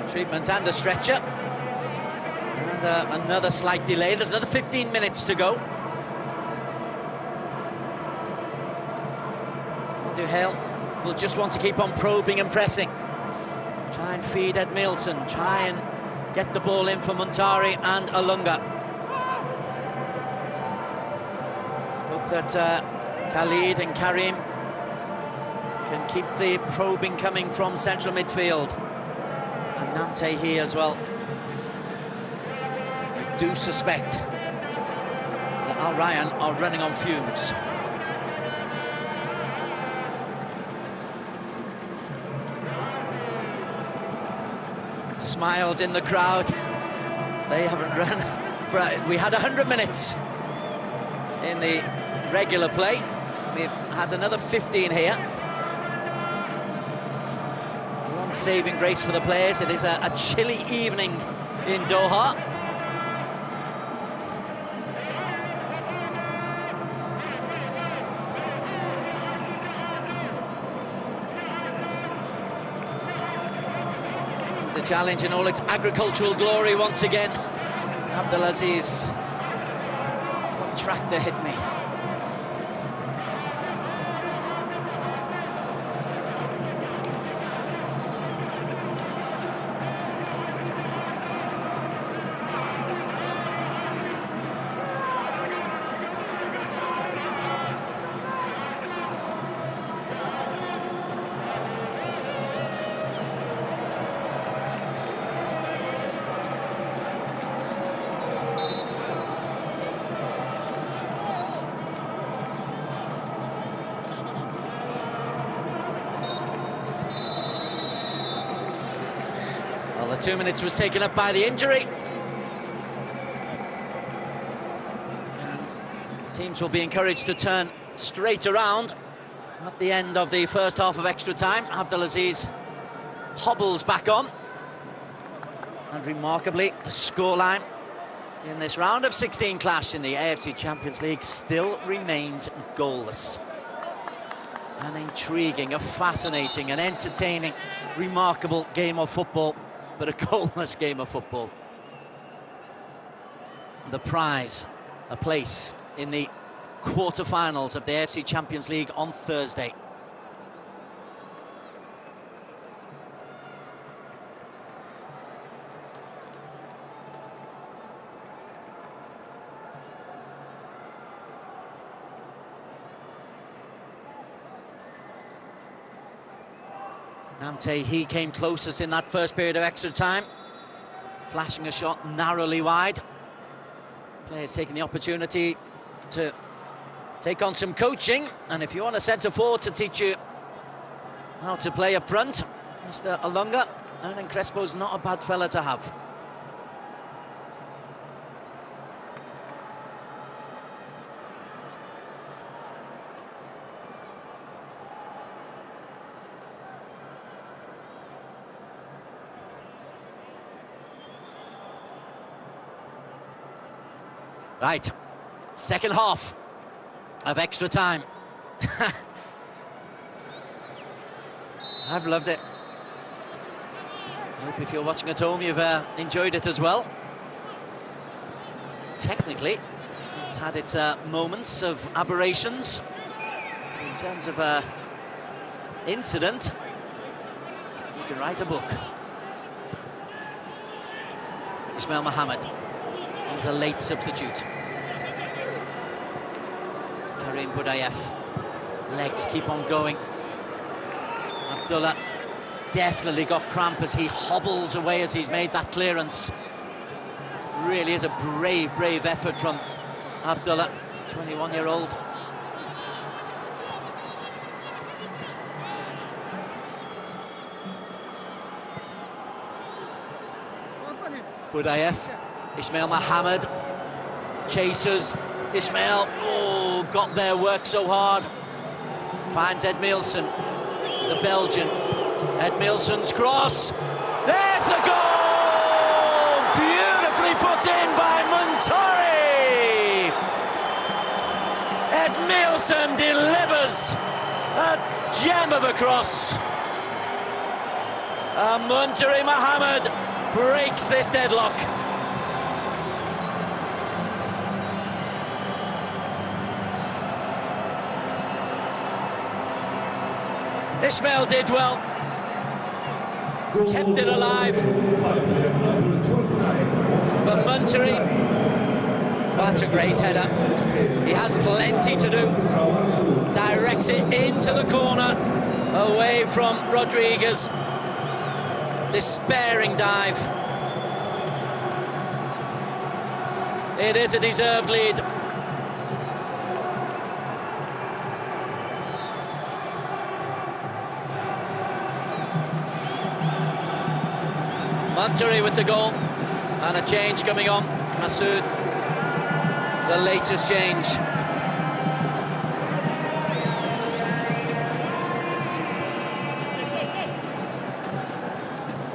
Treatment and a stretcher, and another slight delay. There's another 15 minutes to go. Al-Duhail will just want to keep on probing and pressing. Try and feed Edmilson, try and get the ball in for Muntari and Alunga. Hope that Khalid and Karim can keep the probing coming from central midfield. And Namtehi as well. I do suspect that Al-Rayyan are running on fumes. Smiles in the crowd. They haven't run. We had 100 minutes in the regular play. We've had another 15 here. Saving grace for the players. It is a chilly evening in Doha. It's a challenge in all its agricultural glory once again. Abdelaziz. What tractor hit me? 2 minutes was taken up by the injury. And the teams will be encouraged to turn straight around at the end of the first half of extra time. Abdelaziz hobbles back on. And remarkably, the scoreline in this round of 16 clash in the AFC Champions League still remains goalless. An intriguing, a fascinating, an entertaining, remarkable game of football, but a goalless game of football. The prize, a place in the quarter-finals of the AFC Champions League on Thursday. Namte, he came closest in that first period of extra time, flashing a shot narrowly wide. Players taking the opportunity to take on some coaching, and if you want a centre-forward to teach you how to play up front, Mr. Alunga, Hernan Crespo's not a bad fella to have. Right, second half of extra time. I've loved it. I hope if you're watching at home you've enjoyed it as well. Technically, it's had its moments of aberrations. In terms of incident, you can write a book. Ismail Mohammed was a late substitute. Karim Budayev, legs keep on going. Abdullah definitely got cramp as he hobbles away as he's made that clearance. Really is a brave, brave effort from Abdullah, 21-year-old. Budayev, Ismail Mohammed, chasers, Ismail, oh, got there, worked so hard. Finds Edmilson, the Belgian. Edmilson's cross, there's the goal! Beautifully put in by Muntari! Edmilson delivers a gem of a cross. Muntari Mohammed breaks this deadlock. Ismail did well, kept it alive, but Muntari, what a great header. He has plenty to do, directs it into the corner, away from Rodriguez. Despairing dive. It is a deserved lead. Muntari with the goal, and a change coming on. Masoud, the latest change.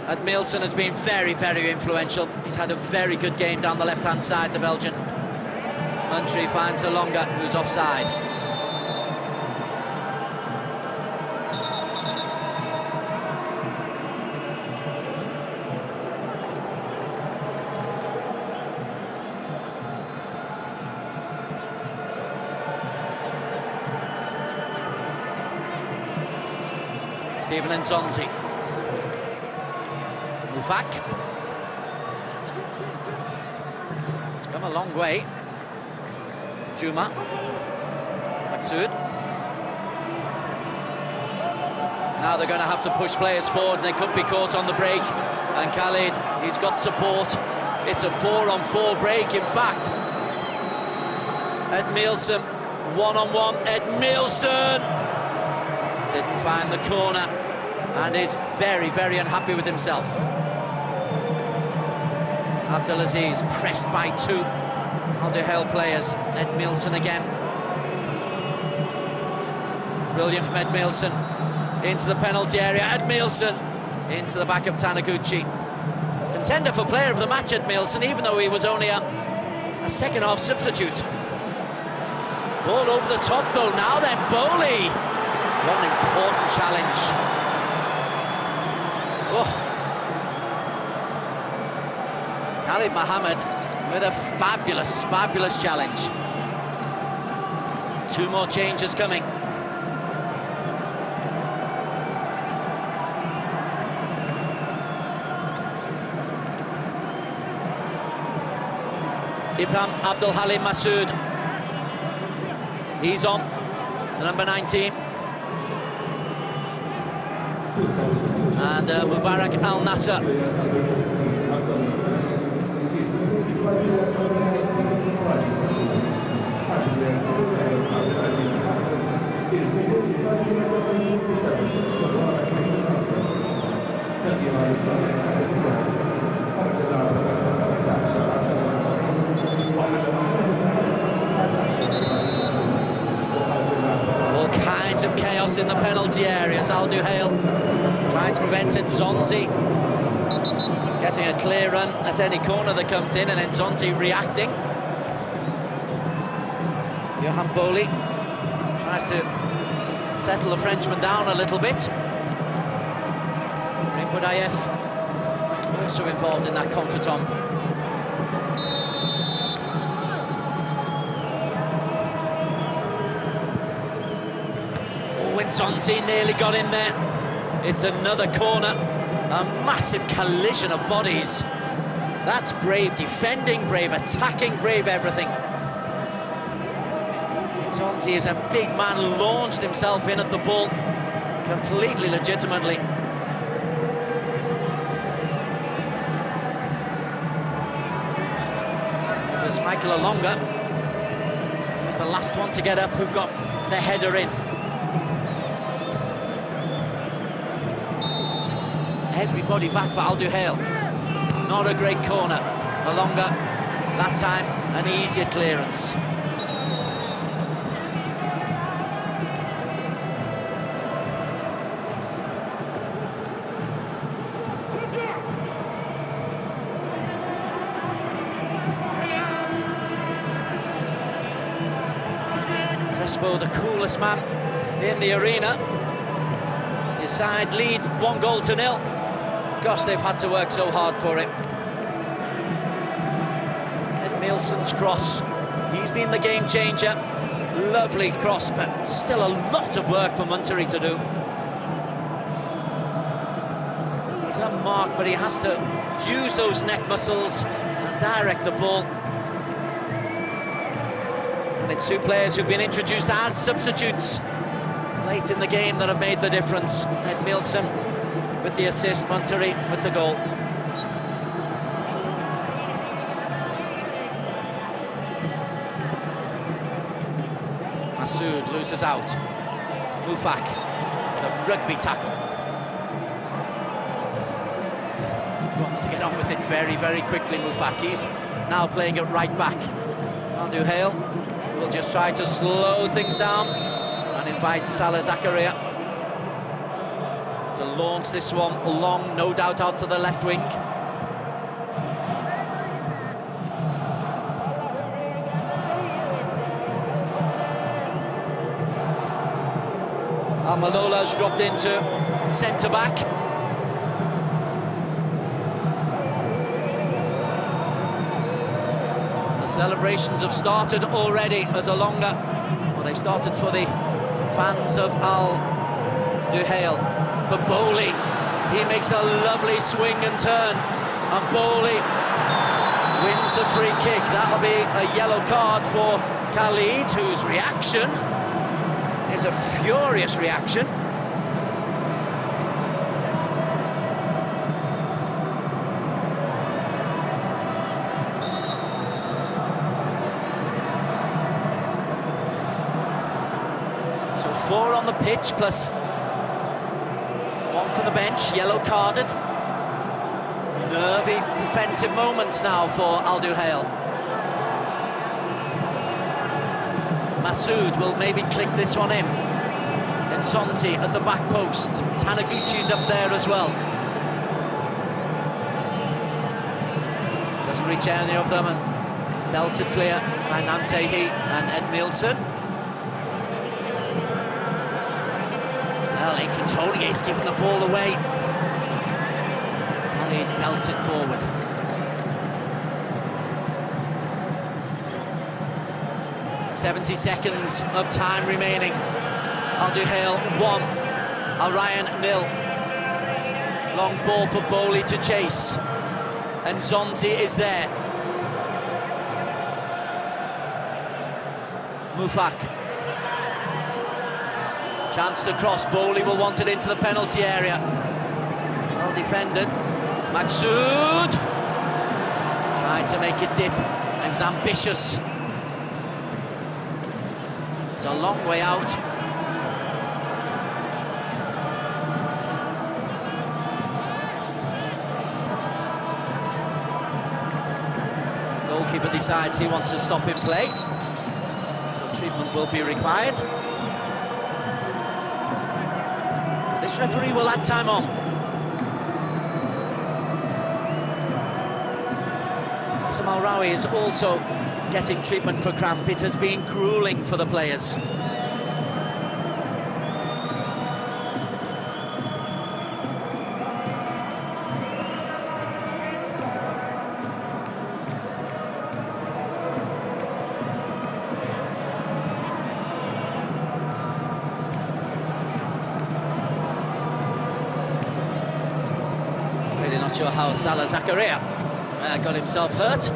Edmilson has been very, very influential. He's had a very good game down the left-hand side, the Belgian. Muntari finds Alunga, who's offside. Stephen Nzonzi. Mufak. It's come a long way. Juma. Maksud. Now they're going to have to push players forward, and they could be caught on the break. And Khalid, he's got support. It's a 4-on-4 break, in fact. Edmilson, one-on-one. Edmilson didn't find the corner and is very, very unhappy with himself. Abdelaziz pressed by two Al-Duhail players. Ed Milson again. Brilliant from Ed Milson. Into the penalty area. Ed Milson into the back of Taniguchi. Contender for player of the match, Ed Milson, even though he was only a second-half substitute. Ball over the top, though. Now then, Bowley. What an important challenge. Oh. Khalid Mohammed with a fabulous, fabulous challenge. Two more changes coming. Ibrahim Abdul Halim Masood. He's on, the number 19. And Mubarak Al Nasser. All kinds of chaos in the penalty areas. Al-Duhail trying to prevent Nzonzi getting a clear run at any corner that comes in, and Nzonzi reacting. Johan Bowley tries to settle the Frenchman down a little bit. Budayev also involved in that contretemps. Oh, Nzonzi nearly got in there. It's another corner. A massive collision of bodies. That's brave defending, brave attacking, brave everything. Nzonzi is a big man, launched himself in at the ball completely legitimately. It was Michael Alonga, who was the last one to get up, who got the header in. Everybody back for Al-Duhail. Not a great corner. Alonga, that time, an easier clearance. Crespo, the coolest man in the arena. His side lead 1-0. Gosh, they've had to work so hard for it. Ed Milson's cross. He's been the game changer. Lovely cross, but still a lot of work for Muntari to do. He's unmarked, but he has to use those neck muscles and direct the ball. And it's two players who've been introduced as substitutes late in the game that have made the difference. Ed Milson with the assist, Muntari with the goal. Masood loses out. Mufak, the rugby tackle. Wants to get on with it very, very quickly, Mufak. He's now playing at right back. Al-Duhail will just try to slow things down and invite Salah Zakaria to launch this one long, no doubt out to the left wing. Almalola's dropped into centre-back. The celebrations have started already as Alonga. Well, they've started for the fans of Al-Duhail. But Bowley, he makes a lovely swing and turn, and Bowley wins the free kick. That'll be a yellow card for Khalid, whose reaction is a furious reaction. So 4 on the pitch, plus 1 for the bench, yellow carded. Nervy defensive moments now for Al-Duhail. Masood will maybe click this one in. Nzonzi at the back post. Taniguchi's up there as well. Doesn't reach any of them, and belted clear by Namtehi and Ed Nielsen. Well, in controlling it, he's given the ball away. And he belted forward. "70 seconds of time remaining. Al-Duhail 1, Al-Rayyan 0. Long ball for Bowley to chase. And Nzonzi is there. Mufak. Chance to cross. Bowley will want it into the penalty area. Well defended. Masood tried to make it dip. He was ambitious. It's a long way out. Goalkeeper decides he wants to stop in play, so treatment will be required. This referee will add time on. Hassan Al-Rawi is also getting treatment for cramp. It has been gruelling for the players. Really not sure how Salah Zakaria got himself hurt.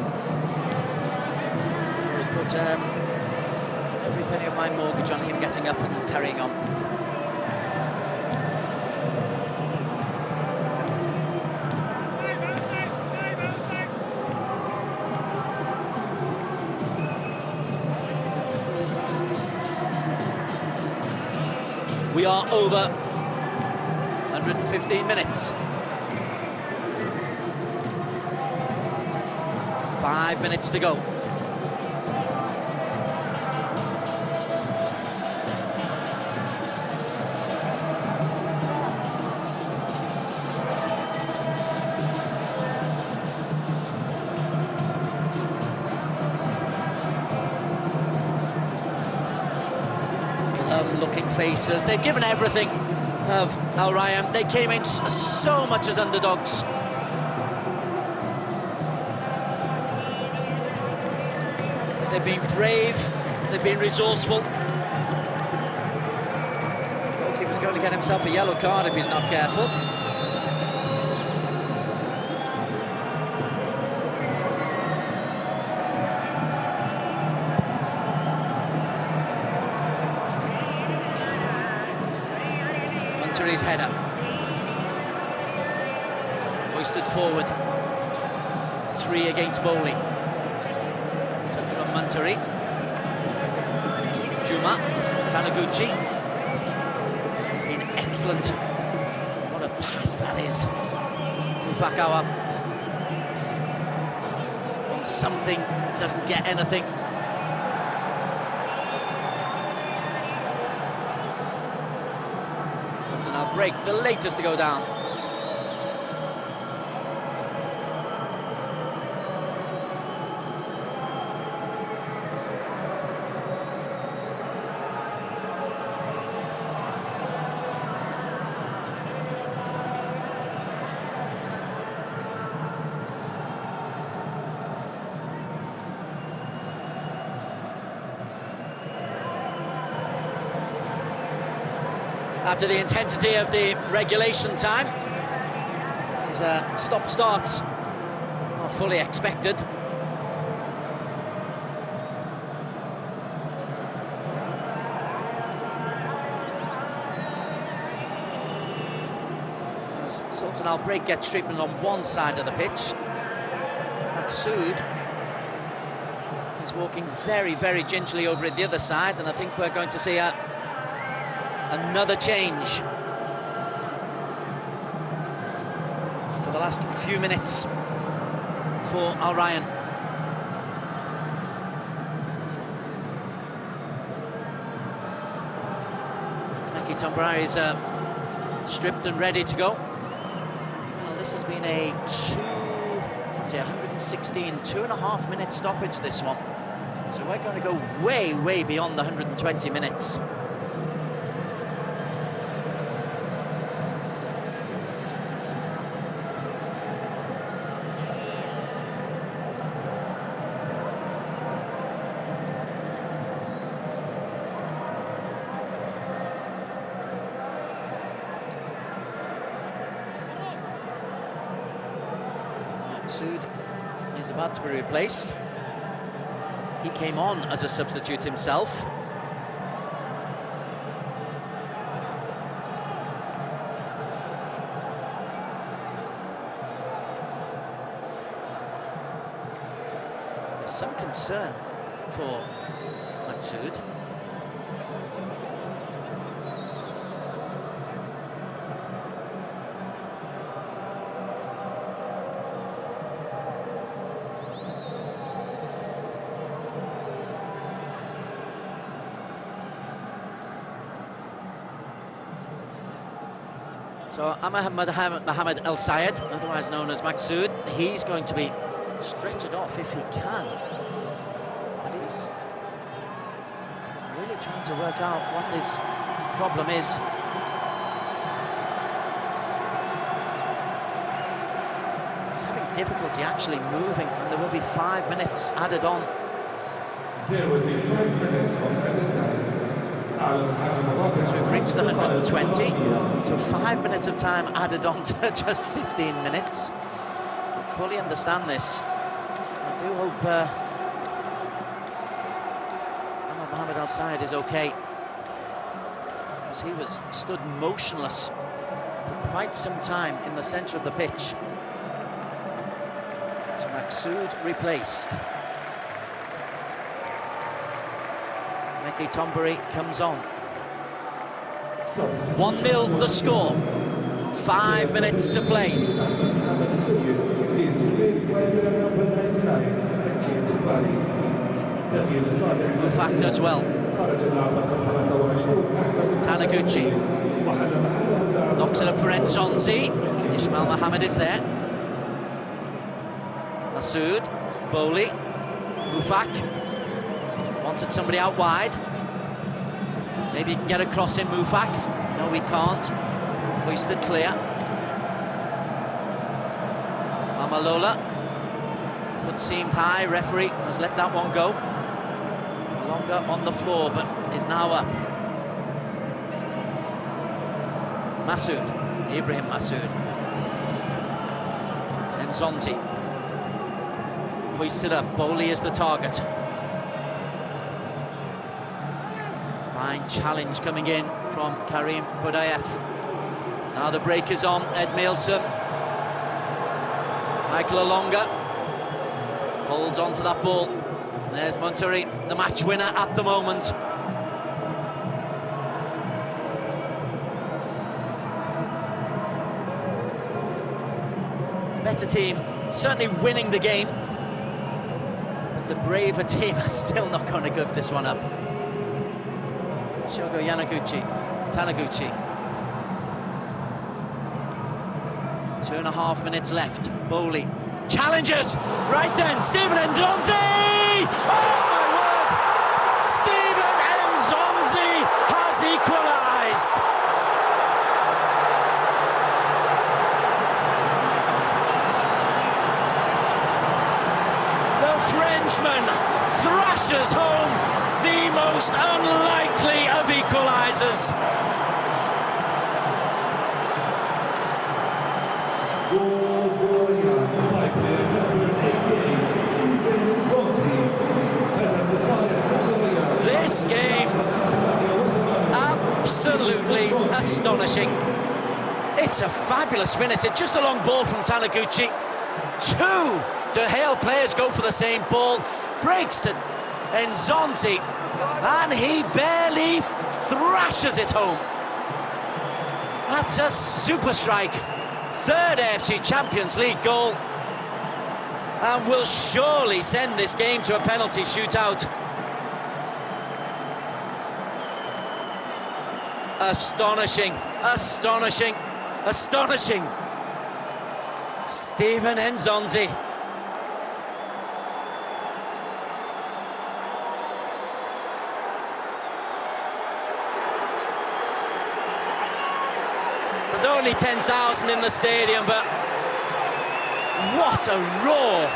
Put every penny of my mortgage on him getting up and carrying on. We are over 115 minutes. 5 minutes to go. Looking faces. They've given everything of Al-Rayyan. They came in so much as underdogs. They've been brave, they've been resourceful. The goalkeeper's going to get himself a yellow card if he's not careful. His header. Hoisted forward. 3 against Bowley. Touch from Muntari. Juma. Taniguchi. It's been excellent. What a pass that is. Mufakawa wants something, doesn't get anything. Now break, the latest to go down. After the intensity of the regulation time, these stop-starts are fully expected. As Sultan Al Break gets treatment on one side of the pitch, Masood is walking very, very gingerly over at the other side, and I think we're going to see another change. For the last few minutes for Al-Rayyan. Tombari is stripped and ready to go. Well, this has been a 2.5 minute stoppage, this one. So we're going to go way, way beyond the 120 minutes. Masoud is about to be replaced. He came on as a substitute himself. There's some concern for Masoud. So Mohamed El Sayed, otherwise known as Masoud, he's going to be stretchered off if he can. But he's really trying to work out what his problem is. He's having difficulty actually moving, and there will be 5 minutes added on. There will be 5 minutes of added time. So we've reached the 120, so 5 minutes of time added on to just 15 minutes. I can fully understand this. I do hope Mohamed El Sayed is okay, because he was stood motionless for quite some time in the centre of the pitch. So Masoud replaced. Tombari comes on. 1-0 the score. 5 minutes to play. Mufak does well. Taniguchi knocks it up for Nzonzi. Ismail Mohammed is there. Masoud, Bowley, Mufak. Wanted somebody out wide. Maybe he can get across in Mufak. No, we can't. Hoisted clear. Amalola. Foot seemed high. Referee has let that one go. Longer on the floor, but is now up. Masoud. Ibrahim Masoud. Nzonzi. Hoisted up. Bowley is the target. Fine challenge coming in from Karim Budayev. Now the break is on. Ed Mielsen. Michael Alonga holds on to that ball. There's Monterrey, the match winner at the moment. Better team, certainly winning the game. But the braver team are still not going to give this one up. Shogo Taniguchi. 2.5 minutes left. Bowley challenges. Right then, Stephen Nzonzi! Oh my word! Stephen Nzonzi has equalised. The Frenchman thrashes home the most unlikely of equalisers. This game, absolutely astonishing. It's a fabulous finish. It's just a long ball from Taniguchi. Two Duhail players go for the same ball. Breaks to Nzonzi, and he barely thrashes it home. That's a super strike. third AFC Champions League goal, and will surely send this game to a penalty shootout. Astonishing, astonishing, astonishing. Steven Nzonzi. There's only 10,000 in the stadium, but what a roar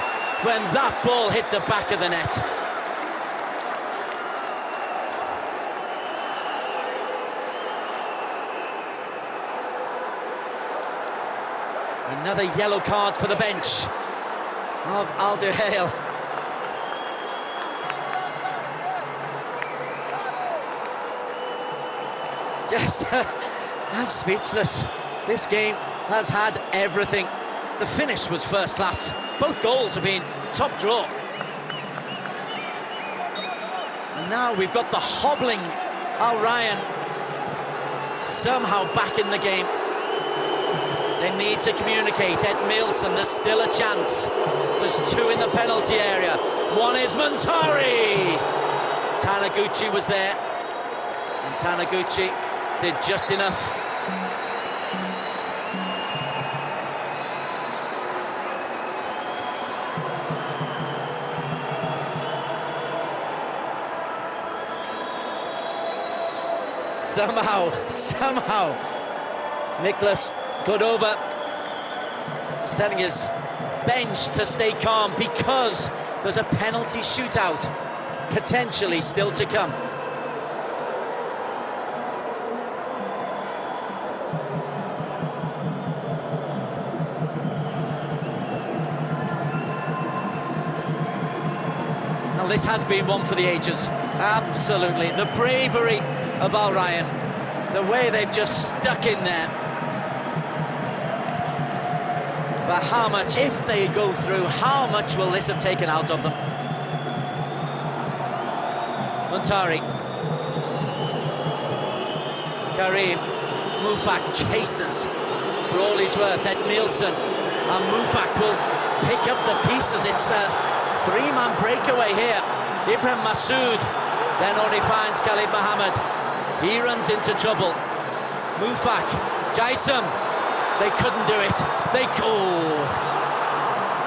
when that ball hit the back of the net. Another yellow card for the bench of Al-Duhail. I'm speechless. This game has had everything. The finish was first class. Both goals have been top draw. And now we've got the hobbling Al-Rayyan somehow back in the game. They need to communicate. Ed Milson, there's still a chance. There's two in the penalty area. One is Montari. Taniguchi was there, and Taniguchi did just enough. Somehow, Nicholas Cordova is telling his bench to stay calm because there's a penalty shootout potentially still to come. Now this has been one for the ages, absolutely. The bravery of Al-Rayyan, the way they've just stuck in there. But how much, if they go through, how much will this have taken out of them? Montari. Karim. Mufak chases for all he's worth. Ed Milson. And Mufak will pick up the pieces. It's a three-man breakaway here. Ibrahim Masood then only finds Khalid Mohammed. He runs into trouble. Mufak. Jaisam. They couldn't do it. Oh,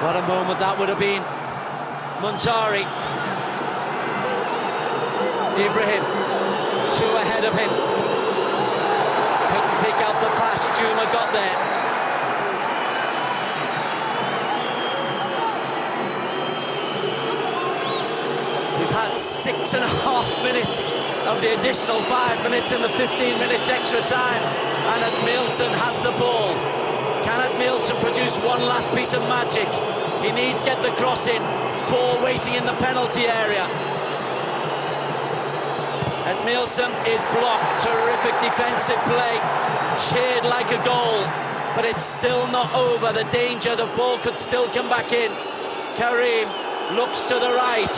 what a moment that would have been. Montari. Ibrahim, two ahead of him. Couldn't pick out the pass. Juma got there. We've had 6.5 minutes of the additional 5 minutes in the 15 minutes extra time, and Ed Milson has the ball. Can Ed Milson produce one last piece of magic? He needs to get the cross in. 4 waiting in the penalty area. Ed Milson is blocked. Terrific defensive play. Cheered like a goal, but it's still not over. The danger, the ball could still come back in. Karim looks to the right.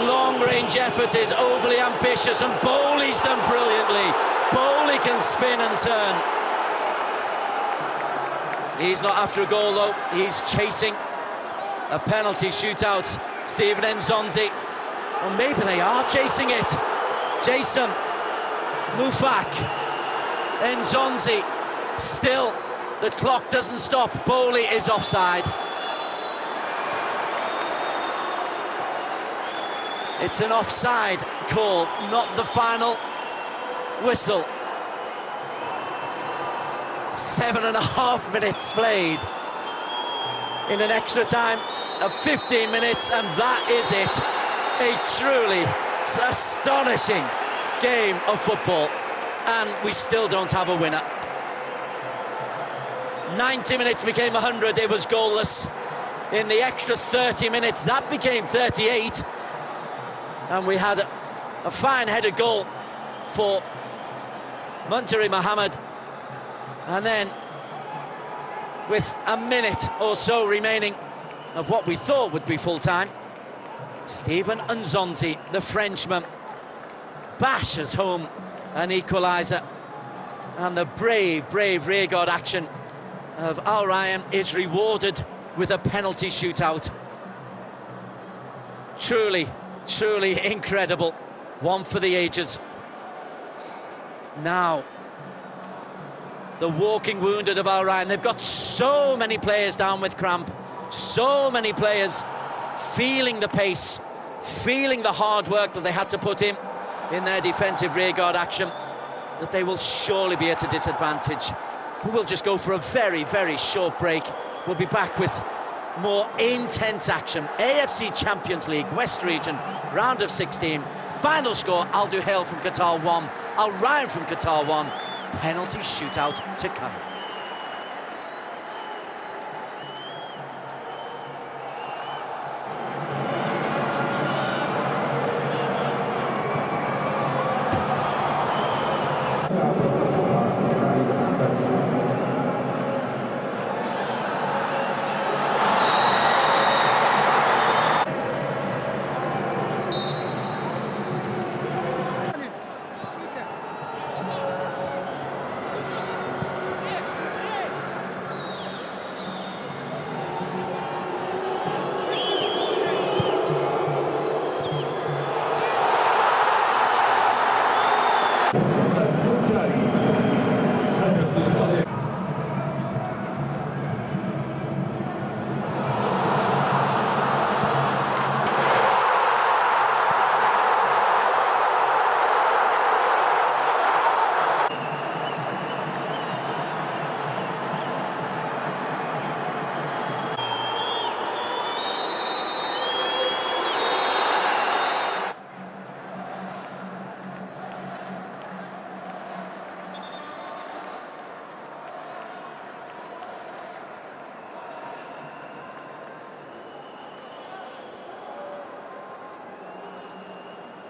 Long-range effort is overly ambitious, and Bowley's done brilliantly. Bowley can spin and turn. He's not after a goal, though. He's chasing a penalty shootout. Steven Nzonzi. Or maybe they are chasing it. Jason. Mufak. Nzonzi. Still, the clock doesn't stop. Bowley is offside. It's an offside call, not the final whistle. 7.5 minutes played in an extra time of 15 minutes, and that is it. A truly astonishing game of football, and we still don't have a winner. 90 minutes became 100, it was goalless. In the extra 30 minutes, that became 38, and we had a fine headed goal for Muntari Mohammed. And then, with a minute or so remaining of what we thought would be full-time, Steven Nzonzi, the Frenchman, bashes home an equaliser. And the brave rearguard action of Al-Rayyan is rewarded with a penalty shootout. Truly, truly incredible. One for the ages. Now, the walking wounded of Al-Rayyan. They've got so many players down with cramp. So many players feeling the pace, feeling the hard work that they had to put in their defensive rearguard action, that they will surely be at a disadvantage. But we'll just go for a very, very short break. We'll be back with more intense action. AFC Champions League, West Region, round of 16. Final score, Al-Duhail from Qatar 1, Al-Rayyan from Qatar 1. Penalty shootout to come.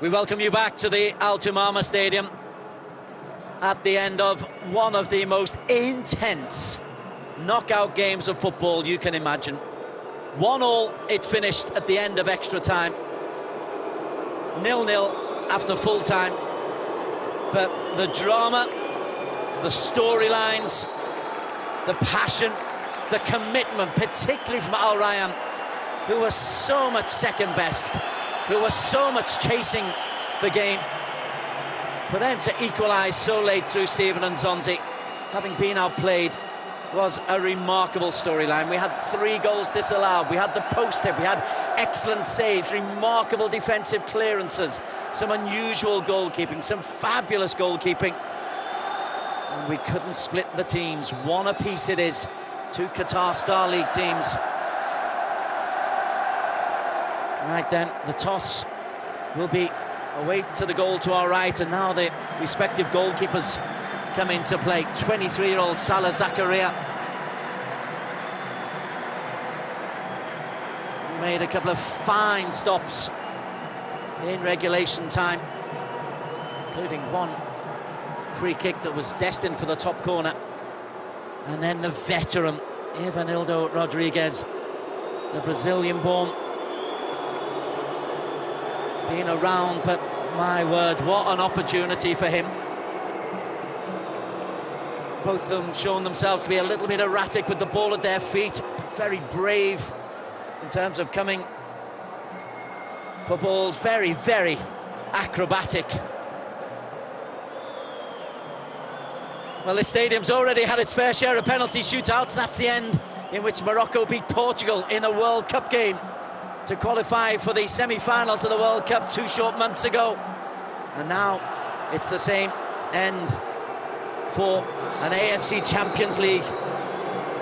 We welcome you back to the Al-Duhail Stadium at the end of one of the most intense knockout games of football you can imagine. 1-1 it finished at the end of extra time. 0-0 after full time. But the drama, the storylines, the passion, the commitment, particularly from Al-Rayyan, who was so much second best, who was so much chasing the game, for them to equalise so late through Stephen and Zonzi, having been outplayed, was a remarkable storyline. We had 3 goals disallowed, we had the post hit, we had excellent saves, remarkable defensive clearances, some unusual goalkeeping, some fabulous goalkeeping, and we couldn't split the teams. 1 apiece it is, 2 Qatar Star League teams. Right then, the toss will be away to the goal to our right, and now the respective goalkeepers come into play. 23-year-old Salah Zakaria, who made a couple of fine stops in regulation time, including 1 free kick that was destined for the top corner. And then the veteran, Ivanildo Rodriguez, the Brazilian-born, been around, but my word, what an opportunity for him. Both of them shown themselves to be a little bit erratic with the ball at their feet, but very brave in terms of coming for balls, very, very acrobatic. Well, this stadium's already had its fair share of penalty shootouts. That's the end in which Morocco beat Portugal in a World Cup game to qualify for the semi-finals of the World Cup 2 short months ago. And now it's the same end for an AFC Champions League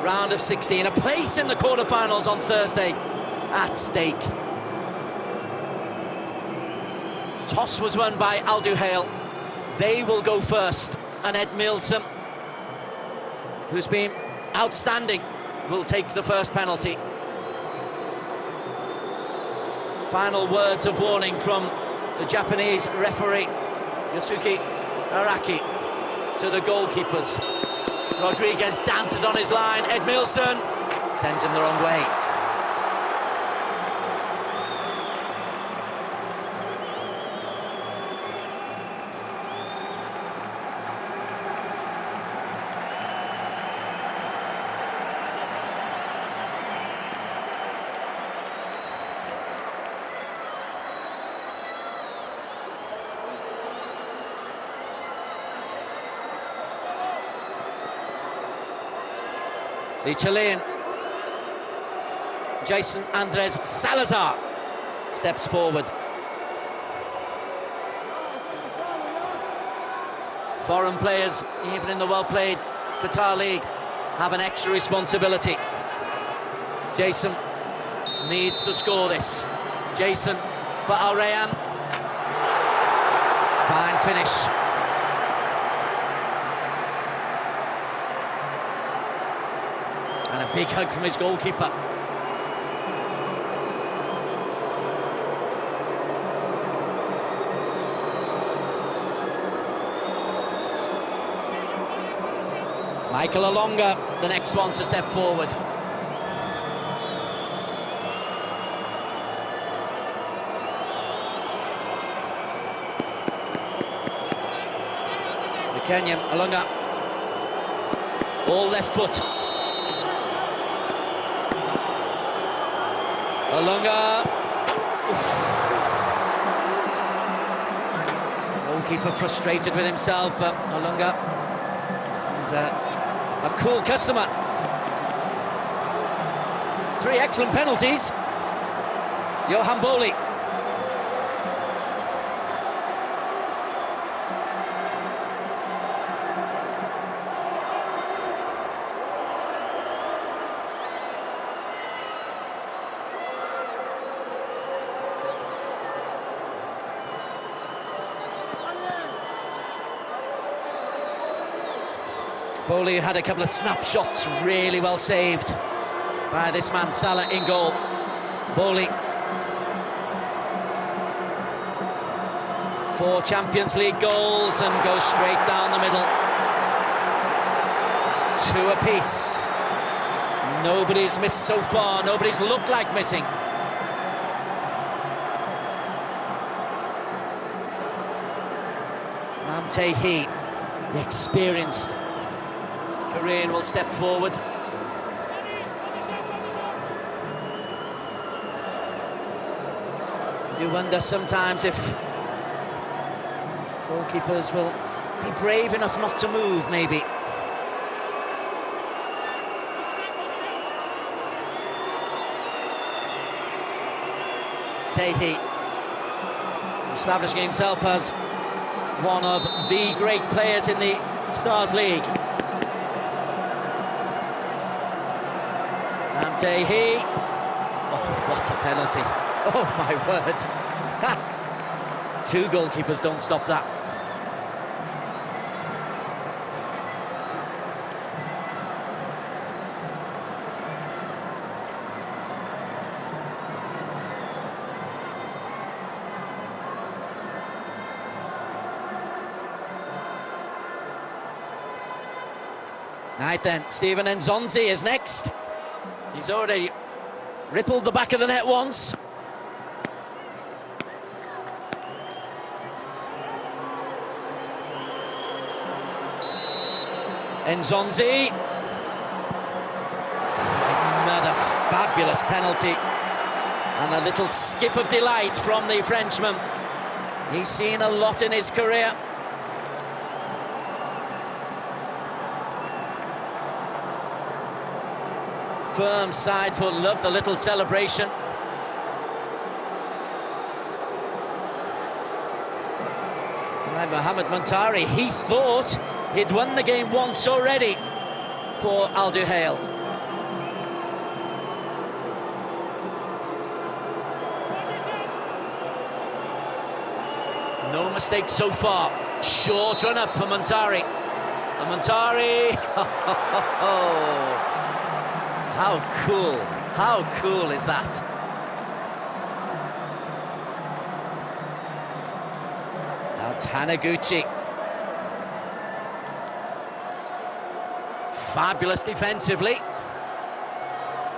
round of 16. A place in the quarter-finals on Thursday at stake. Toss was won by Al-Duhail. They will go first, and Ed Milsom, who's been outstanding, will take the first penalty. Final words of warning from the Japanese referee, Yasuki Araki, to the goalkeepers. Rodriguez dances on his line. Ed Milson sends him the wrong way. The Chilean Jason Andres Salazar steps forward. Foreign players, even in the well-played Qatar League, have an extra responsibility. Jason needs to score this. Jason for Al-Rayyan. Fine finish. And a big hug from his goalkeeper. Michael Alonga, the next one to step forward. The Kenyan, Alonga. All left foot. Alonga. Goalkeeper frustrated with himself, but Alonga is a cool customer. 3 excellent penalties. Johan Boli. Boli had a couple of snapshots, really well saved by this man Salah in goal. Boli. 4 Champions League goals and goes straight down the middle. 2 apiece. Nobody's missed so far, nobody's looked like missing. Namtehi, the experienced Korean, will step forward. You wonder sometimes if goalkeepers will be brave enough not to move, maybe. Tehi establishing himself as one of the great players in the Stars League. Namtehi. Oh, what a penalty. Oh, my word. 2 goalkeepers don't stop that. Right then, Steven Nzonzi is next. He's already rippled the back of the net once. Nzonzi. Another fabulous penalty. And a little skip of delight from the Frenchman. He's seen a lot in his career. Firm side foot, love the little celebration. And Mohamed Muntari, he thought he'd won the game once already for Al-Duhail. No mistake so far. Short run up for Muntari. And Muntari, how cool is that? Now Taniguchi. Fabulous defensively.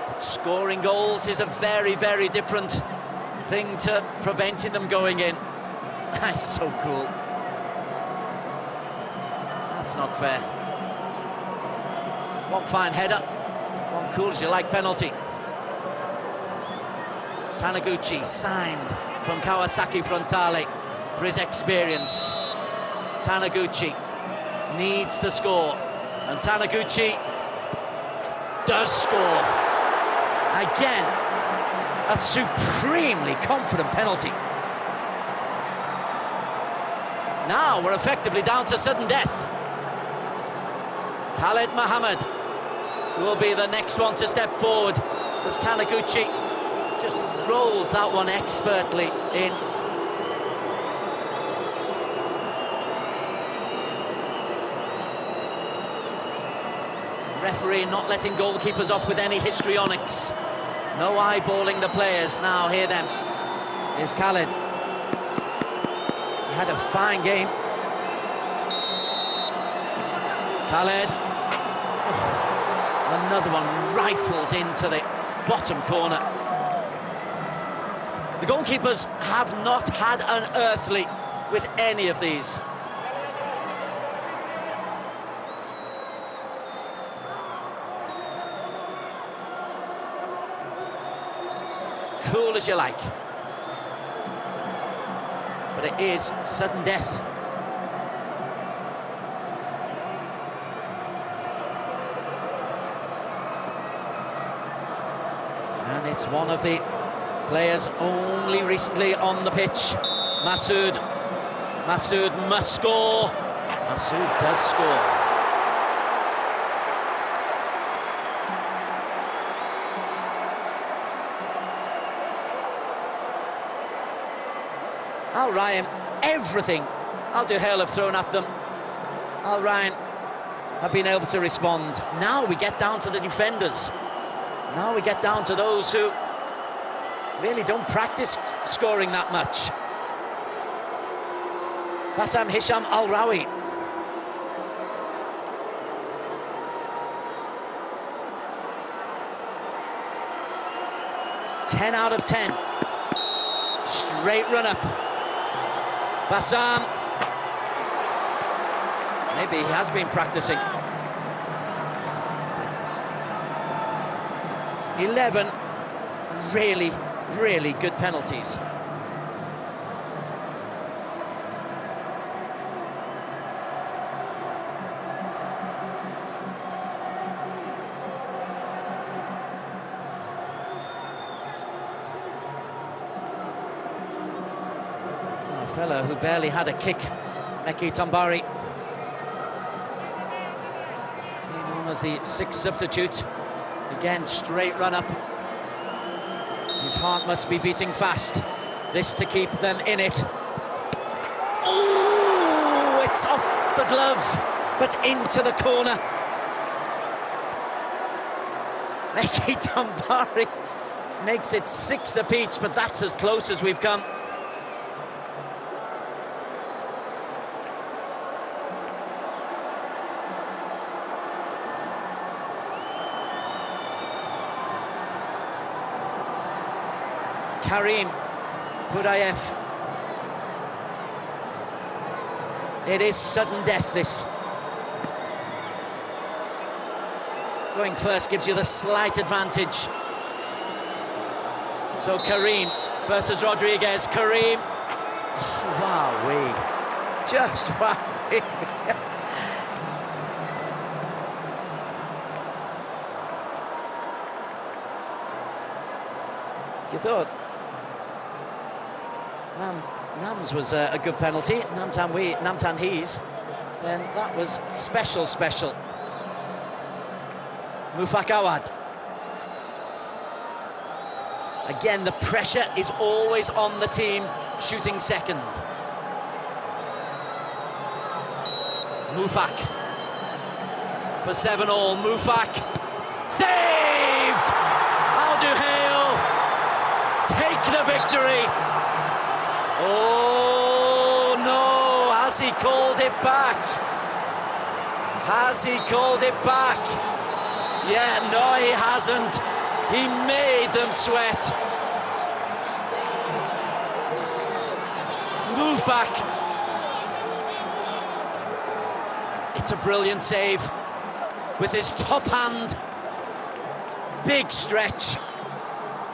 But scoring goals is a very, very different thing to preventing them going in. That's so cool. That's not fair. One fine header. One cool as you like penalty. Taniguchi signed from Kawasaki Frontale for his experience. Taniguchi needs to score. And Taniguchi does score. Again, a supremely confident penalty. Now we're effectively down to sudden death. Khaled Mohammed will be the next one to step forward as Taniguchi just rolls that one expertly in. Referee not letting goalkeepers off with any histrionics. No eyeballing the players now. Hear them. Here's Khaled. He had a fine game. Khaled. Oh, another one rifles into the bottom corner. The goalkeepers have not had an earthly with any of these. Cool as you like. But it is sudden death. And it's one of the players only recently on the pitch. Masoud. Masoud must score. Masoud does score. Al-Rayyan, everything Al-Duhail have thrown at them, Al-Rayyan have been able to respond. Now we get down to the defenders. Now we get down to those who really don't practice scoring that much. Bassam Hisham Al-Rawi. Ten out of 10. Straight run up. Bassam. Maybe he has been practicing. 11 really, really good penalties. A fellow who barely had a kick, Meki Tambari, came on as the sixth substitute. Again, straight run up. His heart must be beating fast. This to keep them in it. Oh, it's off the glove, but into the corner. Meki Tambari makes it 6 apiece, but that's as close as we've come. Karim Purayev. It is sudden death, this. Going first gives you the slight advantage. So Karim versus Rodriguez. Karim. Oh, wow-wee. Just wow-wee. You thought Nams was a good penalty, Namtan Hees, then that was special. Mufak Awad. Again, the pressure is always on the team shooting second. Mufak for 7-all. Mufak saved. Al-Duhail take the victory. Oh no, has he called it back? Has he called it back? Yeah, no, he hasn't. He made them sweat. Mufak. It's a brilliant save with his top hand. Big stretch.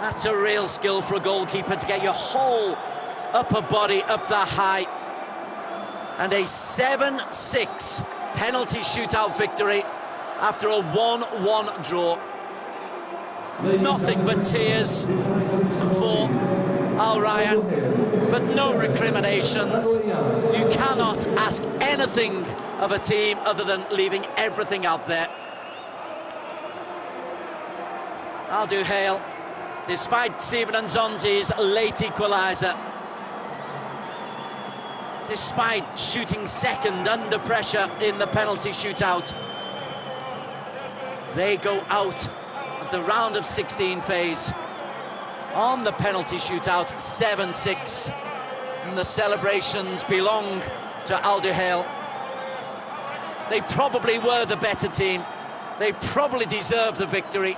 That's a real skill for a goalkeeper to get your whole upper body up that high. And a 7-6 penalty shootout victory after a 1-1 draw. Nothing but tears for Al-Rayyan, but no recriminations. You cannot ask anything of a team other than leaving everything out there. Al-Duhail, despite Stephen Nzonzi's late equaliser, despite shooting second under pressure in the penalty shootout, they go out at the round of 16 phase on the penalty shootout, 7-6, and the celebrations belong to Al-Duhail. They probably were the better team. They probably deserved the victory.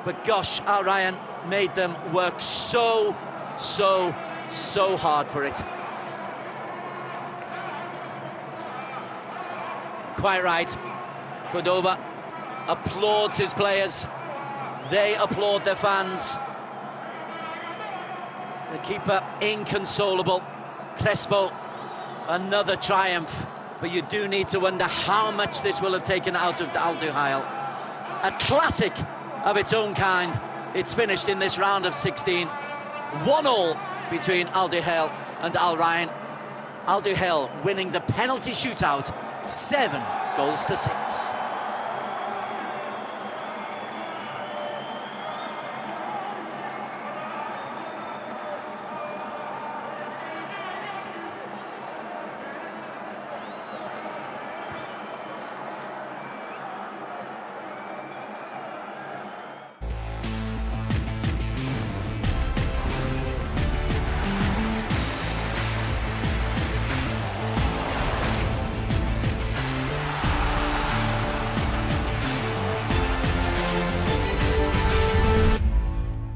But gosh, Al-Rayyan made them work so hard for it. Quite right. Cordoba applauds his players. They applaud their fans. The keeper inconsolable. Crespo, another triumph. But you do need to wonder how much this will have taken out of Al-Duhail. A classic of its own kind. It's finished in this round of 16. 1-1 between Al-Duhail and Al-Rayyan. Al-Duhail winning the penalty shootout 7-6.